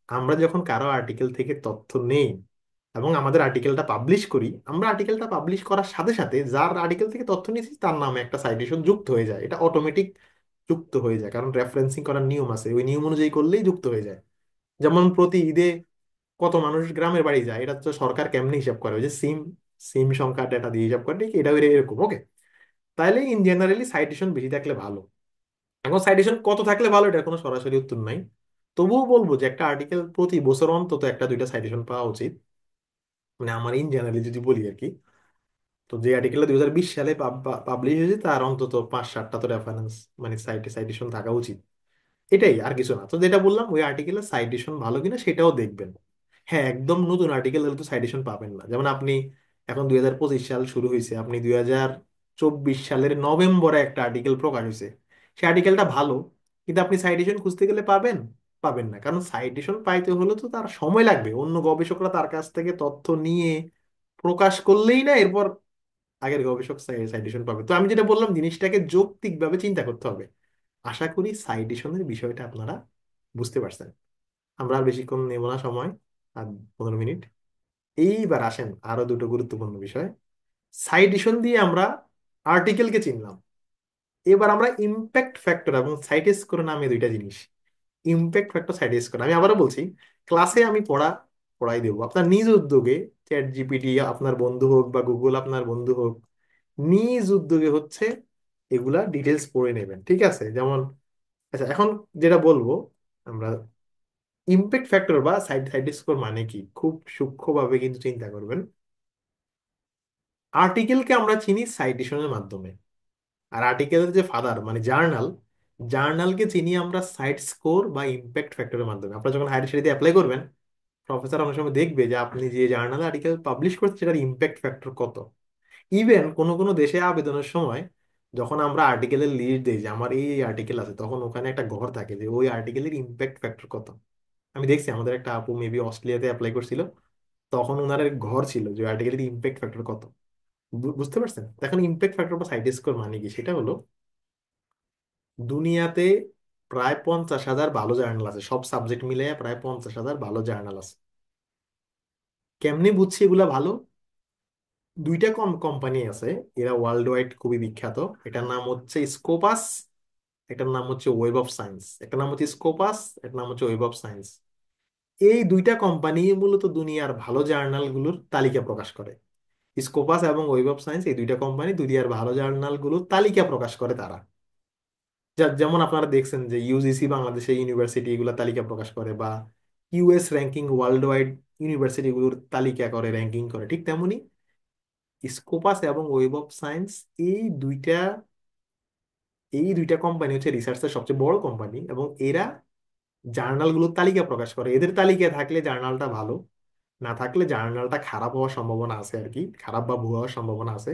আমরা যখন কারো আর্টিকেল থেকে তথ্য নেই এবং আমাদের আর্টিকেলটা পাবলিশ করি, আমরা আর্টিকেলটা পাবলিশ করার সাথে সাথে যার আর্টিকেল থেকে তথ্য নিয়েছি তার নামে একটা সাইটেশন যুক্ত হয়ে যায়, এটা অটোমেটিক যুক্ত হয়ে যায়, কারণ রেফারেন্সিং করার নিয়ম আছে, ওই নিয়ম অনুযায়ী করলেই যুক্ত হয়ে যায়। যেমন প্রতি ঈদে কত মানুষ গ্রামের বাড়ি যায়, এটা তো সরকার কেমনে হিসাব করে, ওই যে সিম সিম সংখ্যা ডেটা দিয়ে হিসাব করে, ঠিক এটা এরকম। ওকে, তাহলে ইন জেনারেলি সাইটেশন বেশি থাকলে ভালো। এখন সাইটেশন কত থাকলে ভালো, এটা কোনো সরাসরি উত্তর নাই। তবুও বলবো যে একটা আর্টিকেল প্রতি বছর অন্তত একটা দুইটা সাইটেশন পাওয়া উচিত, মানে আমার ইন জেনারেলি যদি বলি আর কি। তো যে আর্টিকেলটা 2020 সালে পাবলিশ হয়েছে তার অন্তত 5-7টা তো রেফারেন্স, মানে সাইটেশন থাকা উচিত। এটাই, আর কিছু না। তো যেটা বললাম, ওই আর্টিকেলের সাইটেশন ভালো কিনা সেটাও দেখবেন। হ্যাঁ, একদম নতুন আর্টিকেল হলে তো সাইটেশন পাবেন না। যেমন আপনি এখন 2025 সাল শুরু হয়েছে, আপনি 2024 সালের নভেম্বরে একটা আর্টিকেল প্রকাশ হয়েছে, সেই আর্টিকেলটা ভালো, কিন্তু আপনি সাইটেশন খুঁজতে গেলে পাবেন? পাবেন না, কারণ সাইটেশন পাইতে হলে তো তার সময় লাগবে, অন্য গবেষকরা তার কাছ থেকে তথ্য নিয়ে প্রকাশ করলেই না এরপর আগের গবেষক সাইটেশন পাবে। তো আমি যেটা বললাম, জিনিসটাকে যৌক্তিকভাবে চিন্তা করতে হবে। আশা করি সাইটেশনের বিষয়টা আপনারা বুঝতে পারছেন। আমরা আর বেশিক্ষণ নেব না সময়, আর 15 মিনিট। এইবার আসেন আরো দুটো গুরুত্বপূর্ণ বিষয়। সাইটেশন দিয়ে আমরা আর্টিকেলকে চিনলাম। এবার আমরা ইম্প্যাক্ট ফ্যাক্টর এবং সাইট স্কোর নামে দুইটা জিনিস, ইম্প্যাক্ট ফ্যাক্টর সাইট স্কোর, আমি আবারও বলছি, ক্লাসে আমি পড়াই দেবো আপনার নিজ উদ্যোগে। চ্যাট জিপিটি আপনার বন্ধু হোক বা গুগল আপনার বন্ধু হোক, নিজ উদ্যোগে হচ্ছে এগুলা ডিটেলস পড়ে নেবেন, ঠিক আছে? যেমন, আচ্ছা এখন যেটা বলবো আমরা, ইম্প্যাক্ট ফ্যাক্টর বা সাইট সাইট স্কোর মানে কি খুব সূক্ষ্মভাবে কিন্তু চিন্তা করবেন। আর্টিকেলকে আমরা চিনি সাইটেশনের মাধ্যমে, আর আর্টিকেলের যে ফাদার মানে জার্নাল, জার্নালকে চিনি আমরা সাইট স্কোর বা ইম্প্যাক্ট ফ্যাক্টরের মাধ্যমে। আপনারা যখন হায়ার স্টাডিতে অ্যাপ্লাই করবেন, প্রফেসর অনেক সময় দেখবে যে আপনি যে জার্নালে আর্টিকেল পাবলিশ করছেন সেটার ইম্প্যাক্ট ফ্যাক্টর কত। ইভেন কোনো কোনো দেশে আবেদনের সময় যখন আমরা আর্টিকেলের লিস্ট দিই যে আমার এই আর্টিকেল আছে, তখন ওখানে একটা ঘর থাকে যে ওই আর্টিকেলের ইম্প্যাক্ট ফ্যাক্টর কত। আমি দেখছি আমাদের একটা আপু মেবি অস্ট্রেলিয়াতে অ্যাপ্লাই করছিল, তখন ওনার এক ঘর ছিল যে আর্টিকেলের ইম্প্যাক্ট ফ্যাক্টর কত। বুঝতে পারছেন? এখন ইম্প্যাক্ট ফ্যাক্টর বা সাইট স্কোর মানে কি, সেটা হলো দুনিয়াতে প্রায় 50,000 ভালো জার্নাল আছে, সব সাবজেক্ট মিলে প্রায় 50,000 ভালো জার্নাল আছে। কেমনে বুঝছি এগুলা ভালো? দুইটা কোম্পানি আছে, এরা ওয়ার্ল্ড ওয়াইড খুবই বিখ্যাত। এটার নাম হচ্ছে স্কোপাস, এটার নাম হচ্ছে ওয়েব অফ সায়েন্স। একটা নাম হচ্ছে স্কোপাস, একটা নাম হচ্ছে ওয়েব অফ সায়েন্স। এই দুইটা কোম্পানি মূলত দুনিয়ার ভালো জার্নালগুলোর তালিকা প্রকাশ করে। স্কোপাস এবং ওয়েব অফ সায়েন্স, এই দুইটা কোম্পানি দুনিয়ার ভালো জার্নালগুলোর তালিকা প্রকাশ করে তারা। যেমন আপনারা দেখছেন যে ইউজিসি বাংলাদেশে ইউনিভার্সিটি এগুলো তালিকা প্রকাশ করে, বা ইউএস র্যাঙ্কিং ওয়ার্ল্ড ওয়াইড ইউনিভার্সিটিগুলোর তালিকা করে, র্যাঙ্কিং করে, ঠিক তেমনি স্কোপাস এবং ওয়েব অফ সায়েন্স, এই দুইটা এই দুইটা কোম্পানি হচ্ছে রিসার্চের সবচেয়ে বড় কোম্পানি, এবং এরা জার্নালগুলোর তালিকা প্রকাশ করে। এদের তালিকায় থাকলে জার্নালটা ভালো, না থাকলে জার্নালটা খারাপ হওয়ার সম্ভাবনা আছে আর কি, খারাপ বা ভুয়া হওয়ার সম্ভাবনা আছে।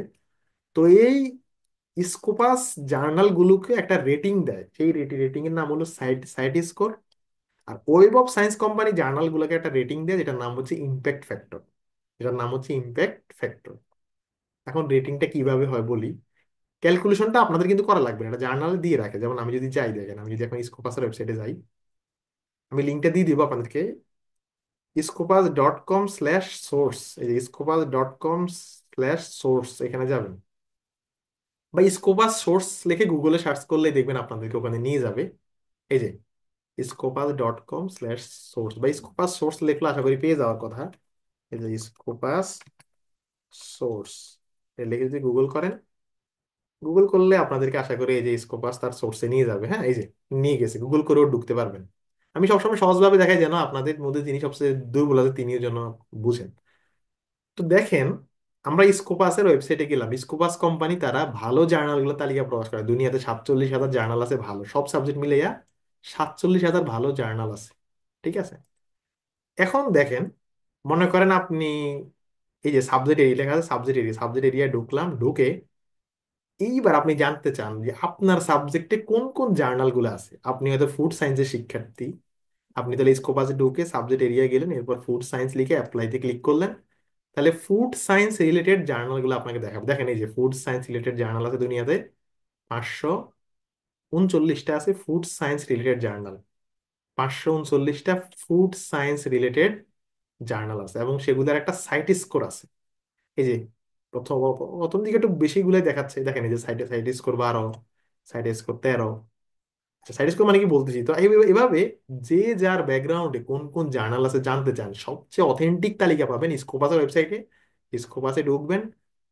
তো এই স্কোপাস জার্নালগুলোকে একটা রেটিং দেয়, সেই রেটিং এর নাম হলো সাইট সাইট স্কোর। আর ওয়েব অফ সায়েন্স কোম্পানি জার্নালগুলোকে একটা রেটিং দেয় যেটার নাম হচ্ছে ইম্প্যাক্ট ফ্যাক্টর, এটার নাম হচ্ছে ইম্প্যাক্ট ফ্যাক্টর। এখন রেটিংটা কিভাবে হয় বলি। ক্যালকুলেশনটা আপনাদের কিন্তু করা লাগবে না, এটা জার্নালে দিয়ে রাখে। যেমন আমি যদি যাই, দেখেন আমি যদি এখন স্কোপাসের ওয়েবসাইটে যাই, আমি লিঙ্কটা দিয়ে দিব আপনাদেরকে, scopus.com/source, এই যে scopus.com/source, এখানে যাবেন, বা স্কোপাস সোর্স লিখে গুগলে সার্চ করলে দেখবেন আপনাদেরকে ওখানে নিয়ে যাবে। এই যে scopus.com/source বা স্কোপাস সোর্স লিখলে আশা করি পেয়ে যাওয়ার কথা। এই যে স্কোপাস সোর্স লিখে যদি গুগল করেন, গুগল করলে আপনাদেরকে আশা করি এই যে স্কোপাস তার সোর্সে নিয়ে যাবে। হ্যাঁ, এই যে নিয়ে গেছে, গুগল করেও ঢুকতে পারবেন। আমি সবসময় সহজভাবে দেখাই যেন আপনাদের মধ্যে যিনি সবচেয়ে দুর্বল আছে তিনি যেন বুঝেন। তো দেখেন, আমরা স্কোপাসের ওয়েবসাইটে গেলাম, স্কোপাস কোম্পানি তারা ভালো জার্নালগুলো তালিকা প্রকাশ করে। দুনিয়াতে 47,000 জার্নাল আছে ভালো, সব সাবজেক্ট মিলিয়ে 47,000 ভালো জার্নাল আছে, ঠিক আছে? এখন দেখেন, মনে করেন আপনি এই যে সাবজেক্ট এরিয়া লেখা আছে, সাবজেক্ট এরিয়া ঢুকলাম, ঢুকে এইবার আপনি জানতে চান যে আপনার সাবজেক্টে কোন কোন জার্নাল গুলো আছে। আপনি হয়তো ফুড সায়েন্সের শিক্ষার্থী, আপনি তাহলে স্কোপাসে ঢুকে সাবজেক্ট এরিয়া গেলেন, এরপর ফুড সায়েন্স লিখে অ্যাপ্লাইতে ক্লিক করলেন। তাহলে ফুড সায়েন্স রিলেটেড জার্নাল গুলো আপনাকে দেখাবে। দেখেন এই যে ফুড সায়েন্স রিলেটেড জার্নাল আছে দুনিয়াতে 539টা আছে ফুড সায়েন্স রিলেটেড জার্নাল, 539টা ফুড সায়েন্স রিলেটেড জার্নাল আছে, এবং সেগুলোর একটা সাইট স্কোর আছে। এই যে প্রথম প্রথম দিকে একটু বেশি গুলাই দেখাচ্ছে, দেখেন এই যে সাইটে সাইট স্কোর 12, সাইট স্কোর 13। আচ্ছা, সাইট স্কোর মানে কি বলতেছি তো, এভাবে যে যার ব্যাকগ্রাউন্ডে কোন কোন জার্নাল আছে জানতে চান, সবচেয়ে অথেন্টিক তালিকা পাবেন স্কোপাসের ওয়েবসাইটে। স্কোপাসে ঢুকবেন,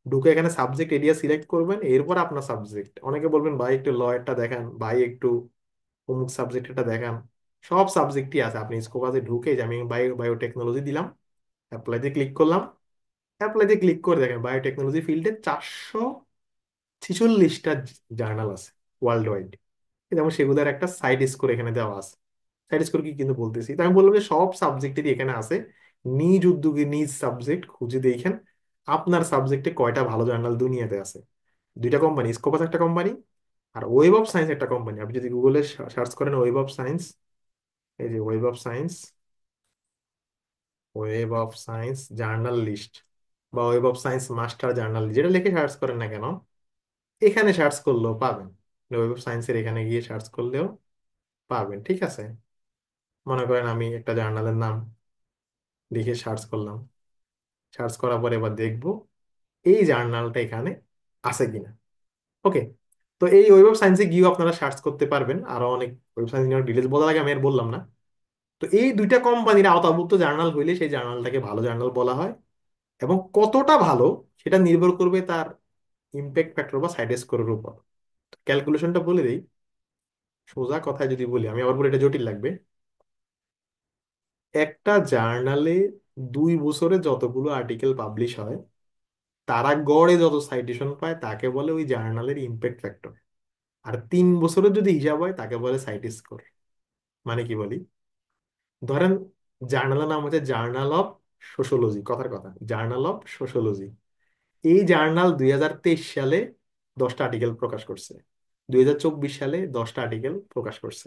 ঢুকে এখানে সাবজেক্ট এরিয়া সিলেক্ট করবেন, এরপর আপনার সাবজেক্ট, অনেকে বলবেন ভাই একটু লয়েরটা দেখান, ভাই একটু অমুক সাবজেক্টটা দেখান, সব সাবজেক্টই আছে। আপনি স্কোপাসে ঢুকে, যে আমি বায়োটেকনোলজি দিলাম, অ্যাপ্লাইতে ক্লিক করলাম, অ্যাপ্লাইতে ক্লিক করে দেখেন বায়োটেকনোলজি ফিল্ডে 446টা জার্নাল আছে ওয়ার্ল্ড ওয়াইড। যেমন সেগুলোর একটা সাইড স্কোর এখানে দেওয়া আছে। সাইড স্কোর কি কিন্তু বলতেছি, তো আমি বললাম যে সব সাবজেক্টেরই এখানে আছে। নিজ উদ্যোগে নিজ সাবজেক্ট খুঁজে দেখেন আপনার সাবজেক্টে কয়টা ভালো জার্নাল দুনিয়াতে আছে। দুইটা কোম্পানি, স্কোপাস একটা কোম্পানি আর ওয়েব অফ সায়েন্স একটা কোম্পানি। আপনি যদি গুগলে সার্চ করেন ওয়েব অফ সায়েন্স, এই যে web of science, web of science journal list বা web of science master journal, যেটা লিখে সার্চ করেন না কেন, এখানে সার্চ করলেও পাবেন। ওয়েব অফ সায়েন্সের এখানে গিয়ে সার্চ করলেও পাবেন, ঠিক আছে। মনে করেন আমি একটা জার্নালের নাম লিখে সার্চ করলাম, সার্চ করার পরে এবার দেখবো এই জার্নালটা এখানে আছে কিনা। ওকে। তো এই ওয়েব অফ সায়েন্সে গিয়েও আপনারা সার্চ করতে পারবেন, আরো অনেক ওয়েব সায়েন্স নিয়ে ডিটেলস বলার আগে আমি আর বললাম না। তো এই দুইটা কোম্পানির আওতাভুক্ত জার্নাল হইলে সেই জার্নালটাকে ভালো জার্নাল বলা হয়। এবং কতটা ভালো সেটা নির্ভর করবে তার ইমপ্যাক্ট ফ্যাক্টর বা সাইড স্কোরের উপর। ক্যালকুলেশনটা বলে দিই, সোজা কথায় যদি বলি, আমি আবার বলে এটা জটিল লাগবে। একটা জার্নালে 2 বছরে যতগুলো আর্টিকেল পাবলিশ হয় তারা গড়ে যত সাইটেশন পায় তাকে বলে ওই জার্নালের ইমপ্যাক্ট ফ্যাক্টর। আর 3 বছরের যদি হিসাব হয় তাকে বলে সাইট স্কোর। মানে কি বলি, ধরেন জার্নালের নাম হচ্ছে জার্নাল অফ সোশোলজি, কথার কথা জার্নাল অফ সোশোলজি। এই জার্নাল 2023 সালে 10টা আর্টিকেল প্রকাশ করছে, 2024 সালে 10টা আর্টিকেল প্রকাশ করছে,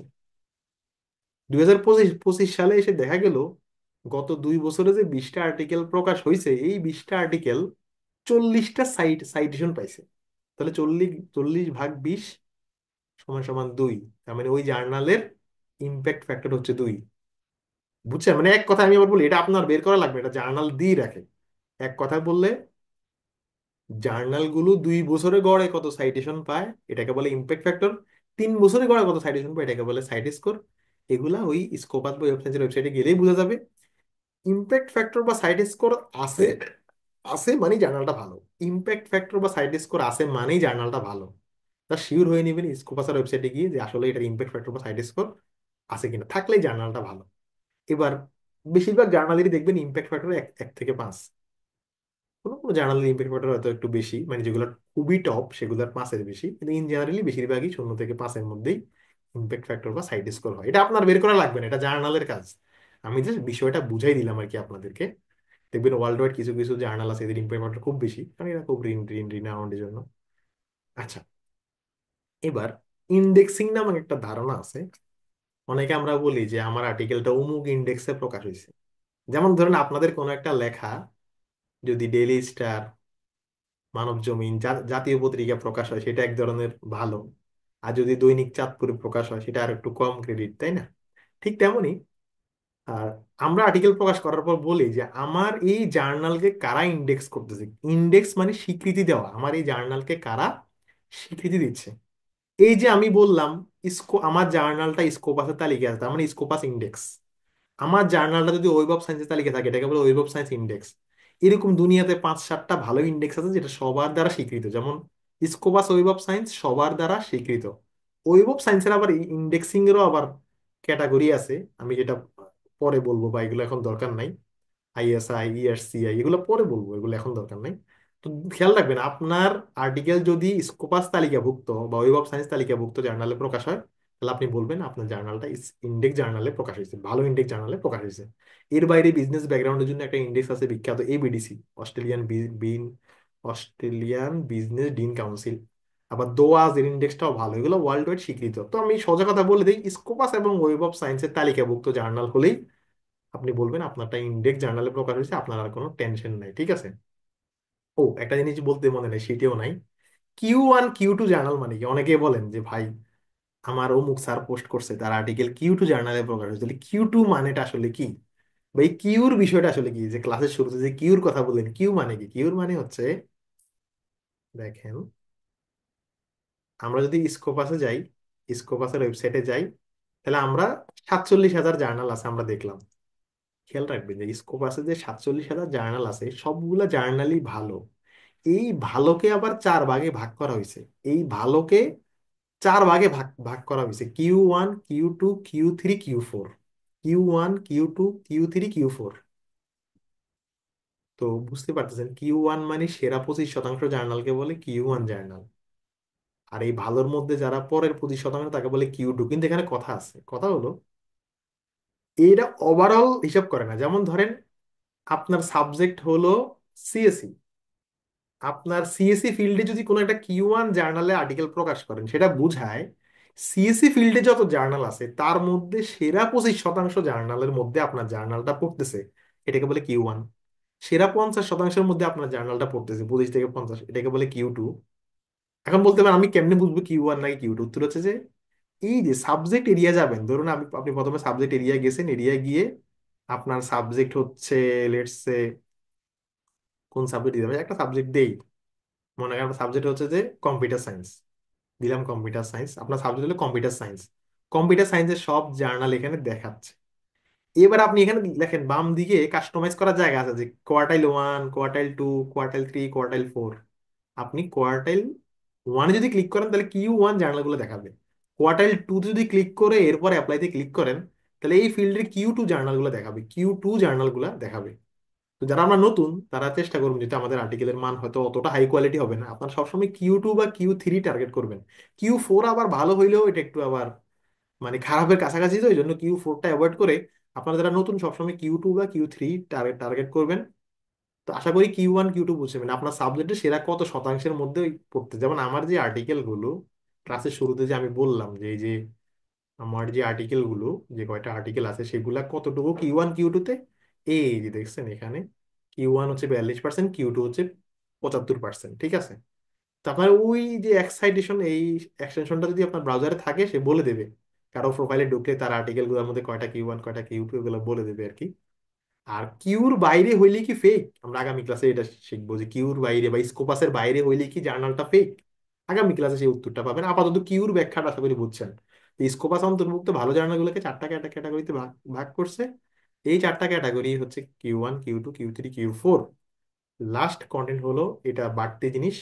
2025 সালে এসে দেখা গেল গত 2 বছরে যে 20টা আর্টিকেল প্রকাশ হয়েছে এই 20টা আর্টিকেল 40টা সাইটেশন পাইছে। তাহলে 40 40 ভাগ 20 সমান সমান 2। তার মানে ওই জার্নালের ইম্প্যাক্ট ফ্যাক্টর হচ্ছে 2। বুঝছেন? মানে এক কথা আমি আবার বলি, এটা আপনার বের করা লাগবে, এটা জার্নাল দিয়ে রাখে। এক কথা বললে, জার্নালগুলো 2 বছরে গড়ে কত সাইটেশন পায় এটাকে বলে ইম্প্যাক্ট ফ্যাক্টর, 3 বছরে গড়ে কত সাইটেশন পায় এটাকে বলে সাইট স্কোর। এগুলা ওই স্কোপাস বা ওয়েবসাইটের ওয়েবসাইটে গেলেই বোঝা যাবে। ইম্প্যাক্ট ফ্যাক্টর বা সাইট স্কোর আছে, আছে মানেই জার্নালটা ভালো। ইম্প্যাক্ট ফ্যাক্টর বা সাইট স্কোর আছে মানেই জার্নালটা ভালো। তা শিওর হয়ে নেবেন স্কোপাসের ওয়েবসাইটে গিয়ে যে আসলে এটার ইম্প্যাক্ট ফ্যাক্টর বা সাইট স্কোর আছে কিনা, থাকলেই জার্নালটা ভালো। এবার বেশিরভাগ জার্নালেরই দেখবেন ইম্প্যাক্ট ফ্যাক্টর 1 থেকে 5। কোনো কোনো জার্নালের ইম্প্যাক্ট ফ্যাক্টর হয়তো একটু বেশি, মানে যেগুলো খুবই টপ সেগুলোর 5-এর বেশি, কিন্তু ইন জেনারেলি বেশিরভাগই 0 থেকে 5-এর মধ্যেই ইম্প্যাক্ট ফ্যাক্টর বা সাইড স্কোর হয়। এটা আপনার বের করা লাগবে না, এটা জার্নালের কাজ। আমি জাস্ট বিষয়টা বুঝাই দিলাম আর কি আপনাদেরকে। দেখবেন ওয়ার্ল্ড ওয়াইড কিছু কিছু জার্নাল আছে এদের ইম্প্যাক্ট ফ্যাক্টর খুব বেশি, কারণ এরা খুব রিনাউন্ডের জন্য। আচ্ছা, এবার ইন্ডেক্সিং নামক একটা ধারণা আছে। অনেকে আমরা বলি যে আমার আর্টিকেলটা অমুক ইন্ডেক্সে প্রকাশ হয়েছে। যেমন ধরেন আপনাদের কোনো একটা লেখা যদি ডেইলি স্টার, মানব জমিন, জাতীয় পত্রিকা প্রকাশ হয় সেটা এক ধরনের ভালো। আর যদি দৈনিক চাঁদপুরে প্রকাশ হয় সেটা আর একটু কম ক্রেডিট, তাই না? ঠিক তেমনি আর আমরা আর্টিকেল প্রকাশ করার পর বলি যে আমার এই জার্নালকে কারা ইন্ডেক্স করতেছে। ইন্ডেক্স মানে স্বীকৃতি দেওয়া, আমার এই জার্নালকে কারা স্বীকৃতি দিচ্ছে। এই যে আমি বললাম আমার জার্নালটা স্কোপাসের তালিকায় আছে, তার মানে স্কোপাস ইন্ডেক্স। আমার জার্নালটা যদি ওয়েব অফ সায়েন্সের তালিকায় থাকে এটাকে বলে ওয়েব অফ সায়েন্স ইন্ডেক্স। এরকম দুনিয়াতে 5-7টা ভালো ইন্ডেক্স আছে যেটা সবার দ্বারা স্বীকৃত, যেমন স্কোপাস ওয়েব অফ সায়েন্স সবার দ্বারা স্বীকৃত। ওয়েব অফ সায়েন্সের আবার ইন্ডেক্সিং এরও আবার ক্যাটাগরি আছে, আমি যেটা পরে বলবো, বা এগুলো এখন দরকার নাই। আইএসআই, ইআরসিআই এগুলো পরে বলবো, এগুলো এখন দরকার নাই। তো খেয়াল রাখবেন আপনার আর্টিকেল যদি স্কোপাস তালিকাভুক্ত বা ওয়েব অফ সায়েন্স তালিকাভুক্ত জার্নালে প্রকাশ হয় তাহলে আপনি বলবেন আপনার জার্নালটা ইন্ডেক্স জার্নালে প্রকাশ হয়েছে, ভালো ইন্ডেক্স জার্নালে প্রকাশ হয়েছে। এর বাইরে বিজনেস ব্যাকগ্রাউন্ডের জন্য একটা ইন্ডেক্স আছে বিখ্যাত, এবিডিসি, অস্ট্রেলিয়ান বিন অস্ট্রেলিয়ান বিজনেস ডিন কাউন্সিল। আবার দোয়াজ এর ইন্ডেক্সটাও ভালো, এগুলো ওয়ার্ল্ড ওয়াইড স্বীকৃত। তো আমি সোজা কথা বলে দিই, স্কোপাস এবং ওয়েব অফ সায়েন্সের তালিকাভুক্ত জার্নাল হলেই আপনি বলবেন আপনারটা ইন্ডেক্স জার্নালে প্রকাশ হয়েছে, আপনার আর কোনো টেনশন নাই, ঠিক আছে। ও একটা জিনিস বলতে মনে নেই, সেটিও নাই। Q1 Q2 জার্নাল মানে কি? অনেকে বলেন যে ভাই আমার অমুক স্যার পোস্ট করছে তার আর্টিকেল Q2 জার্নালে প্রকাশ হয়েছে, তাহলে Q2 মানেটা আসলে কি? ভাই কিউর বিষয়টা আসলে কি, যে ক্লাসের শুরুতে যে কিউর কথা বললেন, কিউ মানে কি? কিউর মানে হচ্ছে, দেখেন, আমরা যদি স্কোপাসে যাই, স্কোপাসের ওয়েবসাইটে যাই, তাহলে আমরা 47,000 জার্নাল আছে আমরা দেখলাম। খেয়াল রাখবেন যে স্কোপাসে যে 47,000 জার্নাল আছে সবগুলা জার্নালই ভালো। এই ভালোকে আবার 4 ভাগে ভাগ করা হয়েছে। এই ভালোকে 4 ভাগে ভাগ ভাগ করা হয়েছে, Q1 Q2 Q3 Q4। Q1 Q2 Q3 Q4। তো বুঝতে পারতেছেন Q1 মানে সেরা 25% জার্নালকে বলে Q1 জার্নাল। আর এই ভালোর মধ্যে যারা পরের 25% তাকে বলে Q2। কিন্তু এখানে কথা আছে, কথা হলো এইটা ওভারঅল হিসাব করে না। যেমন ধরেন আপনার সাবজেক্ট হলো সিএসি, আপনার সিএসসি ফিল্ডে যদি কোনো একটা Q1 জার্নালে আর্টিকেল প্রকাশ করেন সেটা বুঝায় সিএসসি ফিল্ডে যত জার্নাল আছে তার মধ্যে সেরা 25% জার্নালের মধ্যে আপনার জার্নালটা পড়তেছে, এটাকে বলে Q1। সেরা 50%-এর মধ্যে আপনার জার্নালটা পড়তেছে 25 থেকে 50, এটাকে বলে Q2। এখন বলতে পারেন আমি কেমনে বুঝবো কিউ ওয়ান নাকি কিউ টু? উত্তর হচ্ছে যে এই যে সাবজেক্ট এরিয়া যাবেন, ধরুন আপনি প্রথমে সাবজেক্ট এরিয়া গেছেন, এরিয়া গিয়ে আপনার সাবজেক্ট হচ্ছে লেটস সে, কোন সাবজেক্ট দিতে হবে, একটা সাবজেক্ট দেই, মনে করেন সাবজেক্ট হচ্ছে যে কম্পিউটার সায়েন্স, দিলাম কম্পিউটার সায়েন্স, আপনার সাবজেক্ট হলো কম্পিউটার সায়েন্স। কম্পিউটার সায়েন্সের সব জার্নাল এখানে দেখাচ্ছে। এবার আপনি এখানে দেখেন বাম দিকে কাস্টমাইজ করার জায়গা আছে যে quartile one, quartile two, quartile three, quartile four. আপনি কোয়ার্টাইল ওয়ানে যদি ক্লিক করেন তাহলে কিউ ওয়ান জার্নালগুলো দেখাবে। কোয়ার্টাইল টু যদি ক্লিক করে এরপর অ্যাপ্লাইতে ক্লিক করেন তাহলে এই ফিল্ডের কিউ টু জার্নালগুলো দেখাবে, কিউ টু জার্নালগুলো দেখাবে। তো যারা আমরা নতুন তারা চেষ্টা করুন, যেটা আমাদের আর্টিকেলের মান হয়তো অতটা হাই কোয়ালিটি হবে না, আপনারা সবসময় কিউ টু বা কিউ থ্রি টার্গেট করবেন। কিউ ফোর আবার ভালো হইলেও এটা একটু আবার মানে খারাপের কাছাকাছি, তো এই জন্য কিউ ফোরটা অ্যাভয়েড করে আপনারা যারা নতুন সবসময় কিউ টু বা কিউ থ্রি টার্গেট টার্গেট করবেন। তো আশা করি কিউ ওয়ান কিউ টু বুঝছেন আপনার সাবজেক্টে সেরা কত শতাংশের মধ্যে ওই পড়তে, যেমন আমার যে আর্টিকেল গুলো ক্লাসের শুরুতে যে আমি বললাম যে এই যে আমার যে আর্টিকেল গুলো, যে কয়টা আর্টিকেল আছে সেগুলা কতটুকু কিউ ওয়ান কিউ টু তে, এই যে দেখছেন এখানে কিউ ওয়ান হচ্ছে 42%, কিউ টু হচ্ছে 75%, ঠিক আছে? তো আপনার ওই যে এক্সাইটেশন, এই এক্সটেনশনটা যদি আপনার ব্রাউজারে থাকে সে বলে দেবে, কারো প্রোফাইলে ঢুকলে তার আর্টিকেল গুলোর মধ্যে কয়টা কিউ ওয়ান কয়টা কিউ টু এগুলো বলে দেবে আর কি। আর কিউর বাইরে হইলে কি ফেক, আমরা আগামী ক্লাসে এটা শিখবো যে কিউর বাইরে বা স্কোপাসের বাইরে হইলে কি জার্নালটা ফেক। আগামী ক্লাসে সেই উত্তরটা পাবেন, আপাতত কিউর ব্যাখ্যাটা আশা করি বুঝছেন। স্কোপাস অন্তর্ভুক্ত ভালো জার্নালগুলোকে চারটা ক্যাটাগরিতে ভাগ ভাগ করছে। এই চারটা ক্যাটাগরি হচ্ছে Q one, Q two, Q three, Q four. Last content হলো এটা বাড়তি জিনিস,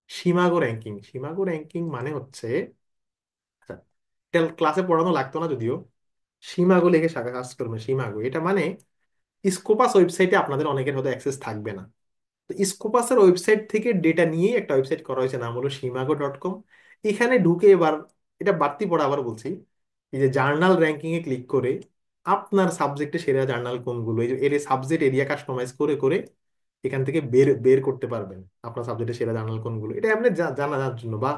সীমাগো র্যাঙ্কিং। সীমাগো র্যাঙ্কিং মানে হচ্ছে, আচ্ছা, এটা ক্লাসে পড়ানো লাগতো না যদিও, সীমাগো লিখে শাখা কাজ করবে, সীমাগো এটা মানে স্কোপাস ওয়েবসাইটে আপনাদের অনেকের হয়তো অ্যাক্সেস থাকবে না। তো স্কোপাসের ওয়েবসাইট থেকে ডেটা নিয়েই একটা ওয়েবসাইট করা হয়েছে, নাম হলো সীমাগো.com। এখানে ঢুকে এবার এটা বাড়তি পড়া আবার বলছি, এই যে জার্নাল র্যাঙ্কিং এ ক্লিক করে আপনার সাবজেক্টে সেরা জার্নাল কোনগুলো, এই যে এর সাবজেক্ট এরিয়া কাস্টমাইজ করে করে এখান থেকে বের বের করতে পারবেন আপনার সাবজেক্টে সেরা জার্নাল কোনগুলো, এটা আপনি জানার জন্য। বা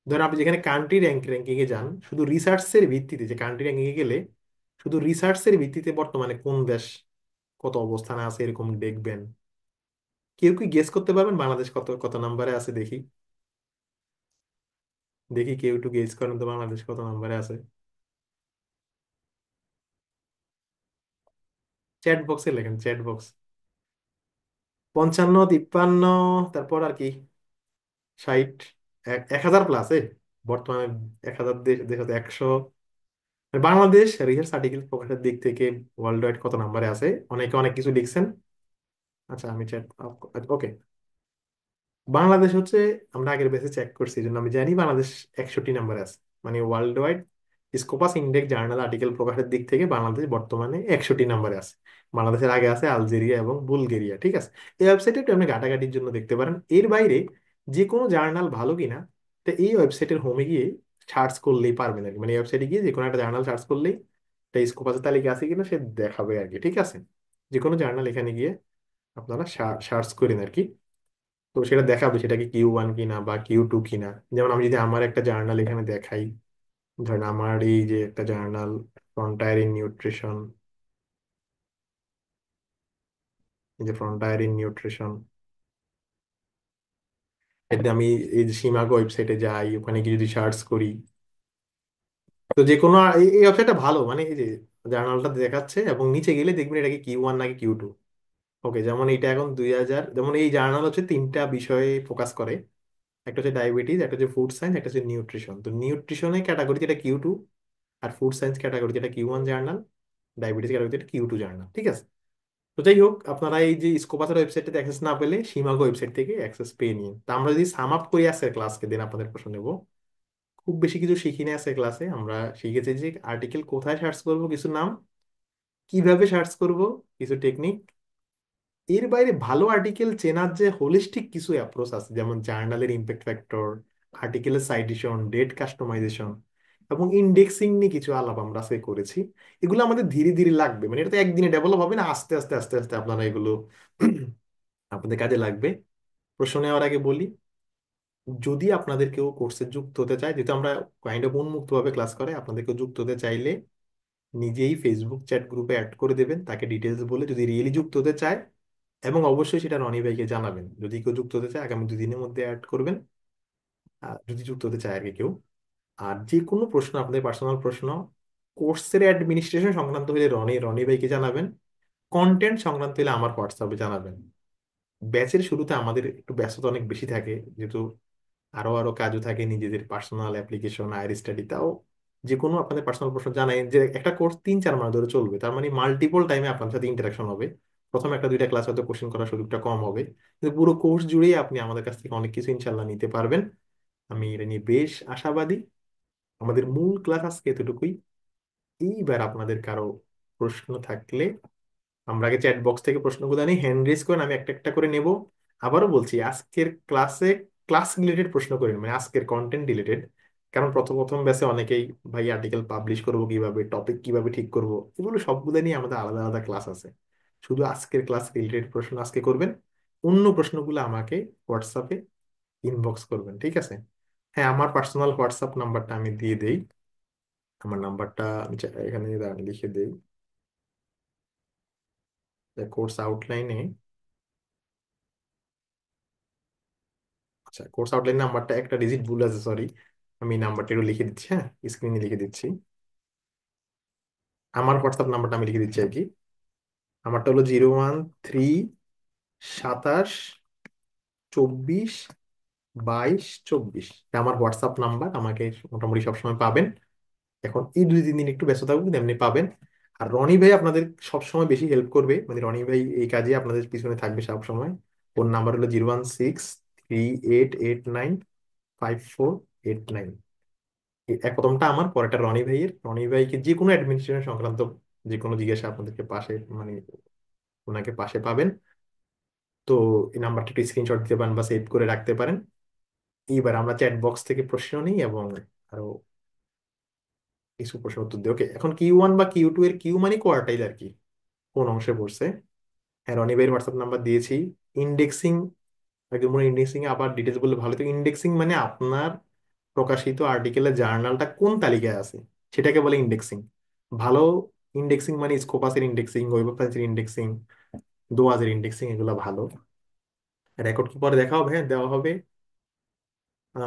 ধরেন আপনি যেখানে কান্ট্রি র্যাঙ্কিং এ যান, শুধু রিসার্চের ভিত্তিতে, যে কান্ট্রি র্যাঙ্কিং এ গেলে শুধু রিসার্চের ভিত্তিতে বর্তমানে কোন দেশ কত অবস্থানে আছে এরকম দেখবেন। কেউ কি গেস করতে পারবেন বাংলাদেশ কত কত নম্বরে আছে? দেখি, দেখি কেউ একটু গেস করেন তো বাংলাদেশ কত নম্বরে আছে। চ্যাট বক্সে লেখেন, চ্যাট বক্স। 55, 53, তারপর আর কি 60, 1000 প্লাসে বর্তমানে। 1000 দেশ, দেশ হতে 100। বাংলাদেশ রিসার্চ আর্টিকেল প্রকাশের দিক থেকে ওয়ার্ল্ড ওয়াইড কত নম্বরে আছে? অনেকে অনেক কিছু লিখছেন। আচ্ছা আমি চ্যাট, ওকে, বাংলাদেশ হচ্ছে, আমরা আগের বেসে চেক করছি এই জন্য আমি জানি বাংলাদেশ 61 নম্বরে আছে। মানে world wide Scopus index journal article প্রকাশের দিক থেকে বাংলাদেশ বর্তমানে 61 নম্বরে আছে। বাংলাদেশের আগে আছে আলজেরিয়া এবং বুলগেরিয়া, ঠিক আছে? এই ওয়েবসাইটে একটু আপনি ঘাটাঘাটির জন্য দেখতে পারেন। এর বাইরে যে কোনো জার্নাল ভালো কিনা তো এই ওয়েবসাইটের হোমে গিয়ে সার্চ করলেই পারবেন আর কি। মানে এই ওয়েবসাইটে গিয়ে যে কোনো একটা জার্নাল সার্চ করলেই এটা স্কোপাসের তালিকা আছে কিনা সে দেখাবে আর কি, ঠিক আছে? যে কোনো জার্নাল এখানে গিয়ে আপনারা সার্চ করেন আর কি। তো সেটা দেখাবে সেটা কি কিউ ওয়ান কিনা বা কিউ টু কিনা। যেমন আমি যদি আমার একটা জার্নাল এখানে দেখাই, ধরেন আমার এই যে একটা জার্নাল ফ্রন্টায়ার ইন নিউট্রিশন, এই যে ফ্রন্টায়ার ইন নিউট্রিশন, এটা আমি এই যে সীমাগো ওয়েবসাইটে যাই, ওখানে গিয়ে যদি সার্চ করি, তো যে কোনো এই ওয়েবসাইটটা ভালো, মানে এই যে জার্নালটা দেখাচ্ছে এবং নিচে গেলে দেখবেন এটা কি কিউ ওয়ান নাকি কিউ টু। ওকে, যেমন এটা এখন 2000, যেমন এই জার্নাল হচ্ছে তিনটা বিষয়ে ফোকাস করে, একটা হচ্ছে ডায়াবেটিস, একটা হচ্ছে ফুড সায়েন্স, একটা হচ্ছে নিউট্রিশন। তো নিউট্রিশনের ক্যাটাগরি যেটা কিউ টু, আর ফুড সায়েন্স ক্যাটাগরি যেটা Q one journal, diabetes category যেটা কিউ টু জার্নাল, ঠিক আছে? তো যাই হোক, আপনারা এই যে স্কোপাসের ওয়েবসাইটে অ্যাক্সেস না পেলে সীমাগো ওয়েবসাইট থেকে অ্যাক্সেস পেয়ে নিন। তা আমরা যদি সাম আপ করি আজকের ক্লাসকে, দিন আপনাদের প্রশ্ন নেব। খুব বেশি কিছু শিখি না আজকের ক্লাসে, আমরা শিখেছি যে আর্টিকেল কোথায় সার্চ করব কিছু নাম, কিভাবে সার্চ করব কিছু টেকনিক। এর বাইরে ভালো আর্টিকেল চেনার যে হোলিস্টিক কিছু অ্যাপ্রোচ আছে, যেমন জার্নালের ইম্প্যাক্ট ফ্যাক্টর, আর্টিকেলের সাইটেশন, ডেট কাস্টমাইজেশন এবং ইন্ডেক্সিং নিয়ে কিছু আলাপ আমরা আজকে করেছি। এগুলো আমাদের ধীরে ধীরে লাগবে, মানে এটা তো একদিনে ডেভেলপ হবে না, আস্তে আস্তে আস্তে আস্তে আপনারা এগুলো আপনাদের কাজে লাগবে। প্রশ্ন নেওয়ার আগে বলি, যদি আপনাদের কেউ কোর্সে যুক্ত হতে চায়, যেহেতু আমরা কাইন্ড অফ উন্মুক্ত ভাবে ক্লাস করে, আপনাদের কেউ যুক্ত হতে চাইলে নিজেই ফেসবুক চ্যাট গ্রুপে অ্যাড করে দেবেন তাকে ডিটেলস বলে, যদি রিয়েলি যুক্ত হতে চায়। এবং অবশ্যই সেটা রনি ভাইকে জানাবেন, যদি কেউ যুক্ত হতে চায় আগামী 2 দিনের মধ্যে অ্যাড করবেন। যদি যুক্ত হতে চায় আর কি কেউ। আর যে কোনো প্রশ্ন, আপনাদের পার্সোনাল প্রশ্ন, কোর্সের অ্যাডমিনিস্ট্রেশন সংক্রান্ত হলে রনি ভাইকে জানাবেন, কন্টেন্ট সংক্রান্ত হলে আমার হোয়াটসঅ্যাপে জানাবেন। ব্যাচের শুরুতে আমাদের একটু ব্যস্ততা অনেক বেশি থাকে, যেহেতু আরো আরো কাজও থাকে, নিজেদের পার্সোনাল অ্যাপ্লিকেশন, হায়ার স্টাডি। তাও যে কোনো আপনাদের পার্সোনাল প্রশ্ন জানাই, যে একটা কোর্স 3-4 মাস ধরে চলবে, তার মানে মাল্টিপল টাইমে আপনার সাথে ইন্টারাকশন হবে। প্রথম একটা দুইটা ক্লাস হয়তো কোশ্চেন করার সুযোগটা কম হবে, কিন্তু পুরো কোর্স জুড়েই আপনি আমাদের কাছ থেকে অনেক কিছু ইনশাল্লাহ নিতে পারবেন। আমি এটা নিয়ে বেশ আশাবাদী। আমাদের মূল ক্লাস আজকে এতটুকুই। এইবার আপনাদের কারো প্রশ্ন থাকলে আমরা আগে চ্যাট বক্স থেকে প্রশ্নগুলো আনি, হ্যান্ড রেজ করেন, আমি একটা একটা করে নেব। আবারও বলছি, আজকের ক্লাসে ক্লাস রিলেটেড প্রশ্ন করেন, মানে আজকের কন্টেন্ট রিলেটেড। কারণ প্রথম প্রথম ব্যাচে অনেকেই ভাই আর্টিকেল পাবলিশ করব কিভাবে, টপিক কিভাবে ঠিক করব, এগুলো সবগুলো নিয়ে আমাদের আলাদা আলাদা ক্লাস আছে। শুধু আজকের ক্লাস রিলেটেড প্রশ্ন আজকে করবেন, অন্য প্রশ্নগুলো আমাকে হোয়াটসঅ্যাপে ইনবক্স করবেন, ঠিক আছে? হ্যাঁ, আমার পার্সোনাল হোয়াটসঅ্যাপ নাম্বারটা আমি দিয়ে দেই। আমার নাম্বারটা আমি এখানে লিখে দেই, কোর্স আউটলাইনে। আচ্ছা, কোর্স আউটলাইন নাম্বারটা একটা ডিজিট ভুল আছে, সরি। আমি নাম্বারটা একটু লিখে দিচ্ছি, হ্যাঁ, স্ক্রিনে লিখে দিচ্ছি। আমার হোয়াটসঅ্যাপ নাম্বারটা আমি লিখে দিচ্ছি আর কি। আমারটা হলো 0132724 22 24। এটা আমার হোয়াটসঅ্যাপ নাম্বার, আমাকে মোটামুটি সবসময় পাবেন। এখন এই 2-3 দিন একটু ব্যস্ত থাকবো, কিন্তু এমনি পাবেন। আর রনি ভাই আপনাদের সবসময় বেশি হেল্প করবে, মানে রনি ভাই এই কাজে আপনাদের পিছনে থাকবে সবসময়। ওর নাম্বার হলো 01638895489। এক প্রথমটা আমার, পরেরটা রনি ভাইয়ের। রনি ভাইকে যে কোনো অ্যাডমিনিস্ট্রেশন সংক্রান্ত যে কোনো জিজ্ঞাসা আপনাদেরকে পাশে, মানে ওনাকে পাশে পাবেন। তো এই নাম্বারটা একটু স্ক্রিনশট দিতে পারেন বা সেভ করে রাখতে পারেন। এইবার আমরা চ্যাট বক্স থেকে প্রশ্ন নিই এবং আরো কিছু প্রশ্ন উত্তর দিই। ওকে, এখন Q1 বা Q2 এর কিউ মানে কোয়ার্টাইল আর কি, কোন অংশে পড়ছে। হ্যাঁ, রনি ভাইয়ের হোয়াটসঅ্যাপ নাম্বার দিয়েছি। ইন্ডেক্সিং, একদম মনে ইন্ডেক্সিং আবার ডিটেলস বললে ভালো। তো ইন্ডেক্সিং মানে আপনার প্রকাশিত আর্টিকেলের জার্নালটা কোন তালিকায় আছে, সেটাকে বলে ইন্ডেক্সিং। ভালো ইন্ডেক্সিং মানে স্কোপাসের ইন্ডেক্সিং, ওয়েব অফ সায়েন্সের ইন্ডেক্সিং, দোয়াজের ইন্ডেক্সিং, এগুলো ভালো। রেকর্ড কি পরে দেখা হবে? হ্যাঁ, দেওয়া হবে।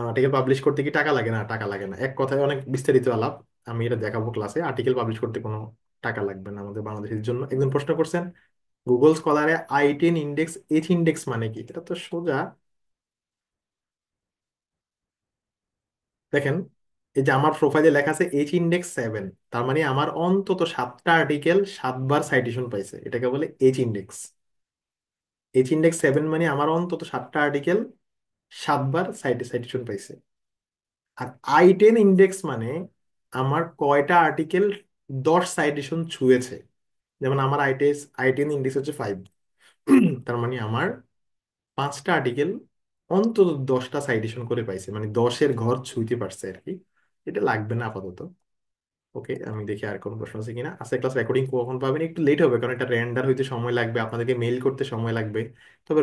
আর্টিকেল পাবলিশ করতে কি টাকা লাগে? না, টাকা লাগে না। এক কথায় অনেক বিস্তারিত আলাপ, আমি এটা দেখাবো ক্লাসে। আর্টিকেল পাবলিশ করতে কোনো টাকা লাগবে না আমাদের বাংলাদেশের জন্য। একজন প্রশ্ন করছেন, গুগল স্কলারে I10 ইন্ডেক্স, H ইন্ডেক্স মানে কি? এটা তো সোজা। দেখেন, এই যে আমার প্রোফাইলে লেখা আছে H-index 7, তার মানে আমার অন্তত 7টা আর্টিকেল 7বার সাইটেশন পাইছে, এটাকে বলে H-index। H-index 7 মানে আমার অন্তত 7টা আর্টিকেল 7বার সাইটেশন পাইছে। আর I10 ইন্ডেক্স মানে আমার কয়টা আর্টিকেল 10 সাইটেশন ছুঁয়েছে। যেমন আমার I10 ইন্ডেক্স হচ্ছে 5, তার মানে আমার 5টা আর্টিকেল অন্তত 10টা সাইটেশন করে পাইছে, মানে 10-এর ঘর ছুঁইতে পারছে আর কি। এটা লাগবে না আপাতত। ওকে, আমি দেখি আর কোনো প্রশ্ন আছে কিনা। আজকে ক্লাস রেকর্ডিং কখন পাবেন? একটু লেট হবে, কারণ এটা রেন্ডার হইতে সময় লাগবে, আপনাদেরকে মেইল করতে সময় লাগবে। তবে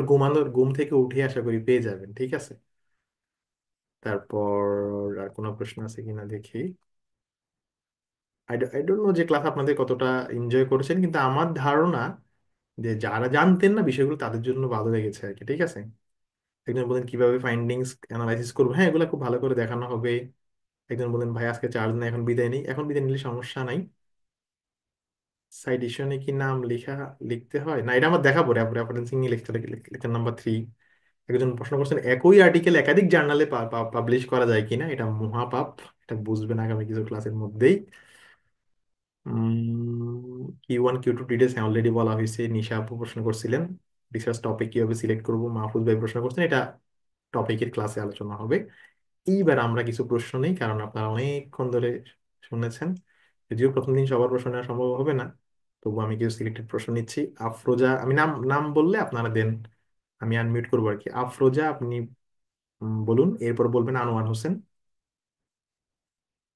ঘুম থেকে উঠে আশা করি পেয়ে যাবেন, ঠিক আছে? তারপর আর কোনো প্রশ্ন আছে কিনা দেখি। আই ডোন্ট নো যে ক্লাস আপনাদের কতটা এনজয় করেছেন, কিন্তু আমার ধারণা যে যারা জানতেন না বিষয়গুলো তাদের জন্য ভালো লেগেছে আর কি, ঠিক আছে? একজন বলেন কিভাবে ফাইন্ডিংস অ্যানালাইসিস করবো, হ্যাঁ, এগুলো খুব ভালো করে দেখানো হবে। একজন বলেন ভাই আজকে চার্জ নেই, এখন বিদায় নেই। এখন বিদায় নিলে সমস্যা নাই। সাইটেশনে কি নাম লিখতে হয় না? এটা আমার দেখাবো, রেফারেন্সিং লেকচার নাম্বার 3। একজন প্রশ্ন করছেন, একই আর্টিকেল একাধিক জার্নালে পাবলিশ করা যায় কিনা? এটা মহাপাপ, এটা বুঝবেন আগামী কিছু ক্লাসের মধ্যেই। Q1 Q2 ডিটেলস হ্যাঁ অলরেডি বলা হয়েছে। নিশা আপু প্রশ্ন করছিলেন রিসার্চ টপিক কিভাবে সিলেক্ট করবো, মাহফুজ ভাই প্রশ্ন করছেন, এটা টপিকের ক্লাসে আলোচনা হবে। এইবার আমরা কিছু প্রশ্ন নেই, কারণ আপনারা অনেকক্ষণ ধরে শুনেছেন। যদিও প্রথম দিন সবার প্রশ্ন নেওয়া সম্ভব হবে না, তবু আমি কিছু সিলেক্টেড প্রশ্ন নিচ্ছি। আফরোজা, আমি নাম নাম বললে আপনারা দেন, আমি আনমিউট করবো আর কি। আফরোজা, আপনি বলুন। এরপর বলবেন আনোয়ার হোসেন,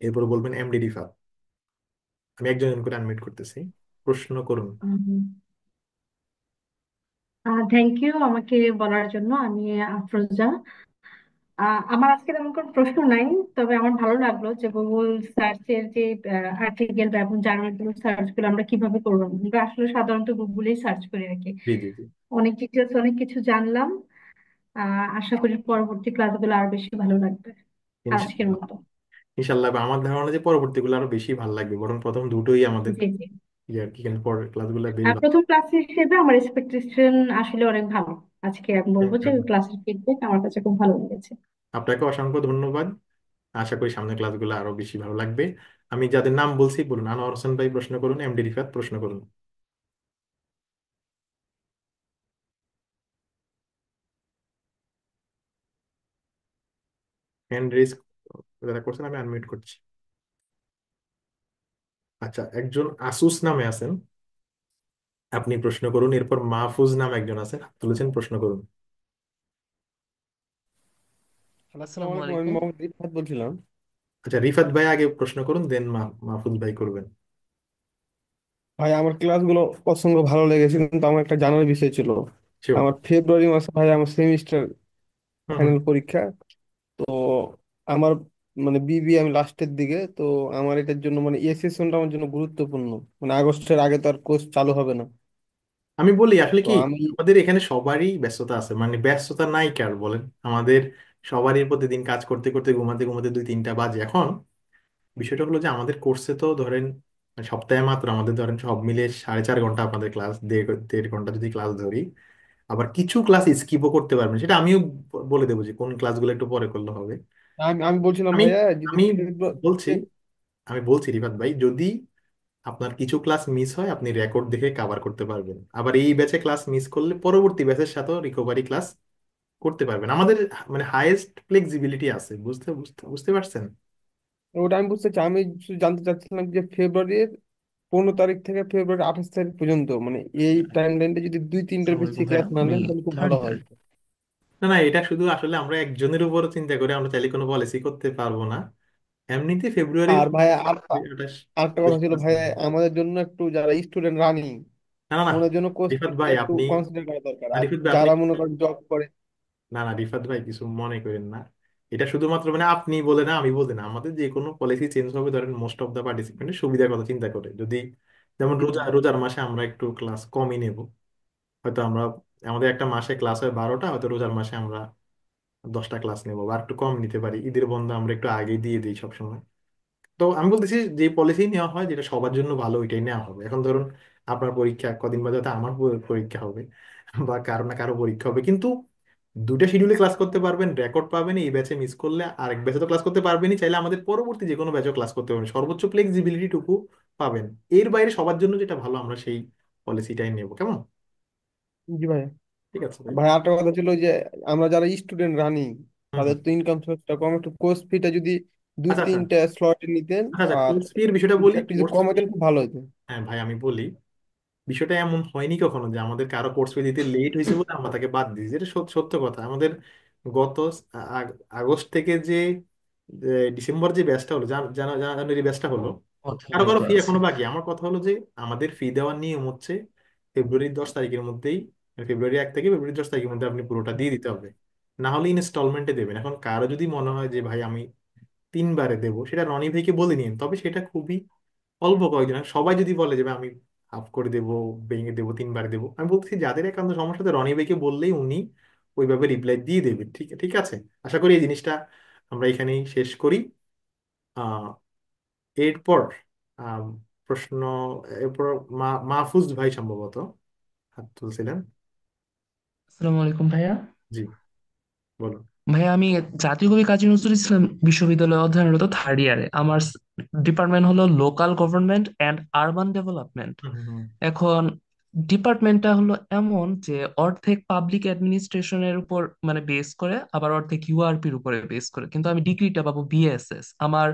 এরপর বলবেন MD রিফাত। আমি একজন একজন করে আনমিউট করতেছি, প্রশ্ন করুন। থ্যাংক ইউ আমাকে বলার জন্য। আমি আফরোজা। আমার আজকে তেমন কোনো প্রশ্ন নাই, তবে আমার ভালো লাগলো যে গুগল সার্চের যে আর্টিকেল বা এবং জার্নাল গুলো সার্চ করে আমরা কিভাবে করবো। আমরা আসলে সাধারণত গুগলেই সার্চ করি আর কি। জি জি জি। অনেক ডিটেলস অনেক কিছু জানলাম। আশা করি পরবর্তী ক্লাসগুলো আরো বেশি ভালো লাগবে আজকের ইনশাল্লাহ। মতো। ইনশাল্লাহ আমার ধারণা যে পরবর্তীগুলো আরো বেশি ভালো লাগবে, বরং প্রথম দুটোই আমাদের জি জি। ইয়ে আর কি, কিন্তু পরের ক্লাসগুলো বেশ ভালো। প্রথম ক্লাস হিসেবে আমার এক্সপেকটেশন আসলে অনেক ভালো। আজকে আমি হুম, বলবো যে হুম। ক্লাসের ফিডব্যাক আমার কাছে খুব ভালো লেগেছে। আপনাকে অসংখ্য ধন্যবাদ। আশা করি সামনের ক্লাসগুলো আরো বেশি ভালো লাগবে। আমি যাদের নাম বলছি বলুন, আনোয়ার হোসেন ভাই প্রশ্ন করুন, এমডি রিফাত প্রশ্ন করুন। হ্যান্ড রেজ যারা করছেন আমি আনমিউট করছি। আচ্ছা, একজন আসুস নামে আছেন, আপনি প্রশ্ন করুন। এরপর মাহফুজ নাম একজন আছেন, হাত তুলেছেন, প্রশ্ন করুন। হ্যালো, আসসালামু আসসালামু আলাইকুম। আমি আলাইকুম। মোহাম্মদ রিফাত বলছিলাম। আচ্ছা, রিফাত ভাই আগে প্রশ্ন করুন, দেন মাহফুজ ভাই করবেন। ভাই আমার ক্লাসগুলো প্রসঙ্গ ভালো লেগেছে, কিন্তু আমার একটা জানার বিষয় ছিল। শিওর। আমার ফেব্রুয়ারি মাসে ভাই আমার সেমিস্টার হুম, হুম। ফাইনাল পরীক্ষা। তো আমার মানে বিবি আমি লাস্টের দিকে, তো আমার এটার জন্য মানে এই সেশনটা আমার জন্য গুরুত্বপূর্ণ। মানে আগস্টের আগে তো আর কোর্স চালু হবে না। আমি বলি আসলে তো কি, আমি আমাদের এখানে সবারই ব্যস্ততা আছে, মানে ব্যস্ততা নাই কার বলেন? আমাদের সবারই প্রতিদিন কাজ করতে করতে ঘুমাতে ঘুমাতে 2-3টা বাজে এখন। বিষয়টা হলো যে আমাদের কোর্সে তো ধরেন মানে সপ্তাহে মাত্র আমাদের ধরেন সব মিলে 4.5 ঘন্টা আপনাদের ক্লাস, 1.5 ঘন্টা যদি ক্লাস ধরি, আবার কিছু ক্লাস স্কিপও করতে পারবেন, সেটা আমিও বলে দেবো যে কোন ক্লাসগুলো একটু পরে করলে হবে। আমি আমি বলছিলাম আমি ভাইয়া যদি আমি বলছি ফেব্রুয়ারি। আমি বলছি রিফাত ভাই, যদি আপনার কিছু ক্লাস মিস হয় আপনি রেকর্ড দেখে কভার করতে পারবেন, আবার এই ব্যাচে ক্লাস মিস করলে পরবর্তী ব্যাচের সাথেও রিকভারি ক্লাস করতে পারবেন। আমাদের মানে হাইয়েস্ট ফ্লেক্সিবিলিটি আছে, বুঝতে বুঝতে বুঝতে পারছেন? ওটা আমি বুঝতে চাই, আমি শুধু জানতে চাচ্ছিলাম যে ফেব্রুয়ারির 15 তারিখ থেকে ফেব্রুয়ারি 28 তারিখ পর্যন্ত মানে এই টাইম লাইনটা যদি দুই তিনটার আসসালামু বেশি আলাইকুম ভাইয়া, ক্লাস না আমি নেন তাহলে খুব থার্ড ভালো হয়। ইয়ার। না না, এটা শুধু আসলে আমরা একজনের উপর চিন্তা করে আমরা চাইলে কোনো পলিসি করতে পারবো না। এমনিতে ফেব্রুয়ারির আর ভাইয়া আঠাশ আরেকটা শেষ কথা ছিল ক্লাস ভাইয়া, নেই। আমাদের জন্য একটু যারা স্টুডেন্ট রানিং না না না, ওনাদের জন্য কোর্স রিফাত ফিটা ভাই একটু আপনি, কনসিডার করা দরকার। না আর রিফাত ভাই আপনি, যারা মনে করেন জব করে। না না রিফাত ভাই কিছু মনে করেন না। এটা শুধুমাত্র মানে আপনি বলে না, আমি বলতে না, আমাদের যে কোনো পলিসি চেঞ্জ হবে ধরেন মোস্ট অফ দা পার্টিসিপেন্টের সুবিধার কথা চিন্তা করে। যদি যেমন জি জি। রোজার মাসে আমরা একটু ক্লাস কমই নেব, হয়তো আমরা, আমাদের একটা মাসে ক্লাস হয় 12টা, হয়তো রোজার মাসে আমরা 10টা ক্লাস নেবো বা একটু কম নিতে পারি। ঈদের বন্ধ আমরা একটু আগে দিয়ে দিই সবসময়। তো আমি বলতেছি যে পলিসি নেওয়া হয় যেটা সবার জন্য ভালো ওইটাই নেওয়া হবে। এখন ধরুন আপনার পরীক্ষা কদিন বাদে হয়তো আমার পরীক্ষা হবে বা কারো না কারো পরীক্ষা হবে, কিন্তু দুইটা শিডিউলে ক্লাস করতে পারবেন, রেকর্ড পাবেন, এই ব্যাচে মিস করলে আরেক ব্যাচে তো ক্লাস করতে পারবেনই, চাইলে আমাদের পরবর্তী যে কোনো ব্যাচেও ক্লাস করতে পারবেন, সর্বোচ্চ ফ্লেক্সিবিলিটি টুকু পাবেন। এর বাইরে সবার জন্য যেটা ভালো আমরা সেই পলিসিটাই নেব, কেমন? জি ভাই। ঠিক আছে ভাই। ভাই আরেকটা কথা ছিল যে আমরা যারা স্টুডেন্ট রানিং হুম, তাদের হুম। তো ইনকাম সোর্সটা কম, একটু কোর্স ফিটা যদি দুই আচ্ছা আচ্ছা তিনটা স্লট নিতেন আচ্ছা আচ্ছা, আর কোর্স ফি এর বিষয়টা বলি। একটু যদি কোর্স ফি, কমাতেন খুব ভালো হতো। হ্যাঁ ভাই আমি বলি, বিষয়টা এমন হয়নি কখনো যে আমাদের কারো কোর্স ফি দিতে লেট হয়েছে বলে আমরা তাকে বাদ দিয়েছি। এটা সত্য সত্য কথা। আমাদের গত আগস্ট থেকে যে ডিসেম্বর যে ব্যাচটা হলো, জানুয়ারি ব্যাচটা হলো, কথা কারো কারো বলতে ফি আছে। এখনো বাকি। আমার কথা হলো যে আমাদের ফি দেওয়ার নিয়ম হচ্ছে ফেব্রুয়ারির 10 তারিখের মধ্যেই, ফেব্রুয়ারি 1 থেকে ফেব্রুয়ারি 10 তারিখের মধ্যে আপনি পুরোটা দিয়ে দিতে হবে, না হলে ইনস্টলমেন্টে দেবেন। এখন কারো যদি মনে হয় যে ভাই আমি 3বারে দেবো, সেটা রনি ভাইকে বলে নিন, তবে সেটা খুবই অল্প কয়েকজন। আর সবাই যদি বলে যে ভাই আমি হাফ করে দেবো, ভেঙে দেবো, 3বারে দেবো, আমি বলতেছি যাদের একান্ত সমস্যা হচ্ছে রনি ভাইকে বললেই উনি ওইভাবে রিপ্লাই দিয়ে দেবেন। ঠিক ঠিক আছে। আশা করি এই জিনিসটা আমরা এখানেই শেষ করি। আহ এরপর আহ প্রশ্ন, এরপর মাহফুজ ভাই সম্ভবত হাত তুলছিলেন। আসসালামু আলাইকুম ভাইয়া। জি, বলুন। ভাইয়া আমি জাতীয় কবি কাজী নজরুল ইসলাম বিশ্ববিদ্যালয়ে অধ্যয়নরত থার্ড ইয়ারে। আমার ডিপার্টমেন্ট হলো local government and urban development. হুম, হুম, হুম। এখন ডিপার্টমেন্টটা হলো এমন যে অর্ধেক পাবলিক অ্যাডমিনিস্ট্রেশনের উপর মানে বেস করে, আবার অর্ধেক ইউআরপির উপরে বেস করে, কিন্তু আমি ডিগ্রিটা পাবো বিএসএস। আমার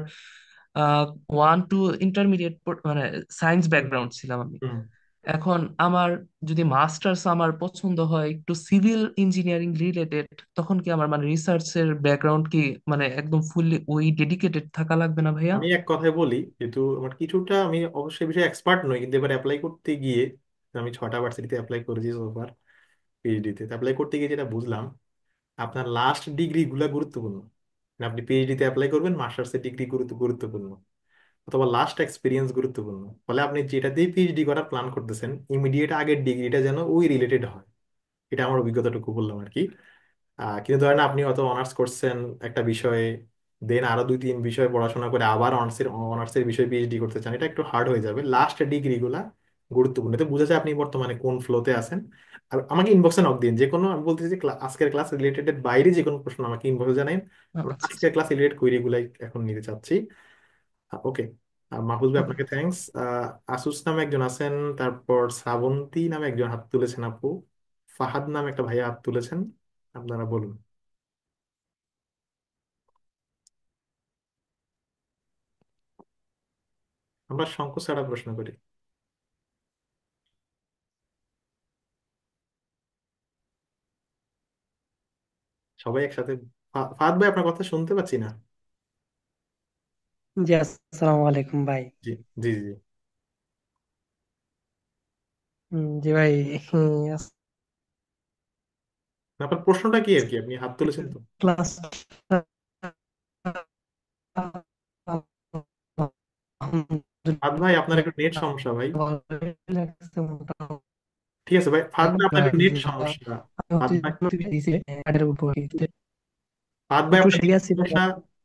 1 টু ইন্টারমিডিয়েট মানে সায়েন্স হুম, ব্যাকগ্রাউন্ড ছিলাম আমি। হুম। এখন আমার যদি মাস্টার্স আমার পছন্দ হয় একটু সিভিল ইঞ্জিনিয়ারিং রিলেটেড, তখন কি আমার মানে রিসার্চের ব্যাকগ্রাউন্ড কি মানে একদম ফুললি ওই ডেডিকেটেড থাকা লাগবে না ভাইয়া? আমি এক কথায় বলি, যেহেতু আমার কিছুটা, আমি অবশ্যই বিষয়ে এক্সপার্ট নই, কিন্তু এবার অ্যাপ্লাই করতে গিয়ে আমি 6টা ভার্সিটিতে অ্যাপ্লাই করেছি সোফার, পিএইচডিতে অ্যাপ্লাই করতে গিয়ে যেটা বুঝলাম, আপনার লাস্ট ডিগ্রি গুলা গুরুত্বপূর্ণ। মানে আপনি পিএইচডিতে অ্যাপ্লাই করবেন, মাস্টার্সের ডিগ্রি গুরুত্বপূর্ণ, অথবা লাস্ট এক্সপিরিয়েন্স গুরুত্বপূর্ণ। ফলে আপনি যেটা দিয়ে পিএইচডি করার প্ল্যান করতেছেন, ইমিডিয়েট আগের ডিগ্রিটা যেন ওই রিলেটেড হয়। এটা আমার অভিজ্ঞতাটুকু বললাম আর কি। কিন্তু ধরেন আপনি হয়তো অনার্স করছেন একটা বিষয়ে, দেন আরো 2-3 বিষয় পড়াশোনা করে আবার অনার্সের বিষয়ে পিএইচডি করতে চান, এটা একটু হার্ড হয়ে যাবে। লাস্ট ডিগ্রি গুলা গুরুত্বপূর্ণ, এতে বোঝা যায় আপনি বর্তমানে কোন ফ্লোতে আছেন। আর আমাকে ইনবক্সে নক দিন যে কোনো, আমি বলতেছি যে আজকের ক্লাস রিলেটেড বাইরে যে কোনো প্রশ্ন আমাকে ইনবক্সে জানাইন। আমরা আচ্ছা আচ্ছা। আজকের ক্লাস রিলেটেড কুইরি গুলাই এখন নিতে চাচ্ছি। ওকে। মাহফুজ ভাই আপনাকে থ্যাঙ্কস। আসুস নামে একজন আছেন, তারপর শ্রাবন্তী নামে একজন হাত তুলেছেন আপু, ফাহাদ নামে একটা ভাইয়া হাত তুলেছেন। আপনারা বলুন। আমরা সংকোচ ছাড়া প্রশ্ন করি। সবাই একসাথে। ফাহাদ ভাই আপনার কথা শুনতে পাচ্ছি না। জি আসসালামু আলাইকুম ভাই। জি জি জি। জি ভাই। আপনার প্রশ্নটা কি আর কি, আপনি হাত তুলেছেন তো? ক্লাস ফাহাদ ভাই আপনার একটু নেট সমস্যা ভাই। ঠিক আছে ভাই, ফাহাদ ভাই আপনার একটু নেট সমস্যা। ফাহাদ ভাই, ফাহাদ ভাই একটু আপনার নেট সিরিয়াস ছিল সমস্যা।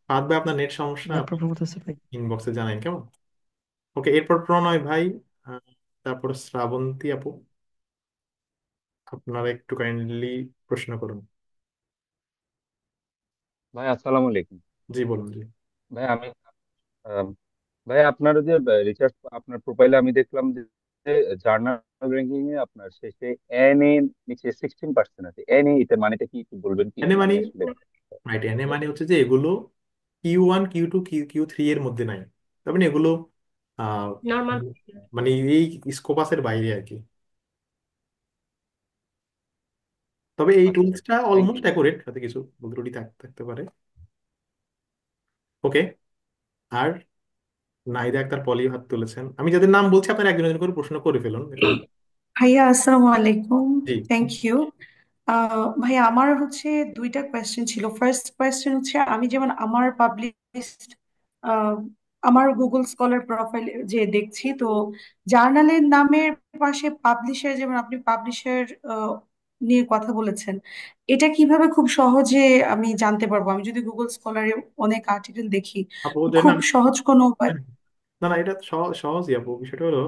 ফাহাদ ভাই আপনার নেট সমস্যা, আপনি প্রবলেম হতেছে ভাই। ইনবক্সে জানান কেমন। ওকে, এরপর প্রণয় ভাই, আহ, তারপর শ্রাবন্তী আপু, আপনারা একটু কাইন্ডলি প্রশ্ন করুন। ভাই আসসালামু আলাইকুম। জি বলুন জি। ভাই আমি আম, ভাই আপনার যে রিসার্চ আপনার প্রোফাইলে আমি দেখলাম যে জার্নাল র্যাঙ্কিং এ আপনার শেষে এন এ নিচে 16% আছে। এন এ এটা মানেটা কি একটু বলবেন কি? এনে আমি মানে, আসলে রাইট, এনে মানে হচ্ছে যে এগুলো Q1 Q2 Q3 এর মধ্যে নাই, তার মানে এগুলো আহ নর্মাল। মানে এই স্কোপাসের বাইরে আর কি। তবে এই আচ্ছা টুলসটা আচ্ছা, থ্যাংক অলমোস্ট ইউ। অ্যাকুরেট, সাথে কিছু ভুল ত্রুটি থাকতে পারে। ওকে। আর নাইদা আক্তার পলি হাত তুলেছেন, আমি যাদের নাম বলছি আপনারা একজন একজন করে প্রশ্ন করে ফেলুন এখন। ভাইয়া আসসালামু আলাইকুম। জি। Thank you. ভাইয়া আমার হচ্ছে দুইটা কোয়েশ্চেন ছিল। ফার্স্ট কোয়েশ্চেন হচ্ছে আমি যেমন আমার পাবলিশড আমার গুগল স্কলার প্রোফাইল যে দেখছি, তো জার্নালের নামের পাশে পাবলিশার, যেমন আপনি পাবলিশার নিয়ে কথা বলেছেন, এটা কিভাবে খুব সহজে আমি জানতে পারবো? আমি যদি গুগল স্কলারে অনেক আর্টিকেল দেখি, আপু তো যে না, খুব সহজ কোনো উপায়? না না, এটা সহজই আপু। বিষয়টা হলো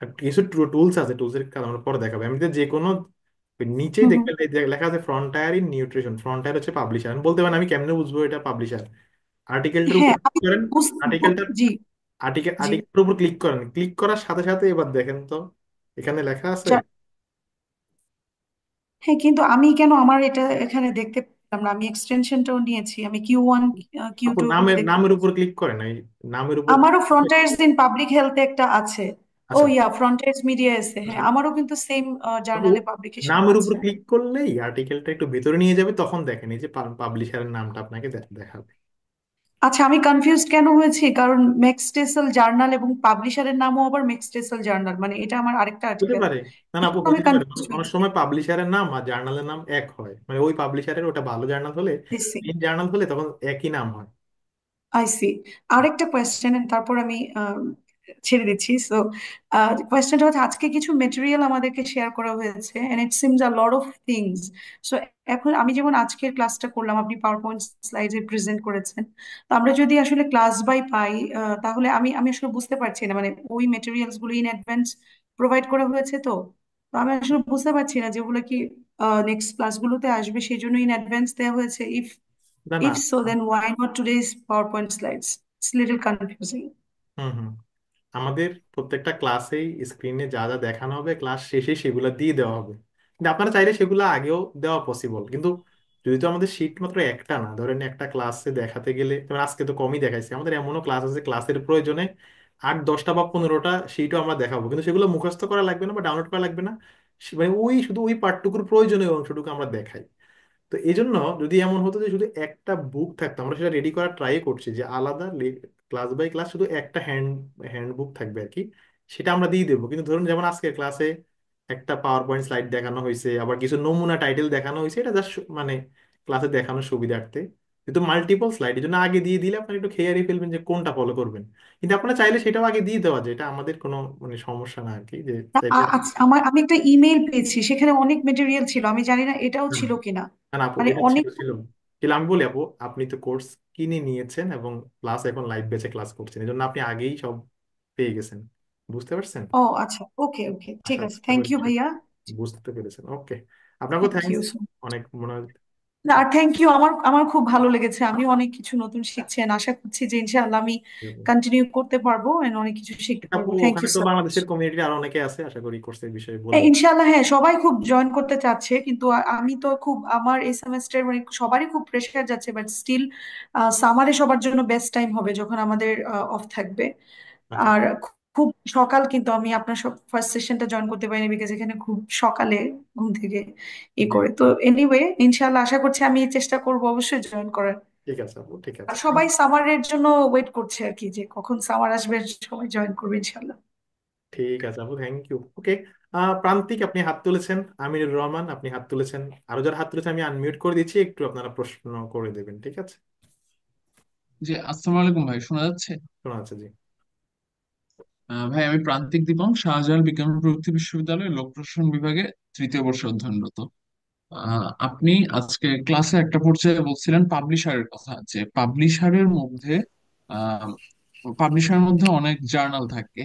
আর কিছু টুলস আছে, টুলসের কাজ আমরা পরে দেখাবো। এমনিতে যে কোনো ওই নিচেই হুম হুম। দেখবেন এই যে লেখা আছে ফ্রন্টায়ার ইন নিউট্রিশন, ফ্রন্টায়ার হচ্ছে পাবলিশার। আমি বলতে পারেন আমি কেমনে বুঝবো এটা পাবলিশার? আর্টিকেলটার উপর হ্যাঁ, ক্লিক আমি করেন, আর্টিকেলটা জি জি। আর্টিকেলের উপর ক্লিক করেন, ক্লিক করার সাথে সাথে এবার দেখেন তো এখানে লেখা আছে। হ্যাঁ, কিন্তু আমি কেন আমার এটা এখানে দেখতে পেলাম না? আমি এক্সটেনশনটাও নিয়েছি, আমি Q1 আপু Q2 এগুলো নামের দেখতে নামের উপর পাচ্ছি। ক্লিক করেন, এই নামের উপর আমারও click করে- ফ্রন্টায়ার্স ইন পাবলিক হেলথ একটা আছে। ও আচ্ছা, ইয়া, ফ্রন্টায়ার্স মিডিয়া আছে, হ্যাঁ আমারও কিন্তু সেম আপু জার্নালে পাবলিকেশন নামের উপর আছে। ক্লিক করলেই আর্টিকেলটা একটু ভিতরে নিয়ে যাবে, তখন দেখেন এই যে পাবলিশারের নামটা আপনাকে দেখাবে। আচ্ছা, আমি কনফিউজড কেন হয়েছি, কারণ মেক্সটেসল জার্নাল এবং পাবলিশারের নামও আবার মেক্সটেসল জার্নাল, মানে এটা আমার আরেকটা হতে আর্টিকেল। পারে। না না আপু, আমি হতে পারে। কনফিউজ অনেক হয়েছি। সময় পাবলিশারের নাম আর জার্নালের নাম এক হয়, মানে ওই পাবলিশারের ওটা ভালো জার্নাল হলে, দিচ্ছি। মেইন জার্নাল হলে তখন একই নাম হয়। I C. আরেকটা কোয়েশ্চেন, তারপর আমি ছেড়ে দিচ্ছি। সো কোয়েশ্চেনটা হচ্ছে, আজকে কিছু মেটেরিয়াল আমাদেরকে শেয়ার করা হয়েছে, and it seems a lot of things. So এখন আমি যেমন আজকের ক্লাসটা করলাম, আপনি পাওয়ার পয়েন্ট স্লাইডে প্রেজেন্ট করেছেন, তো আমরা যদি আসলে ক্লাস বাই পাই, তাহলে আমি আমি আসলে বুঝতে পারছি না, মানে ওই মেটেরিয়ালস গুলো ইন অ্যাডভান্স প্রোভাইড করা হয়েছে। তো তো আমি আসলে বুঝতে পারছি না যেগুলো কি নেক্সট ক্লাসগুলোতে আসবে সেই জন্য ইন অ্যাডভান্স দেওয়া হয়েছে। না না। If so, then why not today's PowerPoint slides? It's a little confusing. হুম হুম। আমাদের প্রত্যেকটা ক্লাসেই স্ক্রিনে যা যা দেখানো হবে ক্লাস শেষে সেগুলো দিয়ে দেওয়া হবে, কিন্তু আপনারা চাইলে সেগুলো আগেও দেওয়া পসিবল। কিন্তু যদি তো আমাদের শিট মাত্র একটা না, ধরেন একটা ক্লাসে দেখাতে গেলে, যেমন আজকে তো কমই দেখাইছে, আমাদের এমনও ক্লাস আছে ক্লাসের প্রয়োজনে 8, 10টা বা 15টা শিটও আমরা দেখাবো, কিন্তু সেগুলো মুখস্থ করা লাগবে না বা ডাউনলোড করা লাগবে না। মানে ওই শুধু ওই পার্টটুকুর প্রয়োজনীয় অংশটুকু আমরা দেখাই। তো এই জন্য যদি এমন হতো যে শুধু একটা বুক থাকতো, আমরা সেটা রেডি করার ট্রাই করছি যে আলাদা ক্লাস বাই ক্লাস শুধু একটা হ্যান্ড বুক থাকবে আর কি, সেটা আমরা দিয়ে দেবো। কিন্তু ধরুন যেমন আজকের ক্লাসে একটা পাওয়ার পয়েন্ট স্লাইড দেখানো হয়েছে, আবার কিছু নমুনা টাইটেল দেখানো হয়েছে, এটা জাস্ট মানে ক্লাসে দেখানোর সুবিধার্থে, যেহেতু মাল্টিপল স্লাইড, এই জন্য আগে দিয়ে দিলে আপনারা একটু খেয়ালই ফেলবেন যে কোনটা ফলো করবেন। কিন্তু আপনারা চাইলে সেটাও আগে দিয়ে দেওয়া যায়, এটা আমাদের কোনো মানে সমস্যা না আর কি, যে চাইলে। আচ্ছা, আমি একটা ইমেল পেয়েছি, সেখানে অনেক মেটেরিয়াল ছিল, আমি জানি না এটাও ছিল কিনা। না না আপু, মানে এটা ছিল অনেক। ছিল ছিল আমি বলি আপু, আপনি তো কোর্স কিনে নিয়েছেন এবং প্লাস এখন লাইভ ব্যাচে ক্লাস করছেন, এই জন্য আপনি আগেই সব পেয়ে গেছেন। বুঝতে পারছেন? ও আচ্ছা, ওকে ওকে, ঠিক আশা আছে, আশা থ্যাংক করি ইউ বিষয়টা ভাইয়া। বুঝতে পেরেছেন। ওকে, আপনাকেও থ্যাংক থ্যাঙ্কস। ইউ। অনেক মনে হয়। আর থ্যাংক ইউ, আমার আমার খুব ভালো লেগেছে, আমি অনেক কিছু নতুন শিখছি and আশা করছি যে ইনশাআল্লাহ আমি কন্টিনিউ করতে পারবো and অনেক কিছু শিখতে আপু পারবো। থ্যাংক ওখানে ইউ তো সো মাচ। বাংলাদেশের কমিউনিটি আরো অনেকে আছে, আশা করি কোর্সের বিষয়ে বলবে। ইনশাআল্লাহ, হ্যাঁ, সবাই খুব জয়েন করতে চাচ্ছে, কিন্তু আমি তো খুব, আমার এই সেমেস্টার মানে সবারই খুব প্রেশার যাচ্ছে, বাট স্টিল সামারে সবার জন্য বেস্ট টাইম হবে যখন আমাদের অফ থাকবে। আচ্ছা। আর খুব সকাল, কিন্তু আমি আপনার সব ফার্স্ট সেশনটা জয়েন করতে পারিনি বিকজ এখানে খুব সকালে ঘুম থেকে জি, করে। তো এনিওয়ে, ইনশাআল্লাহ আশা করছি আমি চেষ্টা করব অবশ্যই জয়েন করার। ঠিক আছে আপু, ঠিক আর আছে। সবাই সামারের জন্য ওয়েট করছে আর কি, যে কখন সামার আসবে, সবাই জয়েন করবে ইনশাআল্লাহ। ঠিক আছে আপু, থ্যাংক ইউ। ওকে, প্রান্তিক আপনি হাত তুলেছেন, আমিনুর রহমান আপনি হাত তুলেছেন, আরো যারা হাত তুলেছেন আমি আনমিউট করে দিচ্ছি, একটু আপনারা প্রশ্ন করে দেবেন, ঠিক আছে? জি, আসসালামু আলাইকুম ভাই, শোনা যাচ্ছে? শোনা আছে, জি। ভাই, আমি প্রান্তিক দীপং, শাহজালাল বিজ্ঞান ও প্রযুক্তি বিশ্ববিদ্যালয়ের লোক প্রশাসন বিভাগে তৃতীয় বর্ষে অধ্যয়নরত। আপনি আজকে ক্লাসে একটা পর্যায়ে বলছিলেন পাবলিশারের কথা, যে পাবলিশারের মধ্যে অনেক জার্নাল থাকে।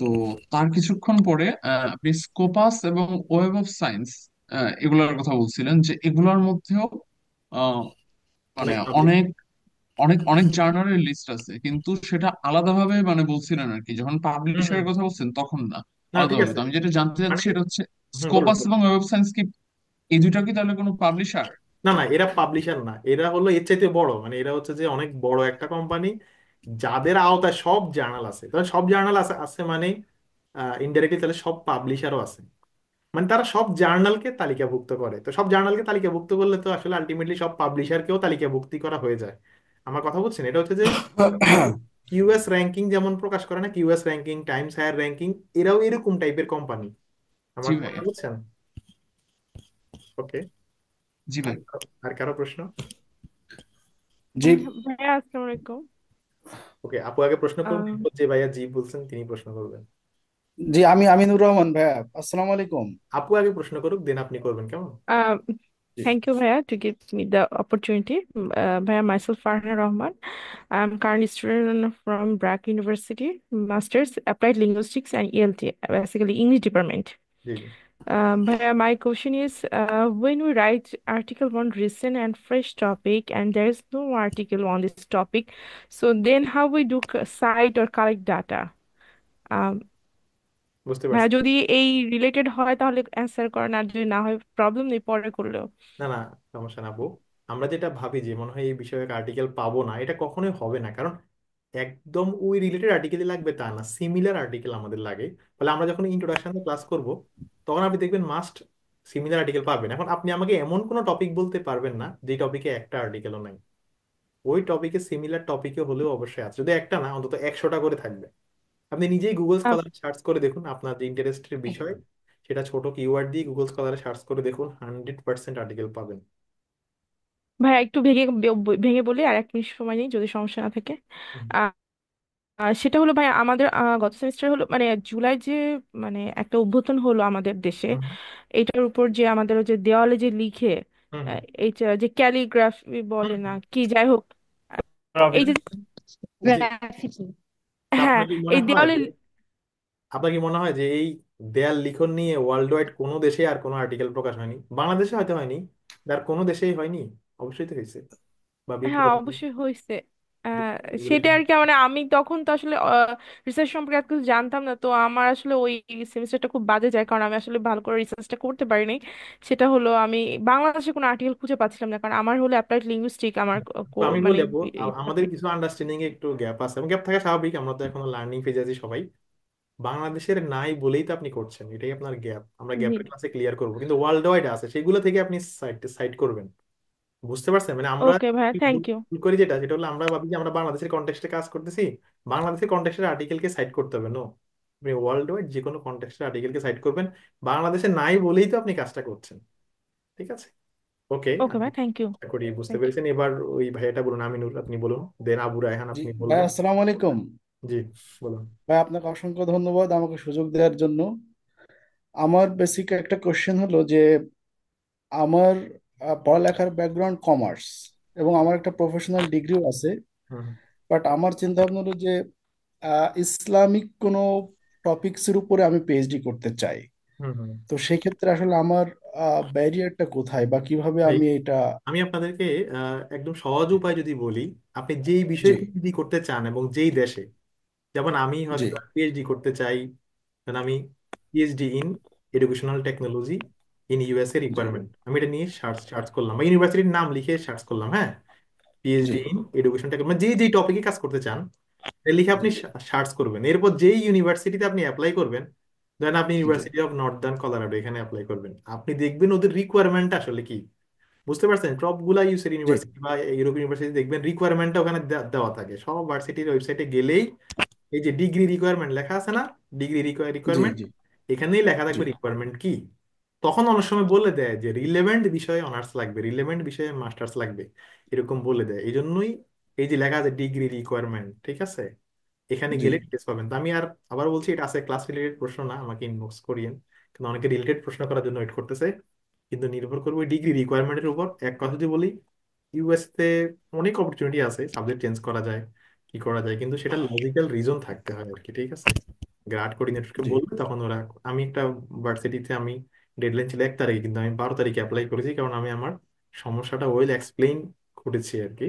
তো তার কিছুক্ষণ পরে আপনি স্কোপাস এবং ওয়েব অফ সায়েন্স এগুলোর কথা বলছিলেন, যে এগুলোর মধ্যেও আহ, মানে অনেক পাবলিক। অনেক অনেক অনেক জার্নালের লিস্ট আছে, কিন্তু সেটা আলাদাভাবে মানে বলছিলেন আর কি, যখন হুম হুম। পাবলিশারের কথা বলছেন তখন না, না ঠিক আলাদাভাবে। আছে, তো আমি যেটা জানতে মানে চাচ্ছি এটা হচ্ছে, বলুন স্কোপাস বলুন। এবং ওয়েব সায়েন্স কি এই দুইটা কি তাহলে কোনো পাবলিশার? না না, এরা পাবলিশার না, এরা হলো এর চাইতে বড়, মানে এরা হচ্ছে যে অনেক বড় একটা কোম্পানি, যাদের আওতায় সব জার্নাল আছে। তাহলে সব জার্নাল আছে আছে মানে ইনডাইরেক্টলি তাহলে সব পাবলিশারও আছে, মানে তারা সব জার্নালকে তালিকাভুক্ত করে। তো সব জার্নালকে তালিকাভুক্ত করলে তো আসলে আলটিমেটলি সব পাবলিশারকেও তালিকাভুক্তি করা হয়ে যায়। আমার কথা বলছেন, এটা হচ্ছে যে কিউএস র্যাঙ্কিং যেমন প্রকাশ করে না, QS ranking, Times Higher ranking, এরাও এরকম টাইপের কোম্পানি। জি আমার ভাই। কথা বুঝছেন? ওকে। জি আর ভাই। আর কারো প্রশ্ন? জি। ভাইয়া আসসালামু আলাইকুম। ওকে, আপু আগে প্রশ্ন করুন, আহ, এরপর যে ভাইয়া জি বলছেন তিনি প্রশ্ন করবেন। জি, আমি আমিনুর রহমান ভাইয়া, আসসালামু আলাইকুম। আপু আগে প্রশ্ন করুক, দেন আপনি করবেন, কেমন? uh, G. Thank you, Bhaiya, to give me the opportunity. Bhaiya, myself, Farhana Rahman. I'm currently student from BRAC University, Masters Applied Linguistics and ELT, basically English department. G G. Bhaiya, my question is, when we write article on recent and fresh topic, and there is no article on this topic, so then how we do cite or collect data? Um, বুঝতে ভাইয়া, পারছি। যদি এই related হয় তাহলে answer করেন, আর যদি না হয় প্রবলেম নেই, পরে করলেও। না না, সমস্যা না আপু। আমরা যেটা ভাবি যে মনে হয় এই বিষয়ে আর্টিকেল পাবো না, এটা কখনোই হবে না, কারণ একদম ওই রিলেটেড আর্টিকেলই লাগবে তা না, সিমিলার আর্টিকেল আমাদের লাগে। ফলে আমরা যখন ইন্ট্রোডাকশনে ক্লাস করব, তখন আপনি দেখবেন মাস্ট সিমিলার আর্টিকেল পাবেন। এখন আপনি আমাকে এমন কোনো টপিক বলতে পারবেন না যে টপিকে একটা আর্টিকেলও নাই। ওই টপিকে সিমিলার টপিকে হলেও অবশ্যই আছে, যদি একটা না অন্তত 100টা করে থাকবে। আপনি নিজেই গুগল আহ, স্কলারে সার্চ করে দেখুন আপনার যে ইন্টারেস্টের বিষয়, সেটা ছোট কিওয়ার্ড দিয়ে গুগল স্কলারে সার্চ করে দেখুন, 100% আর্টিকেল পাবেন। ভাইয়া, একটু ভেঙে ভেঙে বলি, আর 1 মিনিট সময় নেই যদি সমস্যা না থাকে। হুম আহ, সেটা হলো ভাই, আমাদের গত সেমিস্টার হলো মানে জুলাই যে মানে একটা অভ্যুত্থান হলো আমাদের দেশে, হুম এইটার উপর যে আমাদের যে দেওয়ালে যে লিখে, হুম হুম। এইটা যে ক্যালিগ্রাফি হুম বলে না হুম। কি, যাই হোক, এই যে জি। গ্রাফিতি, তা হ্যাঁ, আপনার কি মনে এই হয় দেওয়ালে, যে আপনার কি মনে হয় যে এই দেয়াল লিখন নিয়ে ওয়ার্ল্ড ওয়াইড কোনো দেশে আর কোনো আর্টিকেল প্রকাশ হয়নি? বাংলাদেশে হয়তো হয়নি, আর কোনো দেশেই হয়নি? অবশ্যই তো হয়েছে, বা হ্যাঁ, বিপ্লব। অবশ্যই হয়েছে। আহ, এগুলো সেটা আর কি, মানে আমি তখন তো আসলে রিসার্চ সম্পর্কে এত কিছু জানতাম না, তো আমার আসলে ওই সেমিস্টারটা খুব বাজে যায়, কারণ আমি আসলে ভালো করে রিসার্চটা করতে পারিনি। সেটা হলো, আমি বাংলাদেশে কোনো আর্টিকেল খুঁজে পাচ্ছিলাম না, কারণ আমার হলো অ্যাপ্লাইড লিঙ্গুইস্টিক, আমার তো আমি মানে বলি আপু, আমাদের কিছু আন্ডারস্ট্যান্ডিং এ একটু গ্যাপ আছে, এবং গ্যাপ থাকা স্বাভাবিক, আমরা তো এখনো লার্নিং ফেজে আছি সবাই। বাংলাদেশের নাই বলেই তো আপনি করছেন, এটাই আপনার গ্যাপ, আমরা জি, গ্যাপের ক্লাসে ক্লিয়ার করবো, কিন্তু ওয়ার্ল্ড ওয়াইড আছে, সেগুলো থেকে আপনি সাইট সাইট করবেন। বুঝতে পারছেন? মানে আমরা ওকে ভাইয়া, থ্যাংক ভুল ইউ। ভুল করি যেটা, সেটা হলো আমরা ভাবি যে আমরা বাংলাদেশের কন্টেক্সটে কাজ করতেছি, বাংলাদেশের কন্টেক্সটের আর্টিকেলকে সাইট করতে হবে। নো, আপনি ওয়ার্ল্ড ওয়াইড যে কোনো কন্টেক্সটের আর্টিকেলকে সাইট করবেন, বাংলাদেশে নাই বলেই তো আপনি কাজটা করছেন। ঠিক আছে? ওকে, ওকে আমি ভাই, থ্যাংক ইউ। আশা করি বুঝতে থ্যাংক ইউ। পেরেছেন। এবার ওই ভাইয়াটা বলুন, আমিনুর আপনি বলুন, দেন আবু রায়হান জি আপনি ভাই, বলবেন। আসসালামু আলাইকুম। জি, বলুন। ভাই, আপনাকে অসংখ্য ধন্যবাদ আমাকে সুযোগ দেওয়ার জন্য। আমার বেসিক একটা কোশ্চেন হলো যে আমার পড়ালেখার ব্যাকগ্রাউন্ড কমার্স, এবং আমার একটা প্রফেশনাল ডিগ্রিও আছে। হুম বাট আমার চিন্তা ভাবনা হলো যে ইসলামিক কোনো টপিকসের উপরে আমি পিএইচডি করতে চাই। হুম হুম। তো সেই ক্ষেত্রে আসলে আমার ব্যারিয়ারটা কোথায় বা কিভাবে এই, আমি এটা। আমি আপনাদেরকে একদম সহজ উপায় যদি বলি, আপনি যেই জি বিষয়ে পিএইচডি করতে চান এবং যেই দেশে, যেমন আমি জি হয়তো পিএইচডি করতে চাই, কারণ আমি PhD in educational technology in USA G requirement, আমি এটা নিয়ে সার্চ সার্চ করলাম বা ইউনিভার্সিটির নাম লিখে সার্চ করলাম, হ্যাঁ, জি পিএইচডি ইন এডুকেশন টেকনোলজি, মানে যেই যেই টপিকে কাজ করতে চান এটা লিখে জি আপনি সার্চ করবেন। এরপর যেই ইউনিভার্সিটিতে আপনি অ্যাপ্লাই করবেন, ধরেন আপনি জি ইউনিভার্সিটি অফ নর্দার্ন কলোরাডো এখানে অ্যাপ্লাই করবেন, আপনি দেখবেন ওদের রিকোয়ারমেন্ট আসলে কি। বুঝতে পারছেন, সবগুলা ইউএসএর জি ইউনিভার্সিটি বা ইউরোপ ইউনিভার্সিটি দেখবেন রিকোয়ারমেন্টটা ওখানে দেওয়া থাকে। সব ভার্সিটির ওয়েবসাইটে গেলেই এই যে ডিগ্রি রিকোয়ারমেন্ট লেখা আছে না, ডিগ্রি জি রিকোয়ারমেন্ট, জি এখানেই লেখা জি থাকবে রিকোয়ারমেন্ট কি। তখন অনেক সময় বলে দেয় যে রিলেভেন্ট বিষয়ে অনার্স লাগবে, রিলেভেন্ট বিষয়ে মাস্টার্স লাগবে, এরকম বলে দেয়। এই জন্যই এই যে লেখা আছে ডিগ্রি রিকোয়ারমেন্ট, ঠিক আছে, এখানে জি গেলে ডিটেলস পাবেন। তো আমি আর আবার বলছি, এটা আছে ক্লাস রিলেটেড প্রশ্ন না, আমাকে ইনবক্স করিয়েন, কিন্তু অনেকে রিলেটেড প্রশ্ন করার জন্য ওয়েট করতেছে। কিন্তু নির্ভর করবে ডিগ্রি রিকোয়ারমেন্টের উপর। এক কথা যদি বলি, ইউএস তে অনেক অপরচুনিটি আছে, সাবজেক্ট চেঞ্জ করা যায়, কি করা যায়, কিন্তু সেটা লজিক্যাল রিজন থাকতে হয় আর কি, ঠিক আছে। গ্রাড কোঅর্ডিনেটরকে জি বলবে তখন ওরা, আমি একটা ভার্সিটিতে আমি ডেডলাইন ছিল 1 তারিখে, কিন্তু আমি 12 তারিখে অ্যাপ্লাই করেছি, কারণ আমি আমার সমস্যাটা ওয়েল এক্সপ্লেইন করেছি আর কি।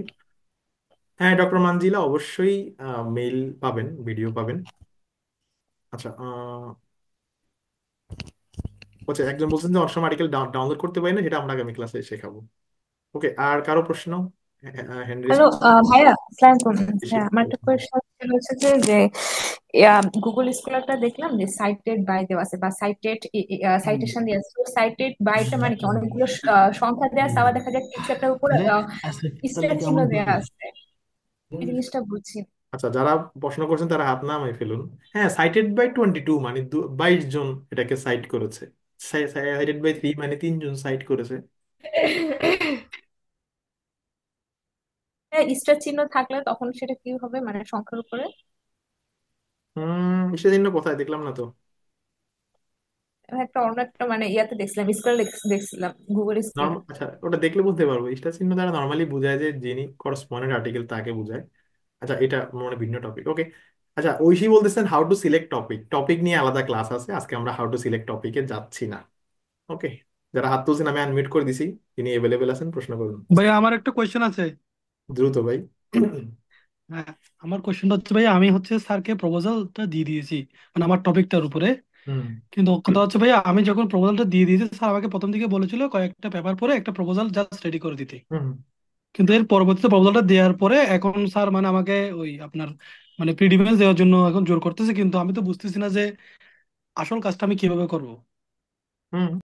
হ্যাঁ, ডক্টর মানজিলা অবশ্যই মেইল পাবেন, ভিডিও পাবেন। আচ্ছা, আচ্ছা, একজন বলছেন যে অসম আর্টিকেল ডাউনলোড করতে পারি না, সেটা আমরা আগামী ক্লাসে শেখাবো। ওকে, আর কারো প্রশ্ন, হ্যান্ড রেজ হ্যালো ভাইয়া, আসসালামু আলাইকুম। বেশি। হ্যাঁ, আমার একটা কোয়েশ্চন ছিল হচ্ছে যে গুগল স্কলারটা দেখলাম যে সাইটেড বাই দেওয়া আছে বা সাইটেশন দেওয়া আছে। সাইটেড বাইটা মানে কি অনেকগুলো সংখ্যা দেওয়া আছে, আবার দেখা যায় কিছু একটা উপরে স্টার চিহ্ন দেওয়া আছে। এই জিনিসটা বুঝছি না। আচ্ছা, যারা প্রশ্ন করছেন তারা হাত নামাই ফেলুন। হ্যাঁ, সাইটেড বাই 22 মানে 22 জন এটাকে সাইট করেছে, সাইটেড বাই 3 মানে 3 জন সাইট করেছে। স্টার চিহ্ন থাকলে তখন সেটা কি হবে, মানে সংখ্যার উপরে? সেদিন কোথায় দেখলাম না তো। একটা অন্য একটা মানে ইয়াতে দেখছিলাম, স্কলার দেখছিলাম, গুগল স্কলার। নর্মাল, আচ্ছা, ওটা দেখলে বুঝতে পারবো। স্টার চিহ্ন দ্বারা নর্মালি বোঝায় যে যিনি করসপন্ডেন্ট আর্টিকেল তাকে বোঝায়। আচ্ছা, এটা মানে ভিন্ন টপিক, ওকে। আচ্ছা, ঐশী বলতেছেন how to select topic, topic নিয়ে আলাদা ক্লাস আছে, আজকে আমরা হাউ টু সিলেক্ট টপিকে যাচ্ছি না। ওকে, যারা হাত তুলছেন আমি আনমিউট করে দিছি, তিনি এভেলেবেল আছেন, প্রশ্ন করুন ভাই আমার একটা কোয়েশ্চেন আছে। দ্রুত ভাই। হ্যাঁ, আমার কোয়েশ্চেনটা হচ্ছে ভাই, আমি হচ্ছে স্যারকে প্রপোজালটা দিয়ে দিয়েছি মানে আমার টপিকটার উপরে। হুম কিন্তু কথা হচ্ছে ভাই, আমি যখন প্রপোজালটা দিয়ে দিয়েছি, স্যার আমাকে প্রথম দিকে বলেছিল কয়েকটা পেপার পরে একটা প্রপোজাল জাস্ট রেডি করে দিতে। হুম কিন্তু এর পরবর্তীতে প্রপোজালটা দেওয়ার পরে এখন স্যার মানে আমাকে ওই আপনার মানে প্রিডিফারেন্স দেওয়ার জন্য এখন জোর করতেছে, কিন্তু আমি তো বুঝতেছি না যে আসল কাজটা আমি কিভাবে করব। হুম